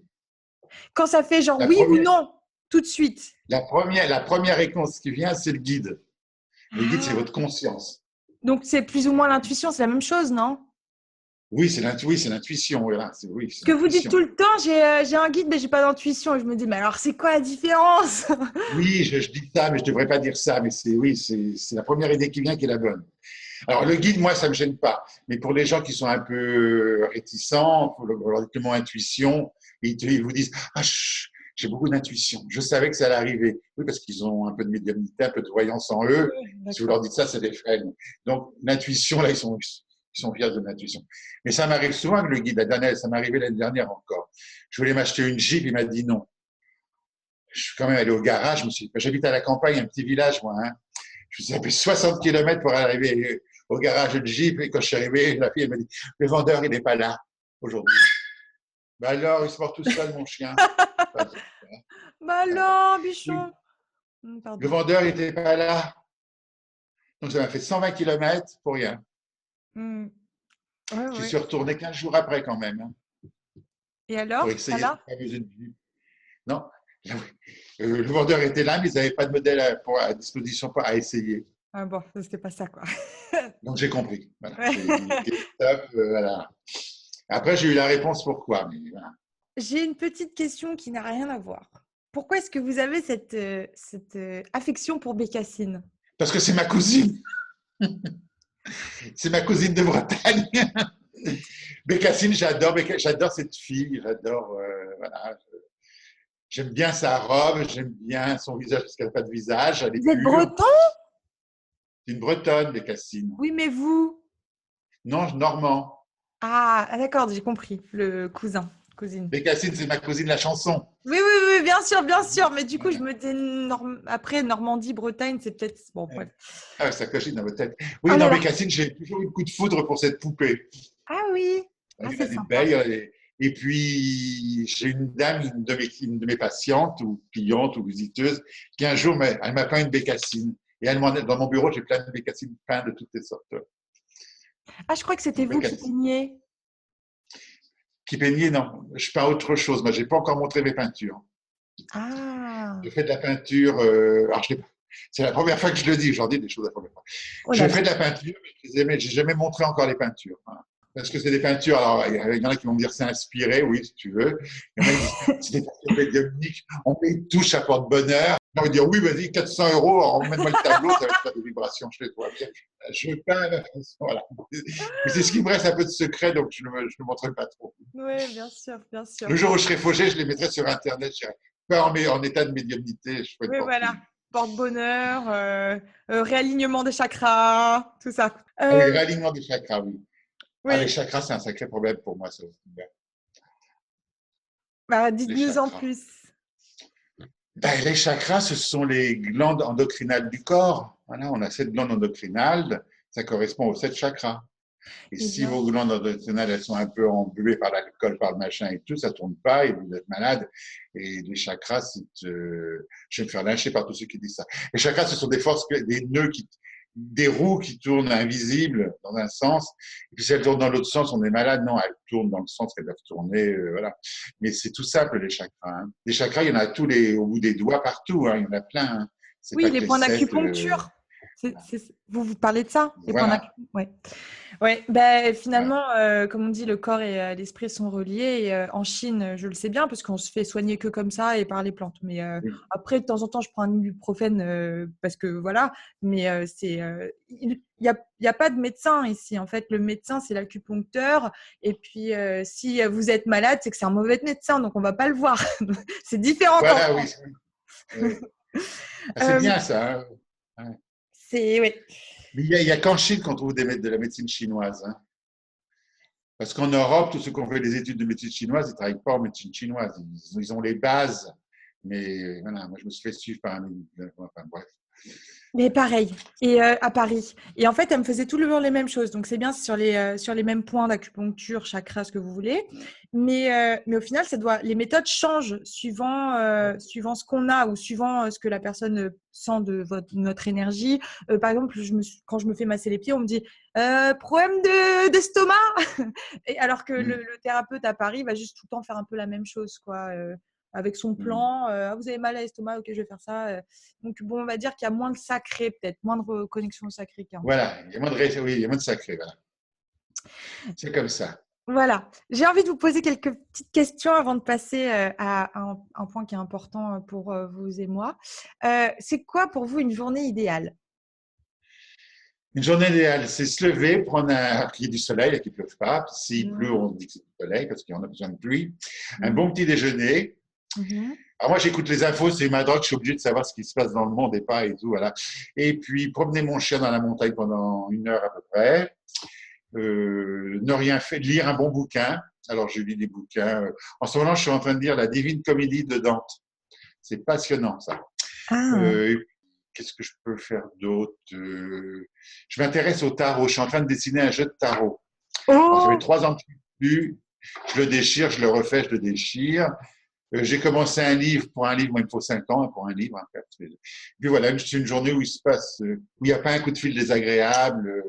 Quand ça fait genre la oui ou première, non, tout de suite. la première réponse qui vient, c'est le guide. Le guide, c'est Ah, votre conscience. donc c'est plus ou moins l'intuition, c'est la même chose, non? Oui, c'est l'intuition. Voilà. Oui, c'est Que vous dites tout l'intuition. le temps, j'ai un guide, mais j'ai pas d'intuition. Et je me dis, mais alors c'est quoi la différence? Oui, je dis ça, mais je ne devrais pas dire ça. Mais c'est la première idée qui vient qui est la bonne. Alors, le guide, moi, ça ne me gêne pas. Mais pour les gens qui sont un peu réticents, pour leur dire le mot intuition, ils vous disent ah, j'ai beaucoup d'intuition. Je savais que ça allait arriver. Oui, parce qu'ils ont un peu de médiumnité, un peu de voyance en eux. Si vous leur dites ça, ça les freine. Donc, l'intuition, là, ils sont fiers de l'intuition. Mais ça m'arrive souvent avec le guide. Ça m'est arrivé l'année dernière encore. Je voulais m'acheter une Jeep, il m'a dit non. Je suis quand même allé au garage. J'habite à la campagne, un petit village, moi. Hein. Je me suis fait 60 km pour arriver au garage de Jeep. Et quand je suis arrivé, la fille, elle m'a dit le vendeur, il n'est pas là aujourd'hui. Ben alors, il se porte tout seul, mon chien. Bah non, bichon. Le Pardon. vendeur, il n'était pas là. Donc, ça m'a fait 120 km pour rien. Hmm. Ouais, J'y ouais. suis retourné 15 jours après, quand même, hein, Et pour alors, ça essayer là? cette fameuse Jeep. Non, le vendeur était là, mais ils n'avaient pas de modèle à disposition à essayer. Ah bon, c'était pas ça, quoi. Donc, j'ai compris. Voilà. Ouais. Stop, voilà. Après, j'ai eu la réponse pourquoi. Mais voilà. J'ai une petite question qui n'a rien à voir. Pourquoi est-ce que vous avez cette affection pour Bécassine? Parce que c'est ma cousine. C'est ma cousine de Bretagne. Bécassine, j'adore cette fille. Voilà. J'aime bien sa robe, j'aime bien son visage parce qu'elle n'a pas de visage. Elle est Vous êtes pure. breton? C'est une Bretonne, Bécassine. Oui, mais vous? Non, Normand. Ah, d'accord, j'ai compris. Le cousin, cousine. Bécassine, c'est ma cousine, la chanson. Oui, oui, oui, bien sûr, bien sûr. Mais du coup, je Voilà. me dis après Normandie, Bretagne, c'est peut-être bon. Bref. Ah, ça cogite dans votre tête. Oh Oui, là non, là. Bécassine, j'ai toujours eu le coup de foudre pour cette poupée. Ah oui. Ah, Il y en c'est a des sympa. belles. Et puis, j'ai une dame, une de mes patientes ou clientes ou visiteuses, qui un jour, elle m'a peint une bécassine. Et dans mon bureau, j'ai plein de bécassines peintes de toutes les sortes. Ah, je crois que c'était Donc, vous qui bécassine. peigniez. Qui peignait, non. Je peins autre chose. Moi, je n'ai pas encore montré mes peintures. Ah. Je fais de la peinture. C'est la première fois que je le dis. J'en dis des choses la première fois. Oh Je là fais là. de la peinture, mais je n'ai jamais montré encore les peintures. Voilà. Parce que c'est des peintures. Alors, il y en a qui vont me dire c'est inspiré, oui, si tu veux. Il y en a qui disent c'est des peintures médiumniques. On met une touche à porte-bonheur. J'ai envie de dire oui, vas-y, 400 €, emmène-moi le tableau, ça va faire des vibrations chez toi. Je peins. Voilà. Mais c'est ce qui me reste un peu de secret, donc je ne montrerai pas trop. Oui, bien sûr, bien sûr. Le jour où je serai fauché, je les mettrai sur Internet. Je serai pas en état de médiumnité, je ferai une Oui, voilà. fortune. Porte-bonheur, réalignement des chakras, tout ça. Ah oui, réalignement des chakras, oui. Ah, les Oui, chakras, c'est un sacré problème pour moi, ça. bah, Les dites-nous en chakras. plus. Ben, les chakras, ce sont les glandes endocrinales du corps. Voilà, on a 7 glandes endocrinales, ça correspond aux 7 chakras. Et Eh si bien, vos glandes endocrinales, elles sont un peu embuées par l'alcool, par le machin et tout, ça ne tourne pas et vous êtes malade. Et les chakras, je vais me faire lyncher par tous ceux qui disent ça. Les chakras, ce sont des forces, des nœuds des roues qui tournent invisibles dans un sens. Et puis si elles tournent dans l'autre sens, on est malade. Non, elles tournent dans le sens qu'elles doivent tourner. Voilà. Mais c'est tout simple, les chakras. Hein. Les chakras, il y en a au bout des doigts, partout. Hein. Il y en a plein. Hein. C'est oui, pas les que les points 7. d'acupuncture. Vous parlez de ça, les points Voilà. d'acupuncture. Ouais. Ouais, ben, Voilà. finalement, comme on dit, le corps et l'esprit sont reliés. Et, en Chine, je le sais bien parce qu'on se fait soigner que comme ça et par les plantes. Mais Oui. après, de temps en temps, je prends un ibuprofène parce que voilà. Mais il y a pas de médecin ici. En fait, le médecin, c'est l'acupuncteur. Et puis, si vous êtes malade, c'est que c'est un mauvais médecin. Donc, on va pas le voir. C'est différent qu'en Voilà, oui. France. Oui. Ah, c'est Euh, bien ça. Hein. Ouais. c'est, ouais. Mais il y a qu'en Chine qu'on trouve de la médecine chinoise. Hein. Parce qu'en Europe, tous ceux qui ont fait des études de médecine chinoise, ils ne travaillent pas en médecine chinoise. Ils ont les bases. Mais voilà, moi, je me suis fait suivre par un. Enfin, bref. Mais pareil, et à Paris. Et en fait, elle me faisait toujours les mêmes choses. Donc, c'est bien sur les mêmes points d'acupuncture, chakra, ce que vous voulez. Mais au final, les méthodes changent suivant ce qu'on a ou suivant ce que la personne sent de notre énergie. Par exemple, quand je me fais masser les pieds, on me dit problème d'estomac. Et alors que Mm. le thérapeute à Paris va juste tout le temps faire un peu la même chose, quoi. Avec son Mm. plan, ah, vous avez mal à l'estomac, ok, je vais faire ça. Donc, bon, on va dire qu'il y a moins de sacré, peut-être, moins de connexion au sacré qu'en France. Voilà, il y a moins de, oui, il y a moins de sacré. Voilà. C'est comme ça. Voilà. J'ai envie de vous poser quelques petites questions avant de passer à un point qui est important pour vous et moi. C'est quoi pour vous une journée idéale? Une journée idéale, c'est se lever, qu'il y ait du soleil, qu'il ne pleuve pas. S'il pleut, Mhm. on dit que c'est du soleil parce qu'on a besoin de pluie. Un Mhm. bon petit déjeuner. Mhm. Alors moi, j'écoute les infos, c'est ma drogue, je suis obligé de savoir ce qui se passe dans le monde et pas et tout. Voilà. Et puis, promener mon chien dans la montagne pendant 1 heure à peu près. Ne rien faire, lire un bon bouquin. Alors, je lis des bouquins. En ce moment, je suis en train de lire La Divine Comédie de Dante. C'est passionnant, ça. Ah. Euh, Qu'est-ce que je peux faire d'autre Je m'intéresse au tarot. Je suis en train de dessiner un jeu de tarot. Alors, ça fait Oh! 3 ans que je ne l'ai plus. Je le déchire, je le refais, je le déchire. J'ai commencé un livre. Pour un livre, moi, il me faut 5 ans pour un livre. En fait. Puis voilà, c'est une journée où il se passe, où il n'y a pas un coup de fil désagréable.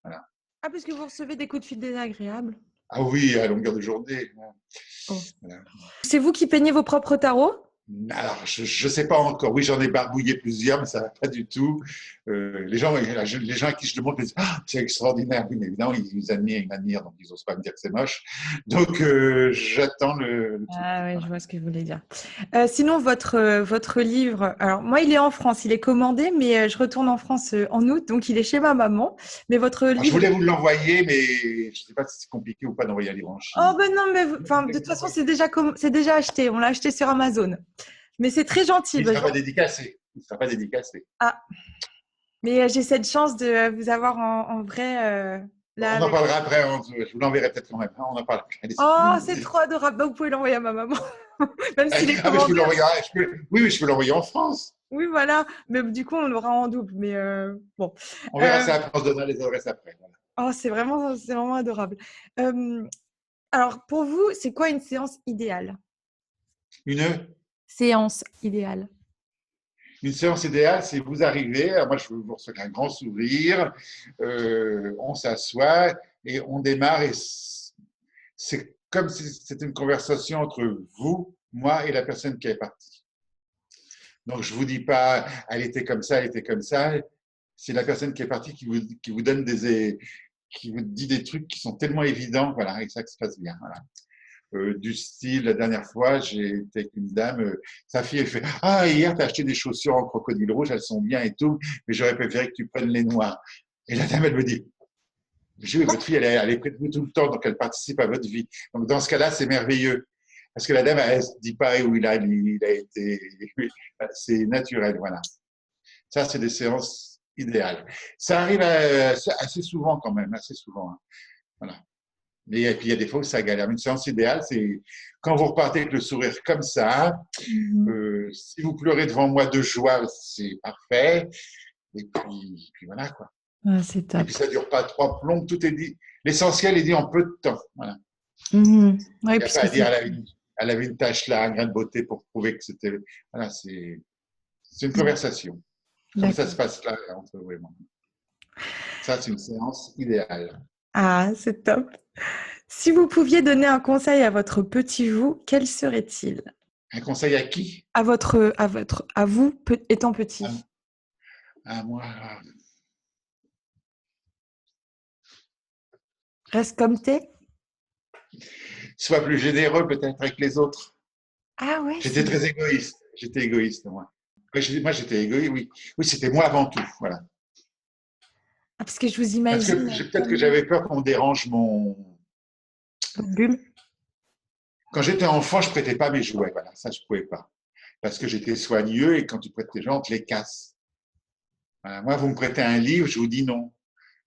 Voilà. Ah, parce que vous recevez des coups de fil désagréables. Ah oui, à longueur de journée. Oh. Voilà. C'est vous qui peignez vos propres tarots? Alors, je ne sais pas encore. Oui, j'en ai barbouillé plusieurs, mais ça ne va pas du tout. Les gens à qui je le montre me disent ah, c'est extraordinaire. Oui, mais évidemment, ils m'admirent, donc ils n'osent pas me dire que c'est moche. Donc, j'attends le truc. Ah ouais, je Voilà. vois ce que vous voulez dire. Sinon, votre livre, alors moi, il est en France, il est commandé, mais je retourne en France en août, donc il est chez ma maman. Mais votre Alors, je livre, voulais vous l'envoyer, mais je ne sais pas si c'est compliqué ou pas d'envoyer un livre en oh Chine. ben non, mais Je enfin, voulais de vous toute façon, l'envoyer. c'est déjà acheté. On l'a acheté sur Amazon. Mais c'est très gentil. Mais il ne Ben, sera pas dédicacé. Il ne sera pas dédicacé. Ah. Mais j'ai cette chance de vous avoir en vrai là On en avec. parlera après, je vous l'enverrai peut-être quand même. On en parle. Allez, c'est Oh, cool. c'est trop adorable. Bah, vous pouvez l'envoyer à ma maman. Même s'il est Ah, mais je peux commandé. l'envoyer. Oui, oui, je peux l'envoyer en France. Oui, voilà. Mais du coup, on l'aura en double. Mais bon. On verra Euh, ça après, on se donnera les adresses après. Voilà. oh, c'est vraiment adorable. Euh, alors, pour vous, c'est quoi une séance idéale? Une, Séance idéale. une séance idéale, c'est vous arrivez, moi je vous reçois un grand sourire, on s'assoit et on démarre et c'est comme si c'était une conversation entre vous, moi et la personne qui est partie. Donc je vous dis pas, elle était comme ça, elle était comme ça. C'est la personne qui est partie qui vous donne qui vous dit des trucs qui sont tellement évidents, voilà, et ça que se passe bien. Voilà. Du style, la dernière fois, j'ai été avec une dame, sa fille, elle fait ah, hier, tu as acheté des chaussures en crocodile rouge, elles sont bien et tout, mais j'aurais préféré que tu prennes les noires. Et la dame, elle me dit oui, votre fille, elle est près de vous tout le temps, donc elle participe à votre vie. Donc dans ce cas-là, c'est merveilleux. Parce que la dame, elle ne dit pas où il a été. C'est naturel, voilà. Ça, c'est des séances idéales. Ça arrive assez souvent quand même, assez souvent. Hein. Voilà. Et puis, il y a des fois où ça galère. Une séance idéale, c'est quand vous repartez avec le sourire comme ça. Mhm. Si vous pleurez devant moi de joie, c'est parfait. Et puis voilà, quoi. Ah, c'est Et top. puis, ça ne dure pas trois plombs. Tout est dit. L'essentiel est dit en peu de temps. Voilà. Mhm. Oui, Il n'y a pas puisque à dire c'est. elle avait une tâche là, un grain de beauté pour prouver que c'était. Voilà, c'est une conversation. Comme ça se D'accord. passe là entre vous et moi. Ça, c'est une séance idéale. Ah, c'est top. Si vous pouviez donner un conseil à votre petit vous, quel serait-il? Un conseil à qui? À vous, étant À, petit. à moi. Reste comme t'es? Sois plus généreux peut-être avec les autres. Ah ouais, J'étais c'est. très égoïste. J'étais égoïste, moi. Moi, j'étais égoïste, oui. Oui, c'était moi avant tout. Voilà. Ah, parce que je vous Parce que imagine peut-être que tellement j'avais peur qu'on me dérange mon. votre bulle. Quand j'étais enfant, je prêtais pas mes jouets. Voilà, ça, je pouvais pas. Parce que j'étais soigneux et quand tu prêtes tes gens, on te les casse. Voilà. Moi, vous me prêtez un livre, je vous dis non.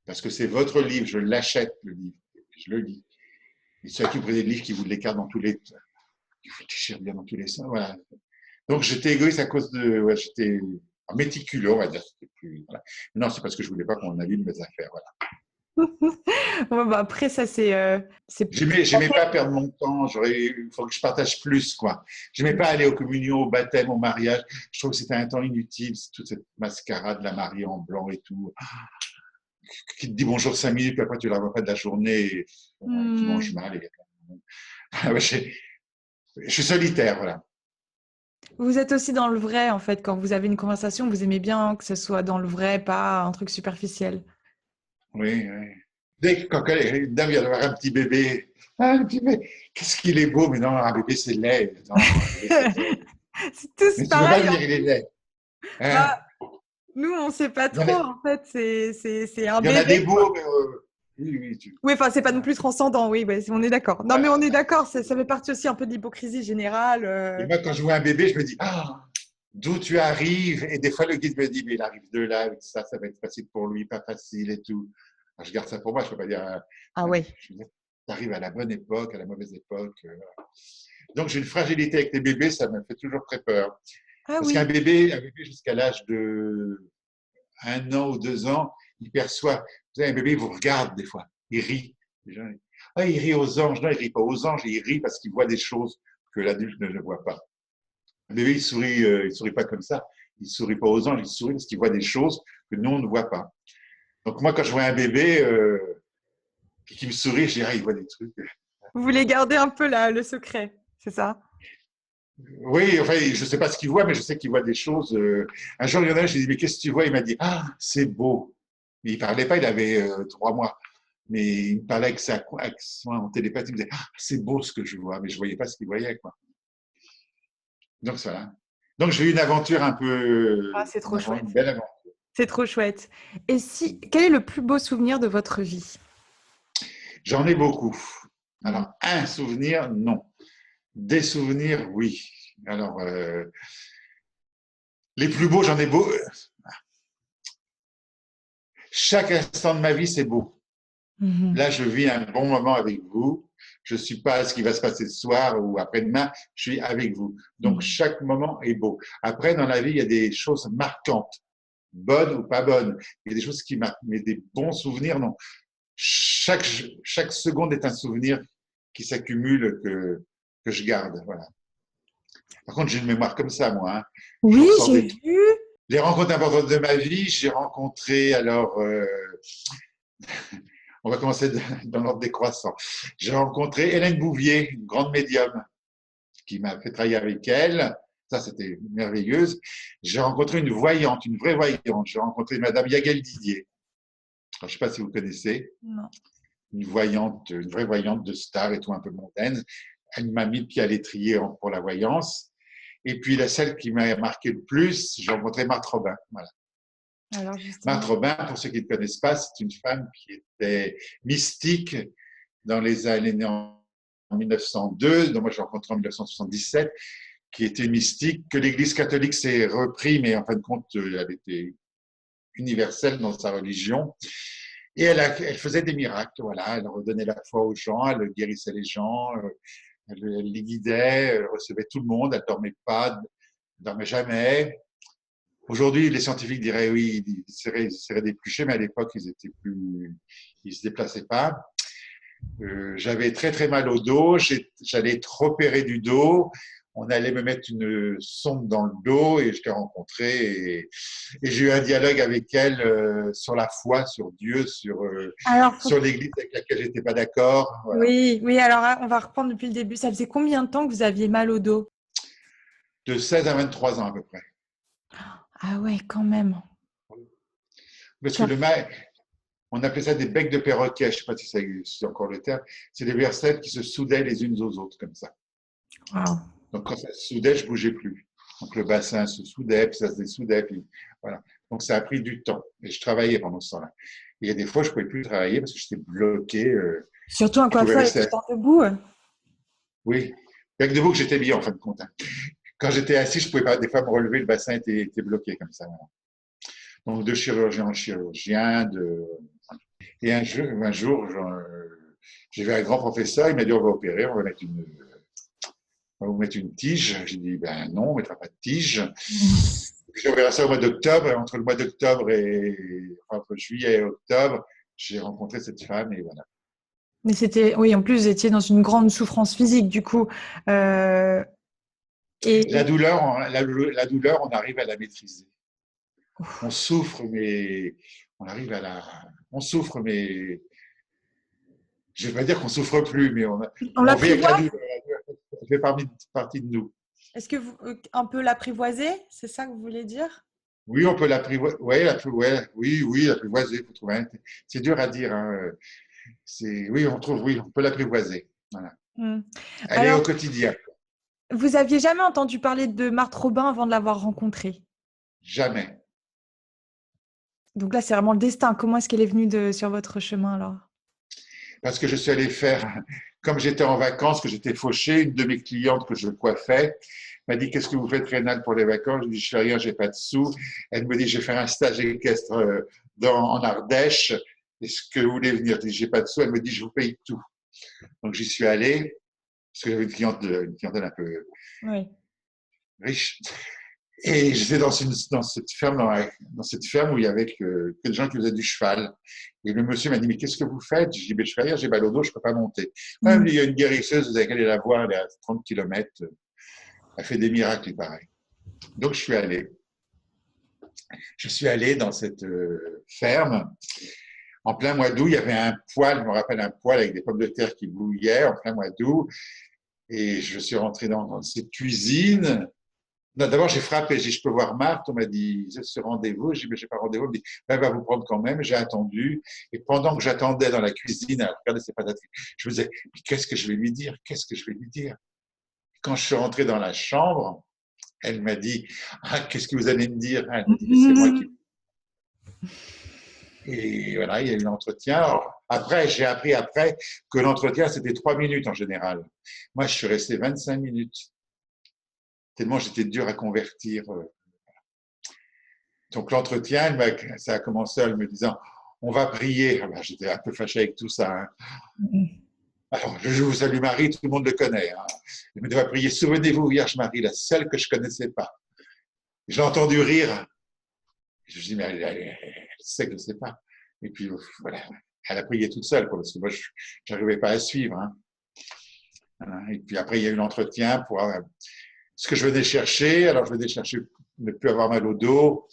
Parce que c'est votre livre, je l'achète, le livre. Je le lis. Et ceux qui prenaient des livres qui vous l'écartent dans tous les. Il faut déchirer bien dans tous les sens. Voilà. Donc, j'étais égoïste à cause de. Ouais, j'étais méticuleux, on va dire. Plus, voilà. Non, c'est parce que je voulais pas qu'on abîme mes affaires. Voilà. Ouais, bah après, ça, c'est J'aimais pas perdre mon temps. Il faut que je partage plus, quoi. J'aimais pas aller aux communions, au baptême, au mariage. Je trouve que c'était un temps inutile, toute cette mascarade, la mariée en blanc et tout, qui te dit bonjour 5 minutes, puis après tu la vois pas de la journée, et, tu manges Hmm. mal. Je suis solitaire, voilà. Vous êtes aussi dans le vrai, en fait. Quand vous avez une conversation, vous aimez bien que ce soit dans le vrai, pas un truc superficiel. Oui, oui. Dès que quand une dame vient d'avoir un petit bébé, ah, le petit bébé, qu'est-ce qu'il est beau, mais non, un bébé c'est laid. Non, un bébé c'est laid. C'est tous Mais tu peux pas pareil, me hein. dire il est laid. Hein? Bah, nous, on sait pas Il y en a, trop, en fait. C'est un il y en a bébé, des quoi. beaux, mais oui, oui, Oui, enfin, c'est pas non voilà. plus transcendant, oui, ouais, on est d'accord. Non, mais Voilà. on est d'accord, ça fait partie aussi un peu de l'hypocrisie générale. Et moi, quand je vois un bébé, je me dis, ah, d'où tu arrives? Et des fois, le guide me dit, mais il arrive de là, ça va être facile pour lui, pas facile et tout. Alors, je garde ça pour moi, je ne peux pas dire, Ah ouais. tu arrives à la bonne époque, à la mauvaise époque. Donc, j'ai une fragilité avec les bébés, ça me fait toujours très peur. Ah Parce oui. un bébé jusqu'à l'âge de 1 an ou 2 ans, il perçoit. Vous savez, un bébé, il vous regarde des fois, il rit. Les gens, ah, il rit aux anges. Non, il rit pas aux anges, il rit parce qu'il voit des choses que l'adulte ne voit pas. Un bébé, il sourit pas comme ça. Il sourit pas aux anges, il sourit parce qu'il voit des choses que nous, on ne voit pas. Donc moi, quand je vois un bébé qui me sourit, je dis, ah, il voit des trucs. Vous voulez garder un peu le secret, c'est ça? Oui, enfin, je ne sais pas ce qu'il voit, mais je sais qu'il voit des choses. Un jour, il y en a un, je lui ai dit, mais qu'est-ce que tu vois? Il m'a dit, ah, c'est beau. Mais il parlait pas, il avait 3 mois. Mais il me parlait avec sa accent en télépathie. Il me disait, ah, c'est beau ce que je vois, mais je ne voyais pas ce qu'il voyait, quoi. Donc, voilà. Donc, j'ai eu une aventure Ah, c'est trop une chouette. belle aventure. C'est trop chouette. Et si, quel est le plus beau souvenir de votre vie? J'en ai beaucoup. Mhm. Alors, un souvenir, non. Des souvenirs, oui. Alors, les plus beaux, j'en ai beau. Chaque instant de ma vie, c'est beau. Là, je vis un bon moment avec vous. Je ne suis pas à ce qui va se passer ce soir ou après-demain, je suis avec vous. Donc, chaque moment est beau. Après, dans la vie, il y a des choses marquantes, bonnes ou pas bonnes. Il y a des choses qui marquent, mais des bons souvenirs, non. Chaque seconde est un souvenir qui s'accumule, que je garde. Voilà. Par contre, j'ai une mémoire comme ça, moi. Hein. Je Oui, ressors j'ai des trucs. vu. Les rencontres importantes de ma vie, j'ai rencontré, alors, on va commencer dans l'ordre décroissant. J'ai rencontré Hélène Bouvier, une grande médium, qui m'a fait travailler avec elle. Ça, c'était merveilleuse. J'ai rencontré une voyante, une vraie voyante. J'ai rencontré Madame Yagal Didier. Alors, je ne sais pas si vous connaissez. Non. Une voyante, une vraie voyante de star et tout, un peu mondaine. Elle m'a mis le pied à l'étrier pour la voyance. Et puis, celle qui m'a marqué le plus, j'ai rencontré Marthe Robin. Voilà. Alors, justement. Marthe Robin, pour ceux qui ne connaissent pas, c'est une femme qui était mystique dans les années en 1902, dont moi j'ai rencontré en 1977, qui était mystique, que l'Église catholique s'est repris, mais en fin de compte, elle était universelle dans sa religion. Et elle faisait des miracles, voilà. Elle redonnait la foi aux gens, elle guérissait les gens, elle les guidait, elle recevait tout le monde, elle ne dormait pas, elle ne dormait jamais. Aujourd'hui, les scientifiques diraient oui, ils seraient d'éplucher, mais à l'époque, ils se déplaçaient pas. J'avais très très mal au dos, j'allais être opéré du dos. On allait me mettre une sonde dans le dos et je l'ai rencontrée et j'ai eu un dialogue avec elle sur la foi, sur Dieu, sur l'Église avec laquelle j'étais pas d'accord. Voilà. Oui, oui, alors on va reprendre depuis le début. Ça faisait combien de temps que vous aviez mal au dos? De 16 à 23 ans à peu près. Ah ouais, quand même. Parce que Ça... on appelait ça des becs de perroquet, je ne sais pas si c'est encore le terme, c'est des personnes qui se soudaient les unes aux autres comme ça. Wow. Donc quand ça se soudait, je ne bougeais plus. Donc le bassin se soudait, puis ça se dessoudait, puis voilà. Donc ça a pris du temps. Et je travaillais pendant ce temps-là. Il y a des fois, je ne pouvais plus travailler parce que j'étais bloqué. Surtout un Je pouvais coiffeur est tout rester. le temps debout. Oui. Avec debout que j'étais bien en fin de compte. Hein. Quand j'étais assis, je ne pouvais pas des fois me relever, le bassin était bloqué comme ça. Voilà. Donc de chirurgien en chirurgien, et un jour j'ai vu un grand professeur, il m'a dit on va opérer, on va vous mettre une tige. J'ai dit ben non, on ne mettra pas de tige. Puis on verra ça au mois d'octobre. Entre le mois d'octobre entre juillet et octobre, j'ai rencontré cette femme et voilà. Mais c'était, oui, en plus, vous étiez dans une grande souffrance physique, du coup. La Et... douleur, on arrive à la maîtriser. On souffre, mais on souffre, mais je ne vais pas dire qu'on souffre plus, mais On on vit avec la l'apprivoise? douleur. Ça fait partie de nous. Est-ce que vous, un peu l'apprivoiser? C'est ça que vous voulez dire? Oui, on peut l'apprivoiser. Oui, l'apprivoiser. C'est dur à dire. Hein. Oui, on peut l'apprivoiser. Voilà. Elle est au Alors, quotidien. vous aviez jamais entendu parler de Marthe Robin avant de l'avoir rencontrée? Jamais. Donc là, c'est vraiment le destin. Comment est-ce qu'elle est venue sur votre chemin alors? Parce que je suis allé faire, comme j'étais en vacances, que j'étais fauché, une de mes clientes que je coiffais m'a dit qu'est-ce que vous faites Rénal pour les vacances? Je lui dis je fais rien, j'ai pas de sous. Elle me dit je vais faire un stage équestre en Ardèche. Est-ce que vous voulez venir? Je dis j'ai pas de sous. Elle me dit je vous paye tout. Donc j'y suis allé parce que j'avais une clientèle un peu riche. Et j'étais dans cette ferme où il y avait que des gens qui faisaient du cheval. Et le monsieur m'a dit, mais qu'est-ce que vous faites? Je dis, mais je fais rien, j'ai mal au dos, je ne peux pas monter. Même il y a une guérisseuse, vous avez qu'à aller la voir, elle est à 30 km. Elle fait des miracles, il paraît. Donc je suis allé. Je suis allé dans cette ferme. En plein mois d'août, il y avait un poêle, je me rappelle un poêle avec des pommes de terre qui bouillaient en plein mois d'août. Et je suis rentré dans cette cuisine. D'abord, j'ai frappé, j'ai dit, je peux voir Marthe. On m'a dit, ce rendez-vous. J'ai dit, mais j'ai pas rendez-vous. Elle m'a dit, elle va vous prendre quand même. J'ai attendu. Et pendant que j'attendais dans la cuisine, à regarder ses patates, je me disais, mais qu'est-ce que je vais lui dire? Qu'est-ce que je vais lui dire? Quand je suis rentré dans la chambre, elle m'a dit, ah, qu'est-ce que vous allez me dire? Elle m'a dit, mais c'est moi qui. Et voilà, il y a eu l'entretien. Après, j'ai appris que l'entretien, c'était 3 minutes en général. Moi, je suis resté 25 minutes. Tellement j'étais dur à convertir. Donc l'entretien, ça a commencé en me disant on va prier. Ah ben, j'étais un peu fâché avec tout ça. Hein. Mhm. Alors, je vous salue Marie, tout le monde le connaît. Hein. Il me devait prier, souvenez-vous, Vierge Marie, la seule que je ne connaissais pas. J'ai entendu rire. Je me dis, mais elle sait que je ne sais pas. Et puis, voilà, elle a prié toute seule, quoi, parce que moi, je n'arrivais pas à suivre. Hein. Voilà. Et puis après, il y a eu l'entretien pour ce que je venais chercher. Alors, je venais chercher ne plus avoir mal au dos.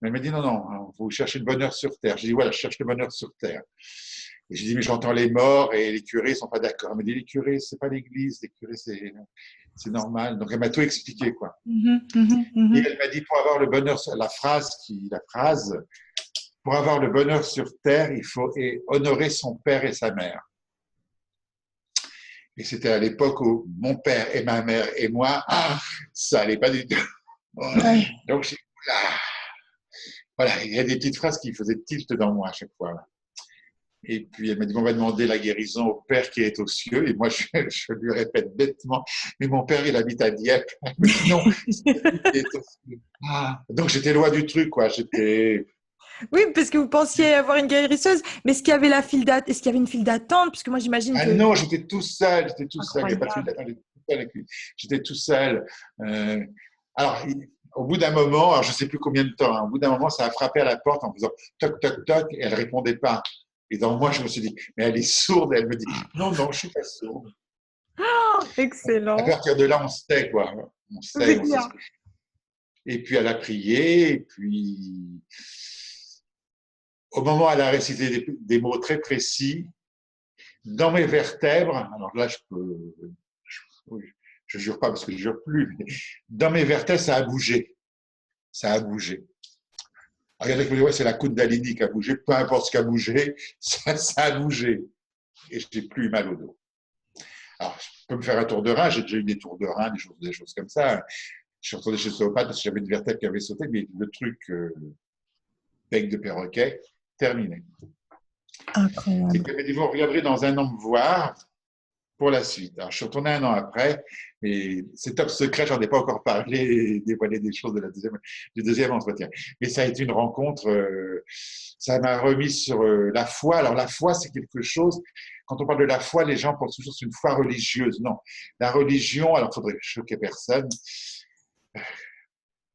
Mais elle m'a dit, non, non, vous cherchez le bonheur sur Terre. J'ai dit, voilà, je cherche le bonheur sur Terre. Et j'ai dit, mais j'entends les morts et les curés ne sont pas d'accord. Elle m'a dit, les curés, c'est pas l'église, les curés, c'est normal. Donc, elle m'a tout expliqué, quoi. Mhm, mhm, Et mhm. elle m'a dit, pour avoir le bonheur, la phrase, pour avoir le bonheur sur terre, il faut honorer son père et sa mère. Et c'était à l'époque où mon père et ma mère et moi, ça allait pas du tout. Ouais. Donc, voilà, il y a des petites phrases qui faisaient tilt dans moi à chaque fois. Et puis elle m'a dit, on va demander la guérison au Père qui est aux cieux. Et moi, je lui répète bêtement, mais mon Père, il habite à Dieppe. Elle me dit, non, c'est lui qui est aux cieux. Donc j'étais loin du truc, quoi. J'étais. Oui, parce que vous pensiez avoir une guérisseuse, mais est-ce qu'il y avait est-ce qu'il y avait une file d'attente? Puisque moi, j'imagine Ah que… non, j'étais tout seul, j'étais tout seul. Il n'y a pas de fil Incroyable. d'attente, j'étais tout seul. Euh, alors, au bout d'un moment, alors je ne sais plus combien de temps, hein, au bout d'un moment, ça a frappé à la porte en faisant toc, toc, toc, et elle ne répondait pas. Et dans moi, je me suis dit, mais elle est sourde. Et elle me dit, non, non, je ne suis pas sourde. À Excellent. partir de là, on sait, quoi. C'est On sait ce clair. que. Et puis, elle a prié, et puis, au moment où elle a récité des mots très précis, dans mes vertèbres, alors là, je jure pas parce que je jure plus, mais dans mes vertèbres, ça a bougé. Ça a bougé. Alors, il y en a qui me disent, ouais, c'est la Kundalini qui a bougé. Peu importe ce qui a bougé, ça a bougé. Et j'ai plus mal au dos. Alors, je peux me faire un tour de rein. J'ai déjà eu des tours de rein, des choses comme ça. Je suis retourné chez l'ostéopathe parce que j'avais une vertèbre qui avait sauté, mais le truc, bec de perroquet, terminé. Et Incroyable. puis, elle m'a dit, vous reviendrez dans un an me voir pour la suite. Alors, je suis retourné un an après, et c'est top secret, j'en ai pas encore parlé et dévoilé des choses du deuxième entretien. Mais ça a été une rencontre, ça m'a remis sur la foi. Alors, la foi, c'est quelque chose, quand on parle de la foi, les gens pensent toujours que c'est une foi religieuse. Non. La religion, alors, il faudrait choquer personne,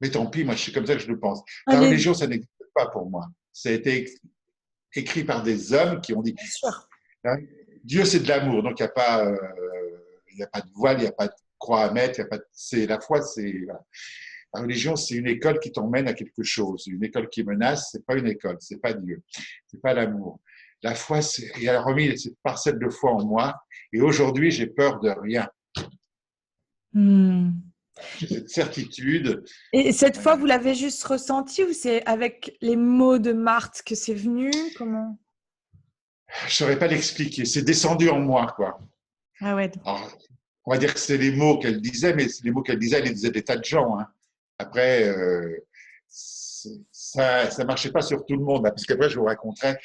mais tant pis, moi, c'est comme ça que je le pense. La Allez, religion, ça n'existe pas pour moi. Ça a été écrit par des hommes qui ont dit, bien sûr. hein, Dieu, c'est de l'amour, donc il n'y a pas de voile, il n'y a pas de croix à mettre, il y a pas de, c'est la foi, c'est voilà. La religion, c'est une école qui t'emmène à quelque chose. Une école qui menace, c'est pas une école, c'est pas Dieu, c'est pas l'amour. La foi, il a remis cette parcelle de foi en moi, et aujourd'hui, j'ai peur de rien. Hmm. J'ai cette certitude. Et cette fois, Euh, vous l'avez juste ressenti ou c'est avec les mots de Marthe que c'est venu? Comment? je saurais pas l'expliquer. C'est descendu en moi, quoi. Ah ouais. Alors, on va dire que c'est les mots qu'elle disait, mais les mots qu'elle disait, elle les disait des tas de gens. Hein. Après, ça ne marchait pas sur tout le monde, hein, parce qu'après, je vous raconterai.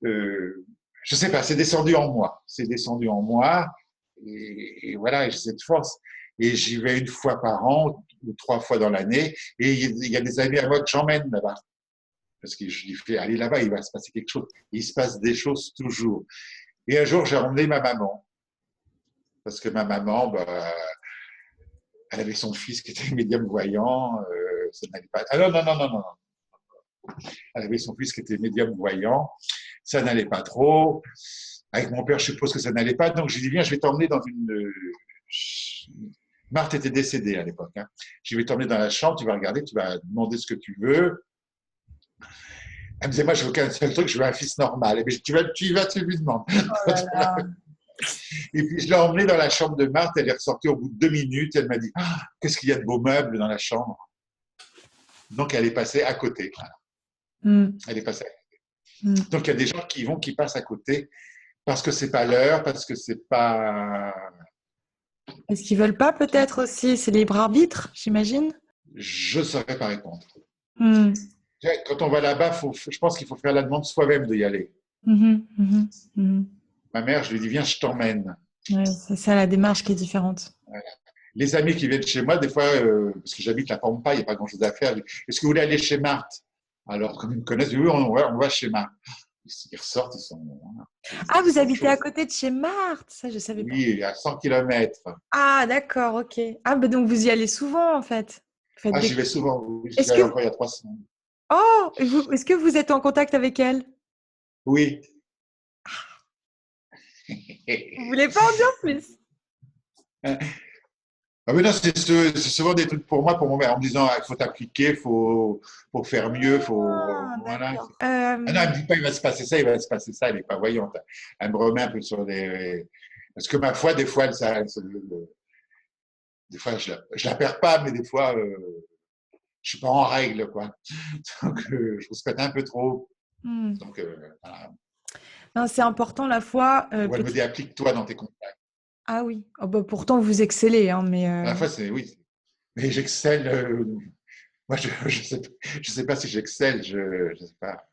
Je ne sais pas, c'est descendu en moi. C'est descendu en moi. Et voilà, j'ai cette force. Et j'y vais une fois par an ou 3 fois dans l'année. Et il y a des amis à moi que j'emmène là-bas. Parce que je lui fais, allez là-bas, il va se passer quelque chose. Et il se passe des choses toujours. Et un jour, j'ai emmené ma maman. Parce que ma maman, bah, elle avait son fils qui était médium voyant. Ça n'allait pas. Ah non, non, non, non, non. Elle avait son fils qui était médium voyant. Ça n'allait pas trop. Avec mon père, je suppose que ça n'allait pas. Donc, je lui dis, viens, je vais t'emmener dans une. Marthe était décédée à l'époque. Hein. Je vais t'emmener dans la chambre, tu vas regarder, tu vas demander ce que tu veux. Elle me disait, moi, je veux qu'un seul truc, je veux un fils normal. Mais tu lui demandes. Oh là là. Et puis, je l'ai emmenée dans la chambre de Marthe. Elle est ressortie au bout de 2 minutes. Elle m'a dit, qu'est-ce qu'il y a de beaux meubles dans la chambre. Donc, elle est passée à côté. Hmm. Elle est passée. Hmm. Donc, il y a des gens qui passent à côté parce que c'est pas l'heure, parce que c'est pas. Est-ce qu'ils veulent pas peut-être aussi? C'est libre arbitre, j'imagine. Je ne saurais pas répondre. Hmm. Quand on va là-bas, je pense qu'il faut faire la demande soi-même d'y aller. Mhm, mhm, mhm. Ma mère, je lui dis, viens, je t'emmène. Ouais, c'est ça la démarche qui est différente. Les amis qui viennent chez moi, des fois, parce que j'habite la Pampa, il n'y a pas grand-chose à faire. Est-ce que vous voulez aller chez Marthe? Alors, comme ils me connaissent, oui, on va chez Marthe. ils ressortent, ils sont. Voilà, Ah, vous c'est autre habitez à chose. côté de chez Marthe? Ça, je ne savais pas. Oui, à 100 kilomètres. Ah, d'accord, ok. Ah, bah donc vous y allez souvent en fait. Vous faites Ah, des... j'y vais souvent. Oui, j'y Est-ce allais que encore il y a 3 semaines. oh, est-ce que vous êtes en contact avec elle? Oui. Vous voulez pas en dire plus? Ah mais non, c'est souvent des trucs pour moi, pour mon mère, en me disant, il faut t'appliquer, faut faire mieux, Ah, voilà. d'accord. Ah non, elle me dit pas, il va se passer ça, il va se passer ça, elle n'est pas voyante. Elle me remet un peu sur des. Parce que ma foi, des fois, des fois, je la perds pas, mais des fois, je suis pas en règle, quoi. Donc, je respecte un peu trop. Hmm. Donc, voilà. Non, c'est important la foi. Ou elle me dit, applique-toi dans tes contacts. Ah oui. Oh, bah, pourtant, vous excellez, hein, mais À la fois, c'est oui. Mais j'excelle. Moi, je sais pas si j'excelle, je sais pas.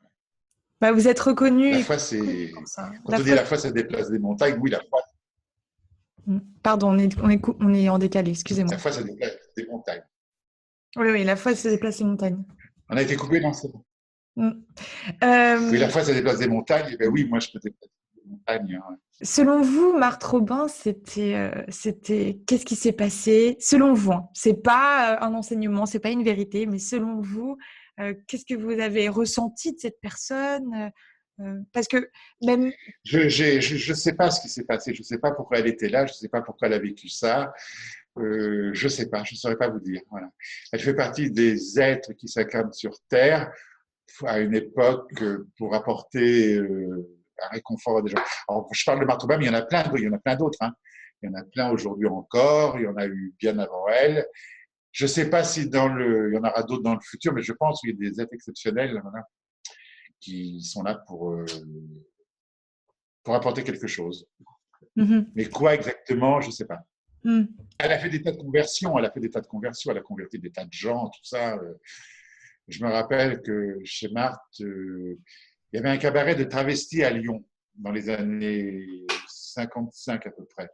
bah, vous êtes reconnu La et foi, connu c'est. pour ça. Quand La on dit foi. la foi, ça déplace des montagnes, oui, Pardon, on est en décalé, excusez-moi. la foi, ça déplace des montagnes. Oui, oui, la foi, c'est déplacer les montagnes. On a été coupé dans ça. Hmm. Oui, la Euh, foi, ça déplace des montagnes. Et ben oui, moi, je peux déplacer des montagnes, hein. Selon vous, Marthe Robin, c'était qu'est-ce qui s'est passé? Selon vous, hein. C'est pas un enseignement, c'est pas une vérité, mais selon vous, qu'est-ce que vous avez ressenti de cette personne? Parce que même, Je sais pas ce qui s'est passé. Je sais pas pourquoi elle était là. Je sais pas pourquoi elle a vécu ça. Je sais pas. Je saurais pas vous dire. Voilà. Elle fait partie des êtres qui s'incarnent sur Terre à une époque pour apporter un réconfort à des gens. Alors, je parle de Marthe Obama, mais il y en a plein, il y en a plein d'autres, hein. Il y en a plein aujourd'hui encore, il y en a eu bien avant elle. Je ne sais pas si il y en aura d'autres dans le futur, mais je pense qu'il y a des êtres exceptionnels, voilà, qui sont là pour apporter quelque chose. mhm, Mais quoi exactement, je ne sais pas. mhm. Elle a fait des tas de conversions, elle a fait des tas de conversions, elle a converti des tas de gens, tout ça. Je me rappelle que chez Marthe, il y avait un cabaret de travestis à Lyon dans les années 55 à peu près.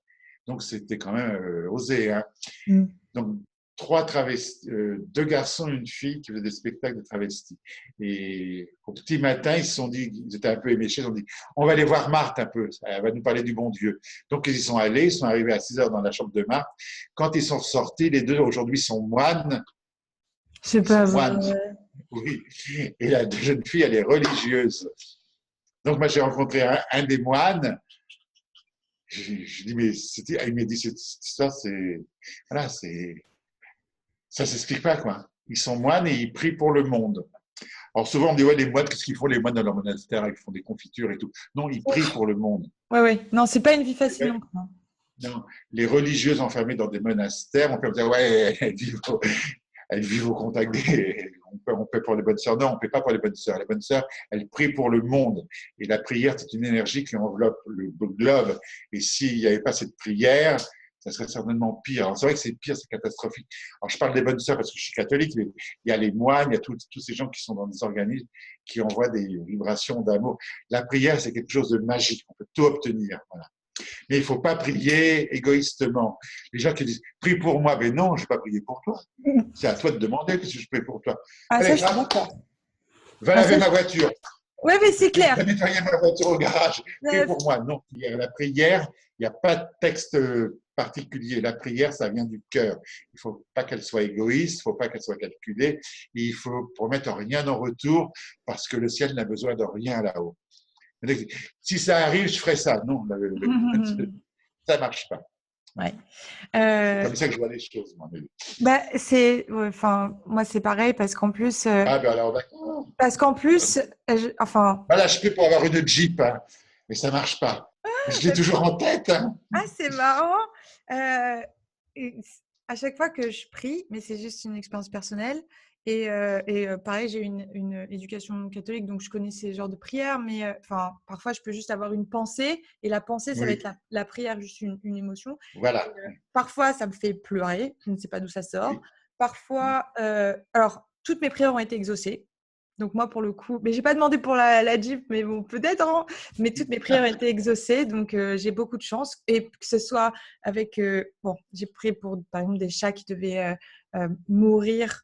Donc c'était quand même osé, hein. Mhm. Donc trois travestis, deux garçons, une fille qui faisaient des spectacles de travestis. Et au petit matin, ils se sont dit, ils étaient un peu éméchés, ils ont dit, on va aller voir Marthe un peu, elle va nous parler du bon Dieu. Donc ils y sont allés, ils sont arrivés à 6 heures dans la chambre de Marthe. Quand ils sont sortis, les deux aujourd'hui sont moines. C'est Ils pas sont moines, vrai. oui. Et la jeune fille, elle est religieuse. Donc, moi, j'ai rencontré un des moines. Je dis, mais il m'a dit, cette histoire, voilà, ça s'explique pas, quoi. Ils sont moines et ils prient pour le monde. Alors, souvent, on me dit, ouais, les moines, qu'est-ce qu'ils font, les moines dans leur monastère? Ils font des confitures et tout. Non, ils prient pour le monde. Ouais, ouais. Non, c'est pas une vie facile non plus, hein. Non, les religieuses enfermées dans des monastères, on peut me dire, ouais, elles vivent au contact des. On peut pour les bonnes sœurs. Non, on ne peut pas pour les bonnes sœurs. Les bonnes sœurs, elles prient pour le monde. Et la prière, c'est une énergie qui enveloppe le globe. Et s'il n'y avait pas cette prière, ça serait certainement pire. Alors, c'est vrai que c'est pire, c'est catastrophique. Alors, je parle des bonnes sœurs parce que je suis catholique, mais il y a les moines, il y a tous ces gens qui sont dans des organismes qui envoient des vibrations d'amour. La prière, c'est quelque chose de magique. On peut tout obtenir. Voilà. Mais il ne faut pas prier égoïstement. Les gens qui disent prie pour moi, mais non, je ne vais pas prier pour toi. C'est à toi de demander que je prie pour toi. Ah, ça, Allez, je suis hop, d'accord. va Ah, ça, laver ma voiture, ouais, mais c'est clair. va nettoyer ma voiture au garage, prie pour moi. Non, la prière, il n'y a pas de texte particulier. La prière, ça vient du cœur. Il ne faut pas qu'elle soit égoïste, il ne faut pas qu'elle soit calculée. Et il faut promettre rien en retour parce que le ciel n'a besoin de rien là-haut. Si ça arrive, je ferai ça. Non, ça ne marche pas. Ouais. C'est Euh, comme ça que je vois les choses, moi. bah, ouais, enfin, moi, c'est pareil Ah, ben alors, d'accord. parce qu'en plus, enfin, Voilà, je peux pour avoir une Jeep, hein, mais ça marche pas. Je l'ai toujours en tête, hein. ah, c'est marrant. Euh, et à chaque fois que je prie, mais c'est juste une expérience personnelle. Pareil, j'ai une éducation catholique, donc je connais ces genres de prières, mais enfin, parfois je peux juste avoir une pensée, et la pensée, ça va être Oui, la prière, juste une émotion. voilà. Parfois, ça me fait pleurer, je ne sais pas d'où ça sort. Oui. Parfois, alors, toutes mes prières ont été exaucées. Donc moi, pour le coup, mais j'ai pas demandé pour la Jeep, mais bon, peut-être, hein. Mais toutes mes prières ont été exaucées, donc j'ai beaucoup de chance. Et que ce soit avec, bon, j'ai prié pour, par exemple, des chats qui devaient mourir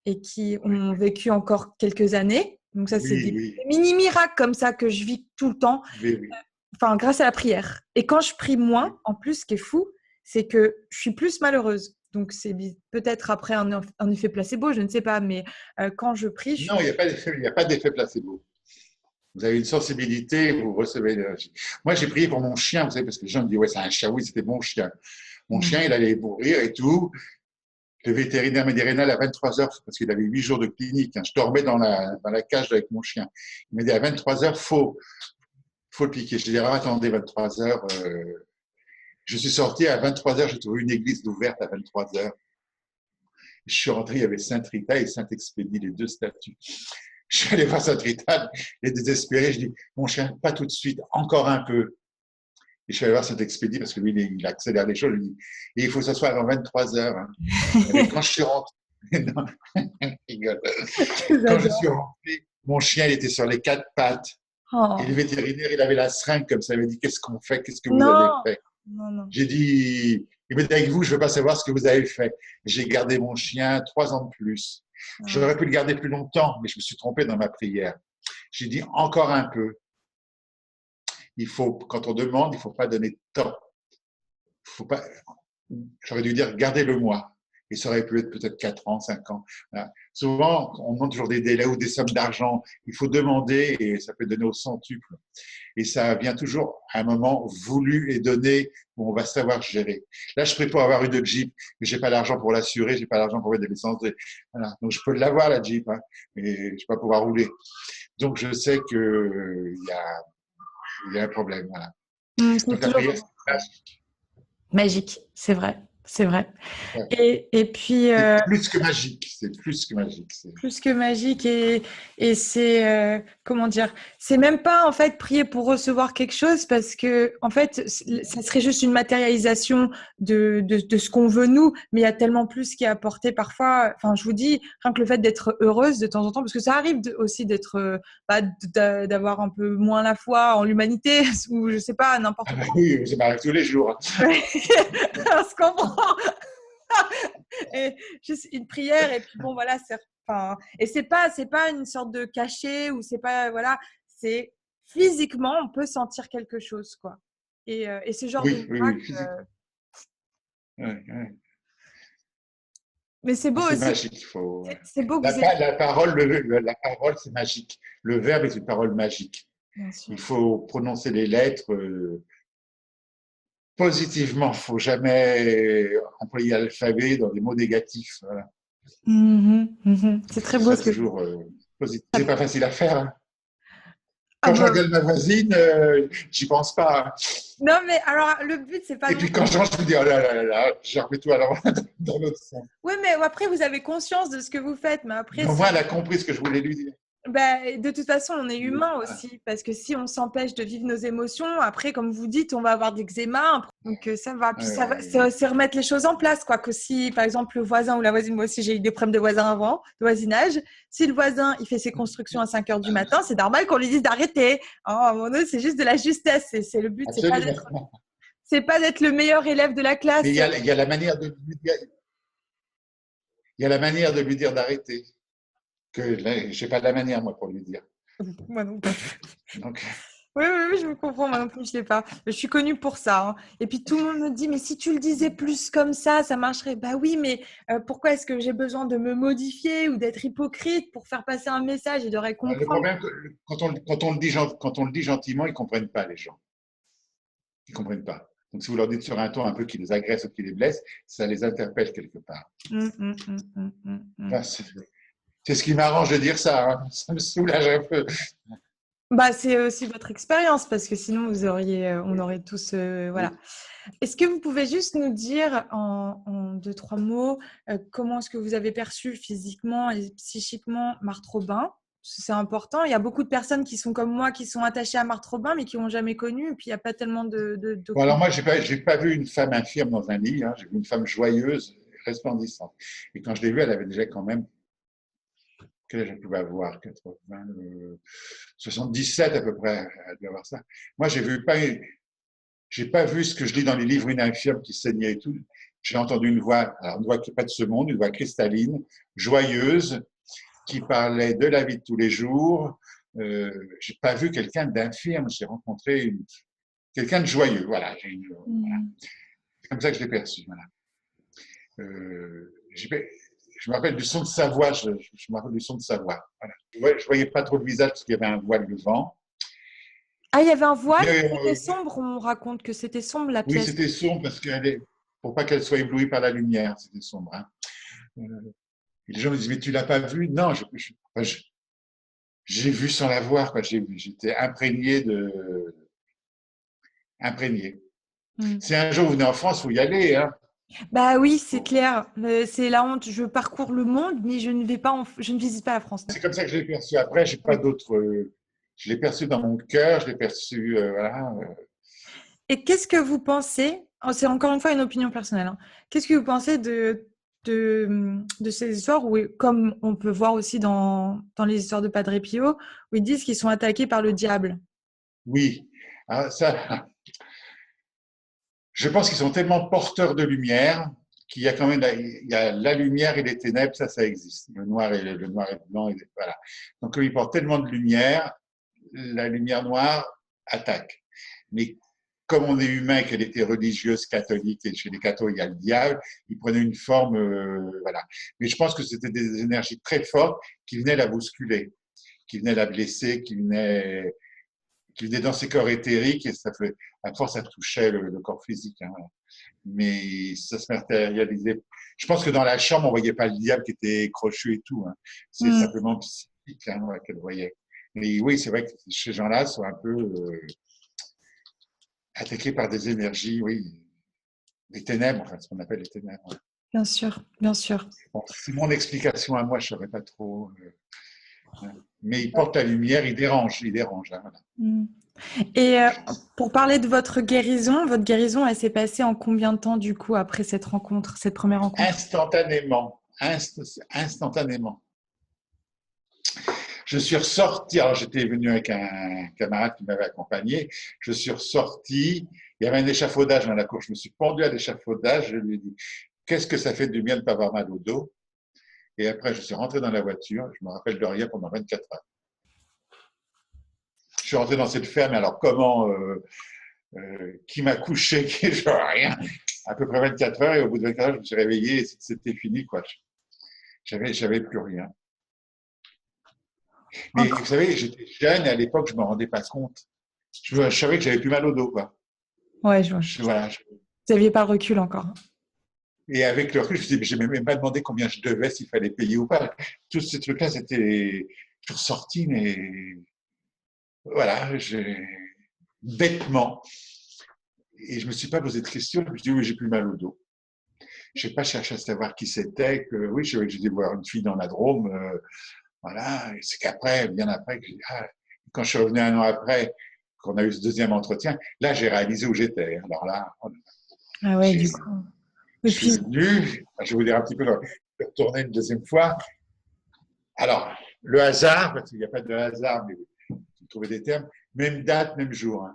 et qui Oui. ont vécu encore quelques années. Donc ça, c'est Oui, des oui, mini miracles comme ça que je vis tout le temps. oui, oui. Enfin, grâce à la prière. Et quand je prie Oui. moins, en plus, ce qui est fou, c'est que je suis plus malheureuse. Donc, c'est peut-être après un effet placebo, je ne sais pas. Mais quand je prie, je Non, suis. il n'y a pas d'effet placebo. Vous avez une sensibilité, vous recevez l'énergie. Moi, j'ai prié pour mon chien, vous savez, parce que les gens me disent, ouais, c'est un chien. Oui, c'était mon chien. Mon chien, il allait mourir et tout. Le vétérinaire m'a dit, Rénal, à 23 heures, parce qu'il avait 8 jours de clinique. Hein, je dormais dans la cage avec mon chien. Il m'a dit, à 23 heures, faut le piquer. Je lui ai dit, alors, attendez, 23 heures. Je suis sorti à 23 heures, j'ai trouvé une église ouverte à 23 heures. Je suis rentré, il y avait Sainte Rita et Saint Expédie, les deux statues. Je suis allé voir Sainte Rita, et désespéré, je dis, mon chien, pas tout de suite, encore un peu. Et je suis allé voir Saint Expédie parce que lui, il accélère les choses. Je lui dis, et il faut s'asseoir avant 23 heures. Hein. Mais quand je suis rentré, non, rigole. Quand je suis J'adore. rentré, mon chien, il était sur les quatre pattes. Et le Oh. vétérinaire, il avait la seringue comme ça. Il m'a dit, qu'est-ce qu'on fait? Qu'est-ce que vous avez Non, fait? non, non. J'ai dit, il m'a dit, avec vous, je ne veux pas savoir ce que vous avez fait. J'ai gardé mon chien 3 ans de plus. Ah. J'aurais pu le garder plus longtemps, mais je me suis trompé dans ma prière. J'ai dit, encore un peu. Il faut, quand on demande, il ne faut pas donner de temps. Faut pas, j'aurais dû dire, gardez-le-moi. Et ça aurait pu être peut-être 4 ans, 5 ans. Voilà. Souvent, on demande toujours des délais ou des sommes d'argent. Il faut demander et ça peut donner au centuple. Et ça vient toujours à un moment voulu et donné où on va savoir gérer. Là, je prie pour avoir une Jeep, mais j'ai pas l'argent pour l'assurer, j'ai pas l'argent pour mettre de l'essence. Voilà. Donc, je peux l'avoir, la Jeep, hein, mais je vais pas pouvoir rouler. Donc, je sais que il y a un problème. Voilà. C'est Donc, la toujours prière, magique, c'est vrai, c'est vrai. c'est Et puis, plus que magique. C'est plus que magique. plus que magique et c'est comment dire, c'est même pas en fait prier pour recevoir quelque chose parce que en fait ça serait juste une matérialisation de ce qu'on veut nous, mais il y a tellement plus qui est apporté parfois. Enfin, je vous dis rien que le fait d'être heureuse de temps en temps, parce que ça arrive aussi d'être d'avoir un peu moins la foi en l'humanité ou je sais pas n'importe Ah bah quoi. oui, ça m'arrive tous les jours. On se comprend. Et juste une prière et puis bon voilà c'est enfin et c'est pas une sorte de cachet ou c'est pas voilà c'est physiquement on peut sentir quelque chose quoi et ce genre de Oui, oui, oui, miracle physique. Ouais, ouais. mais c'est beau C'est aussi magique. Il faut... c'est beau que vous ayez la parole, la parole, c'est magique. Le verbe est une parole magique. bien sûr. Il faut prononcer les lettres positivement. Il ne faut jamais employer l'alphabet dans des mots négatifs. Voilà. C'est Ce très beau sera ce que toujours positif. C'est pas facile à faire. Hein. ah Quand bah, j'engueule ma voisine, j'y pense pas. Hein. non mais alors le but c'est pas Et non puis quand je rentre, je me dis, oh là là, je remets tout à l'envers dans l'autre sens. oui mais après vous avez conscience de ce que vous faites mais après Mais au si moins, elle a compris ce que je voulais lui dire. bah, de toute façon, on est humain Voilà. aussi, parce que si on s'empêche de vivre nos émotions, après, comme vous dites, on va avoir des eczémas, donc ça va. Puis ça va, c'est remettre les choses en place, quoi. Que si, par exemple, le voisin ou la voisine, moi aussi j'ai eu des problèmes de voisin avant, de voisinage, si le voisin il fait ses constructions à 5 heures du matin, c'est normal qu'on lui dise d'arrêter. Oh, à un moment donné, c'est juste de la justesse. C'est le but, Absolument. c'est pas d'être le meilleur élève de la Mais classe. il y a la manière de lui dire, il y a la manière de lui dire d'arrêter. Que je n'ai pas la manière, moi, pour lui dire. Moi non plus. Donc, Oui, oui, oui, je vous comprends, moi non plus, je sais pas. Je suis connue pour ça. Hein. Et puis tout le monde me dit, mais si tu le disais plus comme ça marcherait. Bah oui, mais pourquoi est-ce que j'ai besoin de me modifier ou d'être hypocrite pour faire passer un message et de le comprendre? problème, quand on le dit gentiment, ils ne comprennent pas, les gens. Ils ne comprennent pas. Donc, si vous leur dites sur un ton un peu qui les agresse ou qui les blesse, ça les interpelle quelque part. Enfin, c'est ce qui m'arrange de dire ça. Hein. Ça me soulage un peu. Bah, c'est aussi votre expérience parce que sinon vous auriez, on aurait tous, voilà. Oui. Est-ce que vous pouvez juste nous dire en deux, trois mots comment est-ce que vous avez perçu physiquement et psychiquement Marthe Robin? Parce que c'est important. Il y a beaucoup de personnes qui sont comme moi, qui sont attachées à Marthe Robin, mais qui n'ont jamais connu. Et puis, il n'y a pas tellement de Bon, alors documents. moi, j'ai pas vu une femme infirme dans un lit. Hein. J'ai vu une femme joyeuse, resplendissante. Et quand je l'ai vue, elle avait déjà quand même quel âge elle pouvait avoir 80, 77 à peu près, elle devait avoir ça. Moi, j'ai pas vu ce que je lis dans les livres, une infirme qui saignait et tout. J'ai entendu une voix qui n'est pas de ce monde, une voix cristalline, joyeuse, qui parlait de la vie de tous les jours. J'ai pas vu quelqu'un d'infirme, j'ai rencontré quelqu'un de joyeux. Voilà, voilà. C'est comme ça que je l'ai perçu. Voilà. Je me rappelle du son de sa voix. Je me rappelle du son de sa voix. Voilà. Je voyais pas trop le visage parce qu'il y avait un voile devant. Ah, il y avait un voile, Mais, c'était sombre, on raconte que c'était sombre la oui, pièce. c'était sombre parce pour pas qu'elle soit éblouie par la lumière, c'était sombre. Hein. Et les gens me disent, mais tu l'as pas vu? Non, j'ai vu sans la voir. Quoi. J'étais imprégné. Si un jour vous venez en France, vous y allez. Hein. Bah oui, c'est clair. C'est la honte. Je parcours le monde, mais je ne vais pas, je ne visite pas la France. C'est comme ça que je l'ai perçu. Après, j'ai pas d'autres. Je l'ai perçu dans mon cœur. Je l'ai perçu. Voilà. Et qu'est-ce que vous pensez? C'est encore une fois une opinion personnelle. Hein. Qu'est-ce que vous pensez de ces histoires où, comme on peut voir aussi dans les histoires de Padre Pio, où ils disent qu'ils sont attaqués par le diable? Oui. Ah, ça, je pense qu'ils sont tellement porteurs de lumière qu'il y a quand même il y a la lumière et les ténèbres, ça existe. Le noir et le blanc, voilà. Donc ils portent tellement de lumière, la lumière noire attaque. Mais comme on est humain, qu'elle était religieuse catholique et chez les cathos il y a le diable, ils prenaient une forme, voilà. Mais je pense que c'était des énergies très fortes qui venaient la bousculer, qui venaient la blesser, qui venait dans ses corps éthériques et à force, ça touchait le corps physique. Hein. Mais ça se matérialisait. Je pense que dans la chambre, on voyait pas le diable qui était crochu et tout. Hein. C'est simplement psychique hein, qu'elle voyait. Mais oui, c'est vrai que ces gens-là sont un peu attaqués par des énergies, oui, des ténèbres, enfin, ce qu'on appelle les ténèbres. Bien sûr, bien sûr. Bon, c'est mon explication à moi, je ne saurais pas trop. Mais il porte la lumière, il dérange. Hein, voilà. Et pour parler de votre guérison, elle s'est passée en combien de temps du coup après cette rencontre, cette première rencontre? Instantanément. Instantanément. Je suis ressorti, alors j'étais venu avec un camarade qui m'avait accompagné, je suis ressorti, il y avait un échafaudage dans la cour, je me suis pendu à l'échafaudage, je lui ai dit, qu'est-ce que ça fait du bien de ne pas avoir mal au dos? Et après, je suis rentré dans la voiture, je me rappelle de rien pendant 24 heures. Je suis rentré dans cette ferme, alors comment, qui m'a couché, qui je rien, à peu près 24 heures, et au bout de 24 heures, je me suis réveillé et c'était fini, quoi. J'avais plus rien. Mais vous savez, j'étais jeune et à l'époque, je ne me rendais pas compte. Je savais que j'avais plus mal au dos, quoi. Ouais, je vois. Voilà. Vous n'aviez pas le recul encore. Et avec le recul, je me disais, mais je n'ai même pas demandé combien je devais, s'il fallait payer ou pas. Tous ces trucs-là, c'était. Je suis ressorti, mais voilà, bêtement. Et je ne me suis pas posé de questions. Je me suis dit, oui, j'ai plus mal au dos. Je n'ai pas cherché à savoir qui c'était. Oui, je savais que j'étais voir une fille dans la Drôme. Voilà. Et c'est qu'après, bien après, quand je suis revenu un an après, qu'on a eu ce deuxième entretien, là, j'ai réalisé où j'étais. Alors là, ah ouais, du coup. Je suis venu, je vais vous dire un petit peu, je vais retourner une deuxième fois. Alors, le hasard, parce qu'il n'y a pas de hasard, mais vous trouvez des termes, même date, même jour. Hein.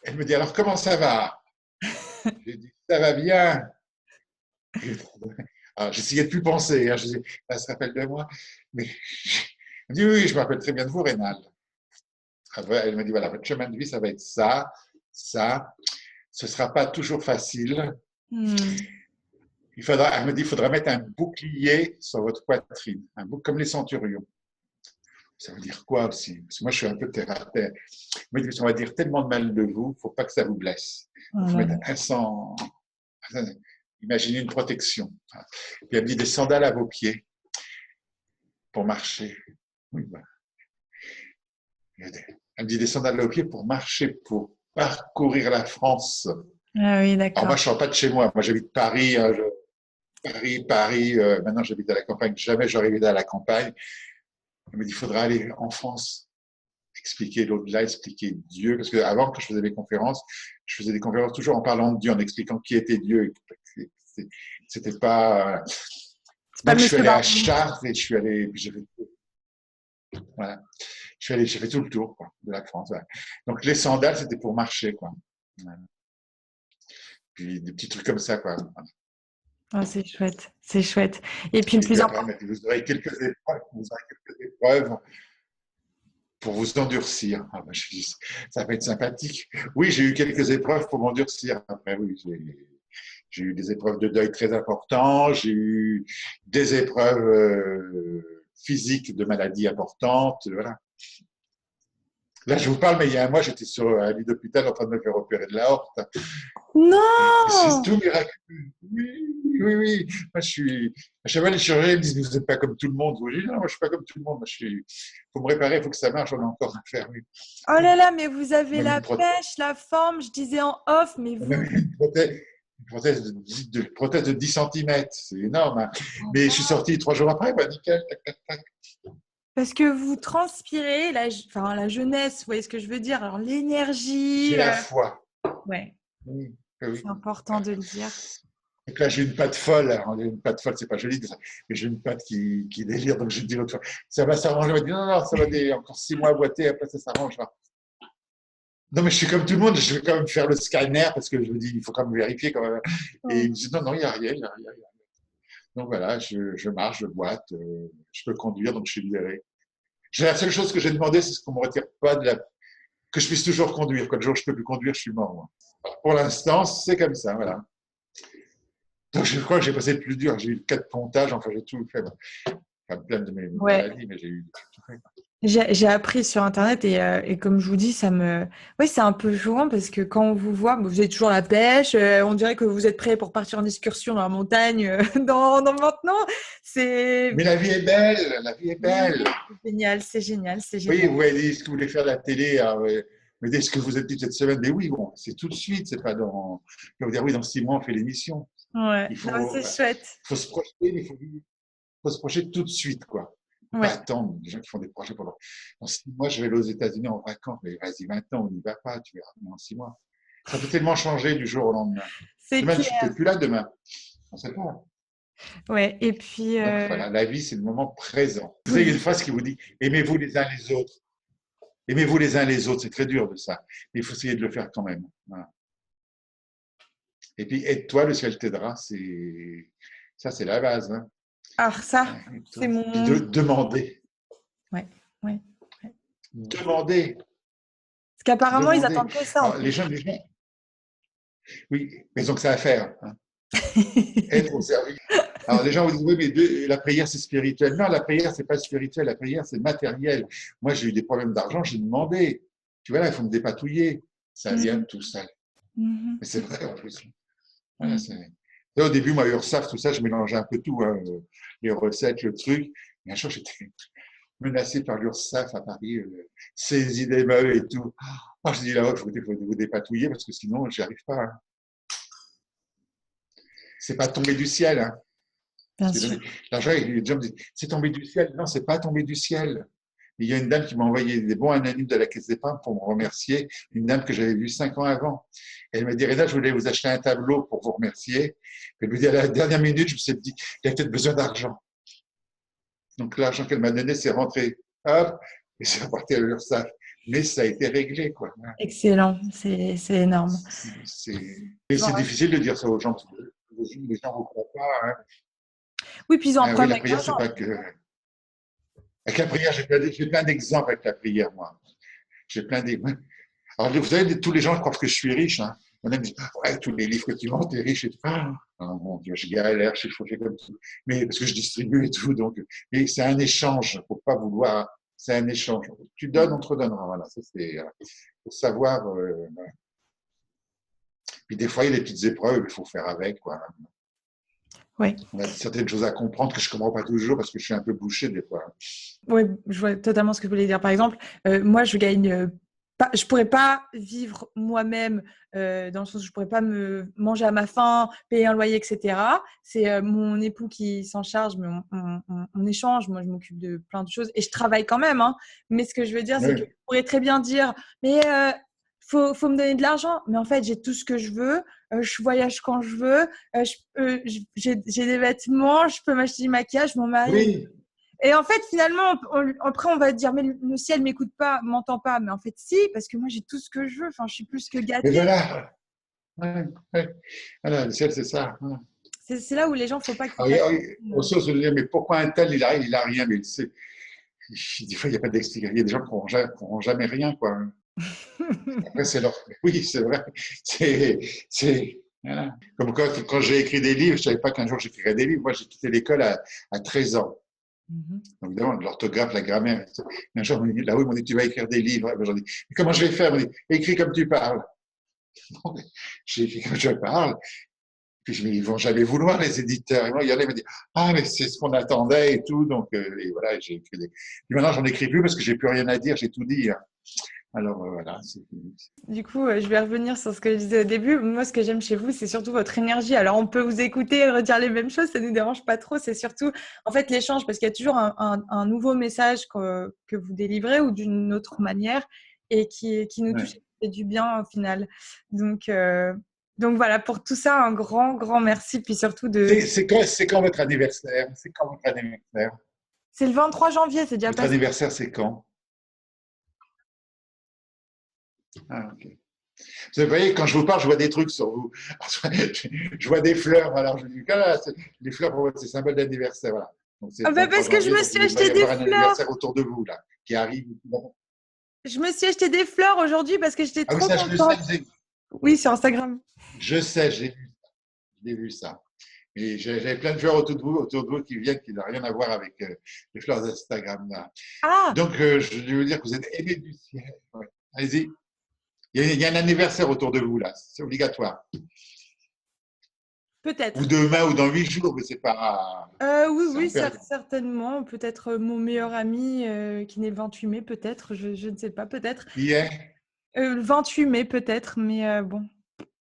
Elle me dit, alors comment ça va? J'ai dit, ça va bien. Alors, j'essayais de plus penser, hein. Je disais, elle se rappelle de moi. Mais elle me dit, oui, je me rappelle très bien de vous, Rénal. Elle me dit, voilà, votre chemin de vie, ça va être ça, ça. Ce ne sera pas toujours facile. Elle me dit, il faudra mettre un bouclier sur votre poitrine, comme les centurions. Ça veut dire quoi aussi? Parce que moi, je suis un peu terre à terre. Elle me dit, on va dire tellement de mal de vous, il ne faut pas que ça vous blesse. Il faut mettre un sang. Imaginez une protection. Puis elle me dit des sandales à vos pieds pour marcher. Oui, bah. Elle me dit des sandales à vos pieds pour marcher, pour parcourir la France. Ah oui, d'accord. Alors moi, je ne sors pas de chez moi. Moi, j'habite Paris. Paris. Maintenant, j'habite à la campagne. Jamais j'aurais vécu à la campagne. Elle me dit, il faudra aller en France, expliquer l'au-delà, expliquer Dieu. Parce qu'avant, quand je faisais des conférences, je faisais des conférences toujours en parlant de Dieu, en expliquant qui était Dieu. C'était pas. Donc, je suis allé à Chartres et je suis allé. Voilà. J'ai fait tout le tour quoi, de la France. Voilà. Donc, les sandales, c'était pour marcher. Quoi. Voilà. Puis des petits trucs comme ça. Quoi. Voilà. Oh, c'est chouette, c'est chouette. Et puis le Et puis plus après, important. vous aurez quelques épreuves pour vous endurcir. Ah, ben, je dis, ça va être sympathique. Oui, j'ai eu quelques épreuves pour m'endurcir. Après, oui, j'ai eu des épreuves de deuil très importantes, j'ai eu des épreuves physiques de maladies importantes. Voilà. Là, je vous parle, mais il y a un mois, j'étais sur un lit d'hôpital en train de me faire opérer de l'aorte. C'est Non! tout miraculeux. Oui, oui, oui. Moi, à chaque fois, les chirurgiens me disent, vous n'êtes pas comme tout le monde. Je dis, non, moi, je ne suis pas comme tout le monde. Il faut me réparer, il faut que ça marche, on a encore à faire. Oui. Oh là là, mais vous On avez m'a mis la pêche, la forme, je disais en off, mais on m'a vous. mis une prothèse de 10 cm. C'est énorme. Hein. Mais je suis sorti 3 jours après, bah, nickel. Tac, tac, tac. Parce que vous transpirez enfin, la jeunesse, vous voyez ce que je veux dire? Alors l'énergie, J'ai la foi. ouais, Oui, c'est oui. important de le dire. Donc là, j'ai une patte folle. Alors, une patte folle, c'est pas joli, mais j'ai une patte qui délire. Donc, je dis l'autre fois, ça va s'arranger. Elle m'a dit, non, non, ça va encore 6 mois à boiter, après ça s'arrangera. Non, mais je suis comme tout le monde, je vais quand même faire le scanner parce que je me dis, il faut quand même vérifier quand même. Et il me dit, non, non, il n'y a rien, il n'y a rien. Donc voilà, je marche, je boite, je peux conduire, donc je suis libéré. La seule chose que j'ai demandé, c'est ce qu'on ne me retire pas que je puisse toujours conduire. Quand le jour où je ne peux plus conduire, je suis mort. Moi. Pour l'instant, c'est comme ça, voilà. Donc je crois que j'ai passé le plus dur. J'ai eu 4 pontages, enfin j'ai tout fait. Enfin, plein de mes Ouais, maladies, mais j'ai eu tout fait. j'ai appris sur Internet et comme je vous dis, ouais, c'est un peu jouant parce que quand on vous voit, vous avez toujours la pêche, on dirait que vous êtes prêt pour partir en excursion dans la montagne dans maintenant. C'est Mais la vie est belle, la vie est belle. c'est génial, c'est génial, c'est Oui, génial. vous avez dit ce que vous voulez faire de la télé. Mais dès ce que vous êtes dit cette semaine, mais oui, bon, c'est tout de suite, c'est pas dans. Je vais vous dire, oui, dans 6 mois, on fait l'émission. Ouais, Il non, faut, c'est chouette. faut se projeter, faut se projeter tout de suite, quoi. Faut pas Ouais. attendre. Les gens qui font des projets pendant. Dans 6 mois, je vais aller aux États-Unis en vacances. Mais vas-y, maintenant, on n'y va pas, tu verras dans 6 mois. Ça peut tellement changer du jour au lendemain. C'est Demain, je suis clair. peut-être plus là demain. On ne sait pas. Ouais. Et puis, Donc voilà, la vie, c'est le moment présent. Vous avez une phrase qui vous dit aimez-vous les uns les autres. Aimez-vous les uns les autres. C'est très dur de ça. Mais il faut essayer de le faire quand même. Voilà. Et puis, aide-toi, le ciel t'aidera. Ça, c'est la base. Hein. alors ça, c'est Puis mon. demander. Ouais, ouais, ouais. Demander. Parce qu'apparemment, ils Demander. attendent que ça en Alors, fait. les gens, oui, mais ils ont que ça à faire. Hein. Être au service. Alors, les gens vous disent, oui, mais la prière, c'est spirituel. Non, la prière, c'est pas spirituel. La prière, c'est matériel. Moi, j'ai eu des problèmes d'argent, j'ai demandé. Tu vois, là, il faut me dépatouiller. Ça vient Mhm, tout seul. mhm, Mais c'est vrai, en plus. Voilà, mhm. Là, au début, moi, URSAF, tout ça, je mélangeais un peu tout. Hein, les recettes, le truc. Mais un jour, j'étais menacé par l'URSAF à Paris, saisie des meubles et tout. Moi, je dis là, il faut vous dépatouiller parce que sinon, j'y arrive pas. Hein. C'est pas tombé du ciel. Hein. Bien sûr. Excusez-moi. L'argent, les gens me disent, c'est tombé du ciel. Non, c'est pas tombé du ciel. Il y a une dame qui m'a envoyé des bons anonymes de la Caisse d'épargne pour me remercier, une dame que j'avais vue 5 ans avant. Elle m'a dit, Reda, je voulais vous acheter un tableau pour vous remercier. Elle me dit, à la dernière minute, je me suis dit, il y a peut-être besoin d'argent. Donc l'argent qu'elle m'a donné, c'est rentré. Hop, et c'est reparti à l'URSSAF. Mais ça a été réglé, quoi. Excellent, c'est énorme. Et c'est Bon, difficile de dire ça aux gens, parce que les gens ne croient pas. Hein. oui, puis ils ont un Ah oui, problème la avec prière, c'est l'argent. pas que. Avec la prière, j'ai plein d'exemples avec la prière, moi. J'ai plein d'exemples. Alors, vous savez, tous les gens croient que je suis riche. Hein. On me dit, ouais, tous les livres que tu vends, t'es riche et tout. Oh, mon Dieu, je galère, je fais comme tout. Mais parce que je distribue et tout. Donc, mais c'est un échange. Faut pas vouloir. C'est un échange. Tu donnes, on te redonnera. Voilà, ça c'est pour savoir. Voilà. Puis des fois, il y a des petites épreuves, il faut faire avec. Quoi. Oui, On a certaines choses à comprendre que je comprends pas toujours parce que je suis un peu bouché des fois. ouais, je vois totalement ce que vous voulez dire. Par exemple, moi, je gagne pas, je pourrais pas vivre moi-même dans le sens où je pourrais pas me manger à ma faim, payer un loyer, etc. C'est mon époux qui s'en charge, mais on échange. Moi, je m'occupe de plein de choses et je travaille quand même. Hein. Mais ce que je veux dire, c'est que Oui, je pourrais très bien dire, mais faut me donner de l'argent. Mais en fait, j'ai tout ce que je veux. Je voyage quand je veux. J'ai des vêtements. Je peux m'acheter du maquillage. Mon mari. oui, Et en fait, finalement, après, on va dire, mais le ciel m'écoute pas, m'entend pas. Mais en fait, si, parce que moi, j'ai tout ce que je veux. Enfin, je suis plus que mais gâtée. voilà. Ouais, ouais. Voilà, le ciel, c'est ça. Ouais. C'est là où les gens, faut pas Ah oui, ah culpabiliser. oui, on se dit, mais pourquoi un tel, il a rien, mais des fois, il n'y a pas d'explication. Il y a des gens qui n'auront jamais rien, quoi. Après, c'est leur. Oui, c'est vrai. Voilà. Comme quand j'ai écrit des livres, je ne savais pas qu'un jour j'écrirais des livres. Moi, j'ai quitté l'école à 13 ans. Mhm. Donc, évidemment, l'orthographe, la grammaire. Un jour, on m'a dit, là, oui, on m'a dit, tu vas écrire des livres. Et j'en dis, mais comment je vais faire? On m'a dit, écris comme tu parles. Donc, j'ai écrit comme je parle. Puis je me dis, ils vont jamais vouloir, les éditeurs. Et moi, il y en a qui me disent, ah, mais c'est ce qu'on attendait et tout. Donc, et voilà, j'ai écrit des. Puis maintenant, j'en écris plus parce que j'ai plus rien à dire, j'ai tout dit, hein. Alors, voilà, c'est fini. Du coup, je vais revenir sur ce que je disais au début. Moi, ce que j'aime chez vous, c'est surtout votre énergie. Alors, on peut vous écouter et redire les mêmes choses, ça ne nous dérange pas trop. C'est surtout, en fait, l'échange, parce qu'il y a toujours un nouveau message que vous délivrez ou d'une autre manière et qui nous touche Ouais. et qui fait du bien au final. Donc, donc voilà, pour tout ça, un grand, grand merci. Puis surtout, C'est quand votre anniversaire? C'est quand votre anniversaire? c'est le 23 janvier, c'est déjà Votre passé. anniversaire, c'est quand? Ah, ok. Vous voyez, quand je vous parle, je vois des trucs sur vous. Je vois des fleurs. Alors, je me dis, ah, les fleurs, pour moi, c'est symbole d'anniversaire. Voilà. Donc, c'est Ah le bah 23 parce que je janvier, me donc suis il doit acheté y des avoir un fleurs. anniversaire autour de vous, là, qui arrive. Je me suis acheté des fleurs aujourd'hui parce que j'étais Ah oui, trop ça, je le sais, contente. Oui, sur Instagram. je sais, j'ai vu ça. Et j'avais plein de fleurs autour de vous qui viennent, qui n'ont rien à voir avec les fleurs d'Instagram, là. Ah, Donc, je veux dire que vous êtes aimé du ciel. Ouais. Allez-y. Il y a un anniversaire autour de vous, là. C'est obligatoire. Ou peut-être. demain ou dans 8 jours, mais c'est pas. Oui, C'est oui, en période. certainement. Peut-être mon meilleur ami qui naît le 28 mai, peut-être. Je ne sais pas, peut-être. Qui est? Le 28 mai, peut-être, mais bon.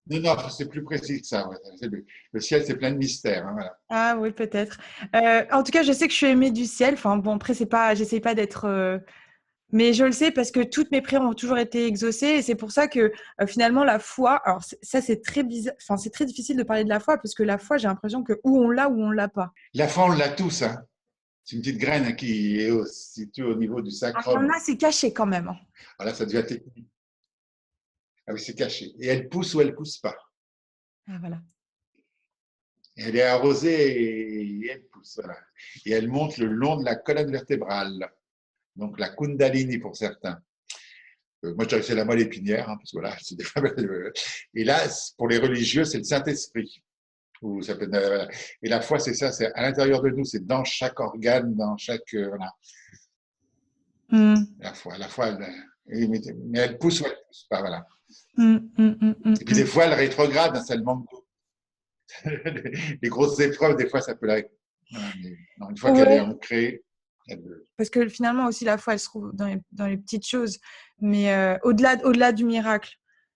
Non, non, c'est plus précis que ça. Ouais. Le ciel, c'est plein de mystères, hein, voilà. Ah oui, peut-être. En tout cas, je sais que je suis aimée du ciel. Enfin, bon, après, c'est pas, j'essaye pas d'être. Mais je le sais parce que toutes mes prières ont toujours été exaucées et c'est pour ça que finalement la foi. Alors ça, c'est très bizarre. Enfin, c'est très difficile de parler de la foi parce que la foi, j'ai l'impression que ou on l'a ou on l'a pas. La foi, on l'a tous, hein. C'est une petite graine, hein, qui est située au niveau du Ah, il y en sacrum. a, c'est caché quand même, hein. Voilà, ça devient technique. Ah oui, c'est caché. Et elle pousse ou elle pousse pas. Ah, voilà. Elle est arrosée et elle pousse. Voilà. Et elle monte le long de la colonne vertébrale. Donc la Kundalini pour certains. Moi, je dirais que c'est la moelle épinière, hein, parce que voilà, c'est des fois. Et là, pour les religieux, c'est le Saint-Esprit. Ou ça peut, voilà. Et la foi, c'est ça, c'est à l'intérieur de nous, c'est dans chaque organe, dans chaque. Voilà, Mm. la foi mais elle pousse ou elle pousse pas. Voilà. Mm, mm, mm, mm, Et puis des mm. fois, elle rétrograde, hein, ça le manque d'eau. Les grosses épreuves, des fois, ça peut la. Voilà, mais non, une fois qu'elle est Ouais. ancrée, Parce que finalement aussi la foi, elle se trouve dans les petites choses, mais au-delà du miracle,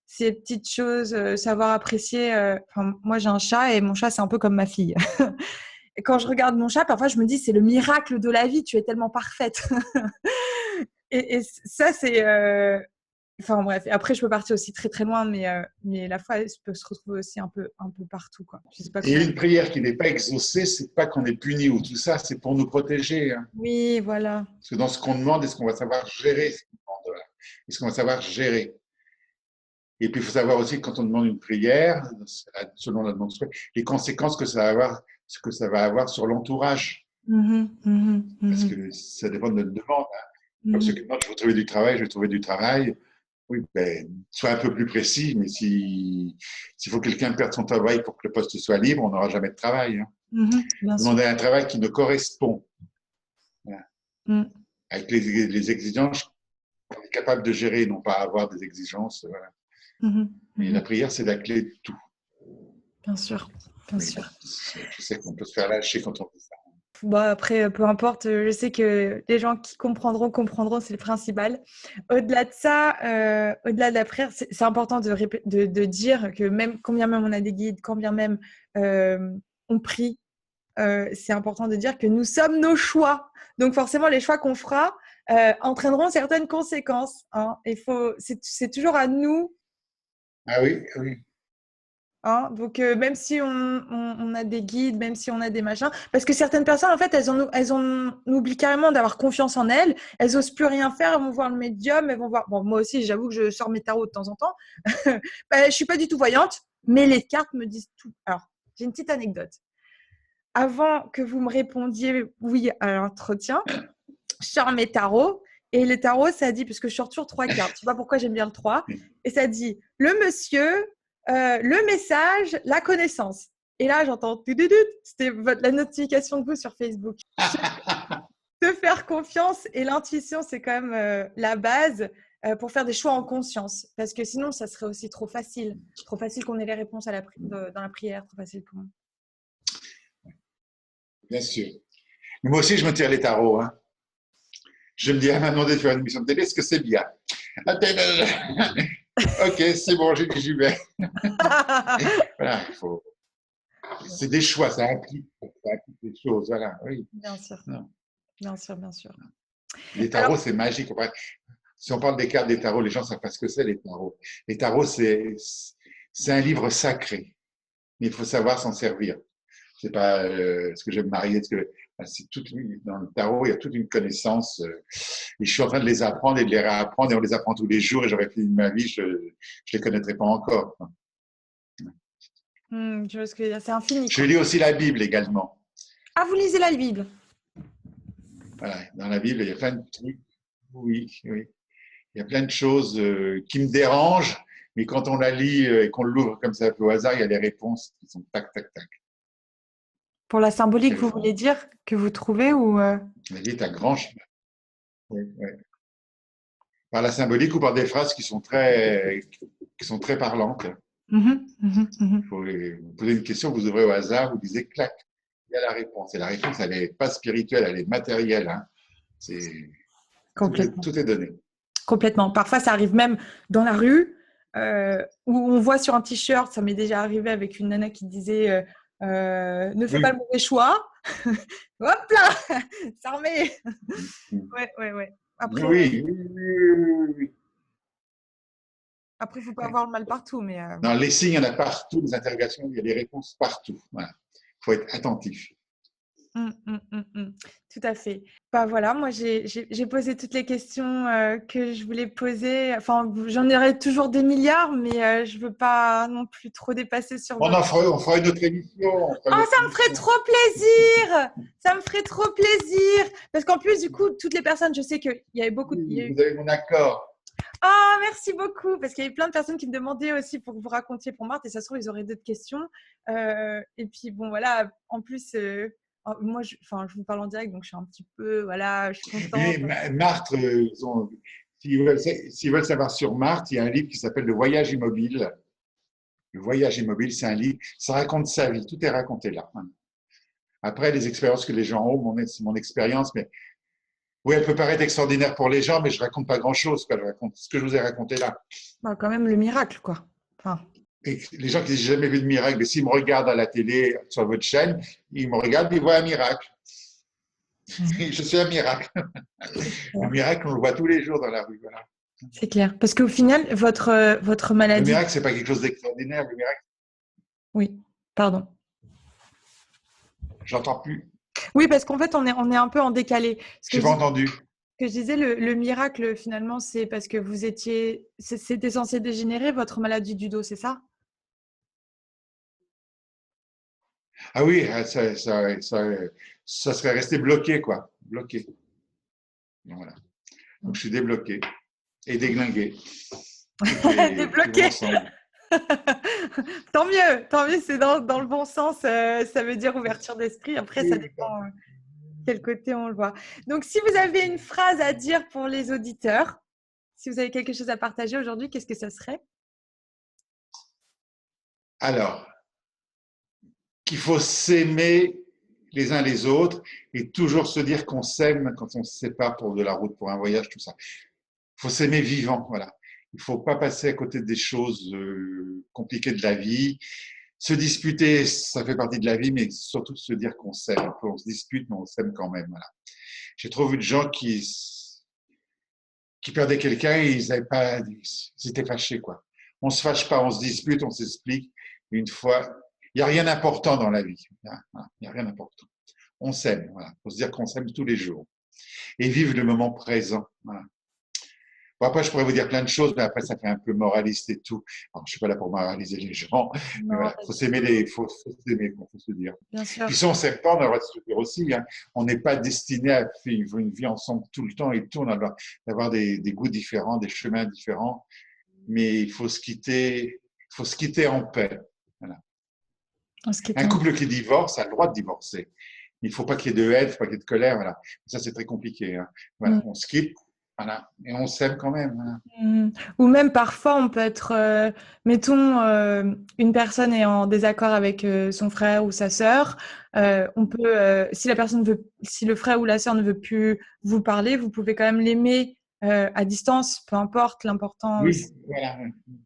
ces petites choses, savoir apprécier. Enfin, moi, j'ai un chat et mon chat, c'est un peu comme ma fille. Et quand je regarde mon chat, parfois, je me dis, c'est le miracle de la vie. Tu es tellement parfaite. Et ça, c'est. Enfin bref. Et après, je peux partir aussi très très loin, mais la foi, elle peut se retrouver aussi un peu partout, quoi. Je sais pas Et comment. une prière qui n'est pas exaucée, c'est pas qu'on est puni ou tout ça, c'est pour nous protéger, hein. Oui, voilà. Parce que dans ce qu'on demande, est-ce qu'on va savoir gérer ce qu'on demande, voilà. Est-ce qu'on va savoir gérer? Et puis, il faut savoir aussi que quand on demande une prière, selon la demande, les conséquences que ça va avoir, ce que ça va avoir sur l'entourage. Mhm, mhm, Parce mhm, que ça dépend de notre demande, hein. Comme ceux mhm. qui demandent, je veux trouver du travail, je vais trouver du travail. Oui, ben, sois un peu plus précis, mais s'il faut que quelqu'un perde son travail pour que le poste soit libre, on n'aura jamais de travail, hein. Mhm, bien sûr. Demander un travail qui ne correspond, voilà, Mm. avec les exigences qu'on est capable de gérer, non pas avoir des exigences. Voilà. Mhm, Mais la mhm. prière, c'est la clé de tout. Bien sûr, bien Mais bon, sûr. je sais qu'on peut se faire lâcher quand on fait ça. Bon, après, peu importe, je sais que les gens qui comprendront, c'est le principal. Au-delà de ça, au-delà de la prière, c'est important de dire que même, quand bien même on a des guides, quand bien même euh, on prie, c'est important de dire que nous sommes nos choix. Donc forcément, les choix qu'on fera entraîneront certaines conséquences, hein. C'est toujours à nous. Ah oui, oui. Hein, donc, même si on a des guides, même si on a des machins, parce que certaines personnes, en fait, elles oublient carrément d'avoir confiance en elles, elles osent plus rien faire, elles vont voir le médium, elles vont voir. Bon, moi aussi, j'avoue que je sors mes tarots de temps en temps. Je suis pas du tout voyante, mais les cartes me disent tout. Alors, j'ai une petite anecdote. avant que vous me répondiez oui à l'entretien, je sors mes tarots. Et les tarots, ça dit, parce que je sors toujours 3 cartes, je sais pas pourquoi j'aime bien le 3, et ça dit le monsieur, le message, la connaissance. Et là, j'entends c'était la notification de vous sur Facebook. Te faire confiance et l'intuition, c'est quand même la base pour faire des choix en conscience. Parce que sinon, ça serait aussi trop facile. Trop facile qu'on ait les réponses dans la prière, trop facile pour nous. Bien sûr. Mais moi aussi, je me tire les tarots. Hein. Je me dis, à m'a demandé de faire une émission de télé, est-ce que c'est bien? Ok, c'est bon, j'y vais. Voilà, il faut. C'est des choix, ça implique des choses. Voilà, oui. Bien sûr. Non. Bien sûr, bien sûr. Les tarots, c'est magique. Si on parle des cartes des tarots, les gens ne savent pas ce que c'est, les tarots. Les tarots, c'est un livre sacré. Mais il faut savoir s'en servir. C'est pas ce que je vais me marier. Dans le tarot, il y a toute une connaissance. Et je suis en train de les apprendre et de les réapprendre. Et on les apprend tous les jours. Et j'aurais fini ma vie, je ne les connaîtrais pas encore. Je vois ce que c'est infini. Je lis aussi la Bible également. Ah, vous lisez la Bible? Voilà, dans la Bible, il y a plein de trucs. Oui, oui. Il y a plein de choses qui me dérangent, mais quand on la lit et qu'on l'ouvre comme ça un peu au hasard, il y a des réponses qui sont tac, tac, tac. Pour la symbolique, vous voulez dire que vous trouvez ou La vie est un grand chemin. Oui, oui. Par la symbolique ou par des phrases qui sont très parlantes. Vous posez une question, vous ouvrez au hasard, vous disiez clac, il y a la réponse. Et la réponse, elle n'est pas spirituelle, elle est matérielle. Hein. Tout est donné. Complètement. Parfois, ça arrive même dans la rue où on voit sur un t-shirt, ça m'est déjà arrivé avec une nana qui disait ne fais pas le mauvais choix. Hop là, ça remet. Ouais. Après, oui. Après, il ne faut pas avoir le mal partout. Mais Dans les signes, il y en a partout, les interrogations, il y a des réponses partout. Voilà. Il faut être attentif. Tout à fait. Voilà, moi j'ai posé toutes les questions que je voulais poser. Enfin, j'en aurais toujours des milliards, mais je veux pas non plus trop dépasser sur. On fera une autre émission. Ah, ça me ferait trop plaisir. Ça me ferait trop plaisir. Parce qu'en plus, du coup, toutes les personnes, je sais qu'il y avait beaucoup. Vous avez mon accord. Ah, merci beaucoup. Parce qu'il y avait plein de personnes qui me demandaient aussi pour que vous racontiez pour Marthe. Et ça se trouve, ils auraient d'autres questions. Et puis, bon, voilà. En plus. Moi, je vous parle en direct, donc je suis un petit peu, voilà, je suis contente. Mais Marthe, s'ils veulent savoir sur Marthe, il y a un livre qui s'appelle Le Voyage Immobile. Le Voyage Immobile, c'est un livre, ça raconte sa vie, tout est raconté là. Après, les expériences que les gens ont, c'est mon expérience, mais oui, elle peut paraître extraordinaire pour les gens, mais je raconte pas grand-chose, quoi. Je raconte ce que je vous ai raconté là. Quand même le miracle, quoi. Et les gens qui disent j'ai jamais vu de miracle, mais s'ils me regardent à la télé sur votre chaîne, ils me regardent, ils voient un miracle. Je suis un miracle. Le miracle, on le voit tous les jours dans la rue. Voilà. C'est clair. Parce qu'au final, votre maladie. Le miracle, c'est pas quelque chose d'extraordinaire. Le miracle. Oui, pardon. J'entends plus. Oui, parce qu'en fait, on est un peu en décalé. Je n'ai pas entendu. Ce que je disais, le miracle, finalement, c'est parce que c'était censé dégénérer votre maladie du dos, c'est ça? Ah oui, ça serait resté bloqué, quoi. Bloqué. Voilà. Donc, je suis débloqué et déglingué. Débloqué. Tant mieux, c'est dans le bon sens. Ça veut dire ouverture d'esprit. Après, ça dépend quel côté on le voit. Donc, si vous avez une phrase à dire pour les auditeurs, si vous avez quelque chose à partager aujourd'hui, qu'est-ce que ça serait? Alors, qu'il faut s'aimer les uns les autres et toujours se dire qu'on s'aime quand on se sépare pour de la route, pour un voyage, tout ça. Il faut s'aimer vivant, voilà. Il ne faut pas passer à côté des choses compliquées de la vie. Se disputer, ça fait partie de la vie, mais surtout se dire qu'on s'aime. On se dispute, mais on s'aime quand même. Voilà. J'ai trop vu de gens qui perdaient quelqu'un et ils étaient fâchés, quoi. On ne se fâche pas, on se dispute, on s'explique. Une fois, il n'y a rien d'important dans la vie. Il n'y a rien d'important. On s'aime, voilà. Il faut se dire qu'on s'aime tous les jours. Et vivre le moment présent. Voilà. Bon, après, je pourrais vous dire plein de choses, mais après, ça fait un peu moraliste et tout. Alors, je suis pas là pour moraliser les gens, mais Non, voilà, faut s'aimer, faut s'aimer, quoi, faut se dire. bien sûr. Puis si on s'aime pas, on a le droit de se le dire aussi, hein. On n'est pas destiné à vivre une vie ensemble tout le temps et tout. On a le droit d'avoir des goûts différents, des chemins différents, mais il faut se quitter en paix. Voilà. En ce qui est Un en- couple qui divorce a le droit de divorcer. Il ne faut pas qu'il y ait de haine, il ne faut pas qu'il y ait de colère. Voilà. Ça, c'est très compliqué, hein. Voilà. Mm. On se quitte, voilà. Et on s'aime quand même. Voilà. Mm. Ou même parfois, on peut être, mettons, une personne est en désaccord avec son frère ou sa sœur. On peut, si la personne veut, si le frère ou la sœur ne veut plus vous parler, vous pouvez quand même l'aimer à distance, peu importe. L'important aussi, Oui, voilà.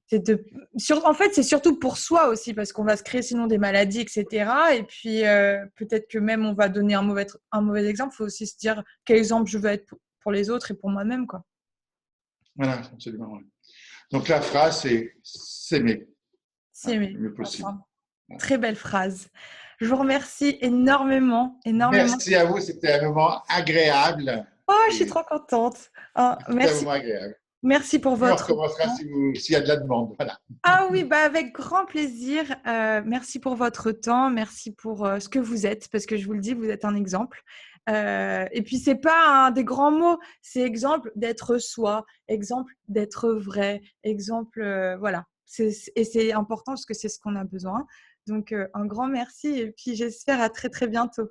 c'est en fait, c'est surtout pour soi aussi, parce qu'on va se créer sinon des maladies, etc. Et puis, peut-être que même on va donner un mauvais exemple. Il faut aussi se dire quel exemple je veux être pour les autres et pour moi-même, quoi. Voilà, absolument. Ouais. Donc la phrase, c'est s'aimer, C'est voilà, aimé. le mieux possible. Enfin, Voilà. très belle phrase. Je vous remercie énormément, énormément. Merci à vous, c'était un moment agréable. Oh, je suis Et trop contente. Oh, c'était un merci, moment agréable. merci pour Et on votre recommencera temps. s'il y a de la demande. Voilà. Ah oui, bah avec grand plaisir. Merci pour votre temps, merci pour ce que vous êtes, parce que je vous le dis, vous êtes un exemple. Et puis c'est pas des grands mots, c'est exemple d'être soi, exemple d'être vrai, exemple, voilà. Et c'est important parce que c'est ce qu'on a besoin. Donc un grand merci et puis j'espère à très très bientôt.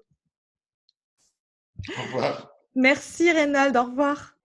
Au revoir. Merci Reynald, au revoir.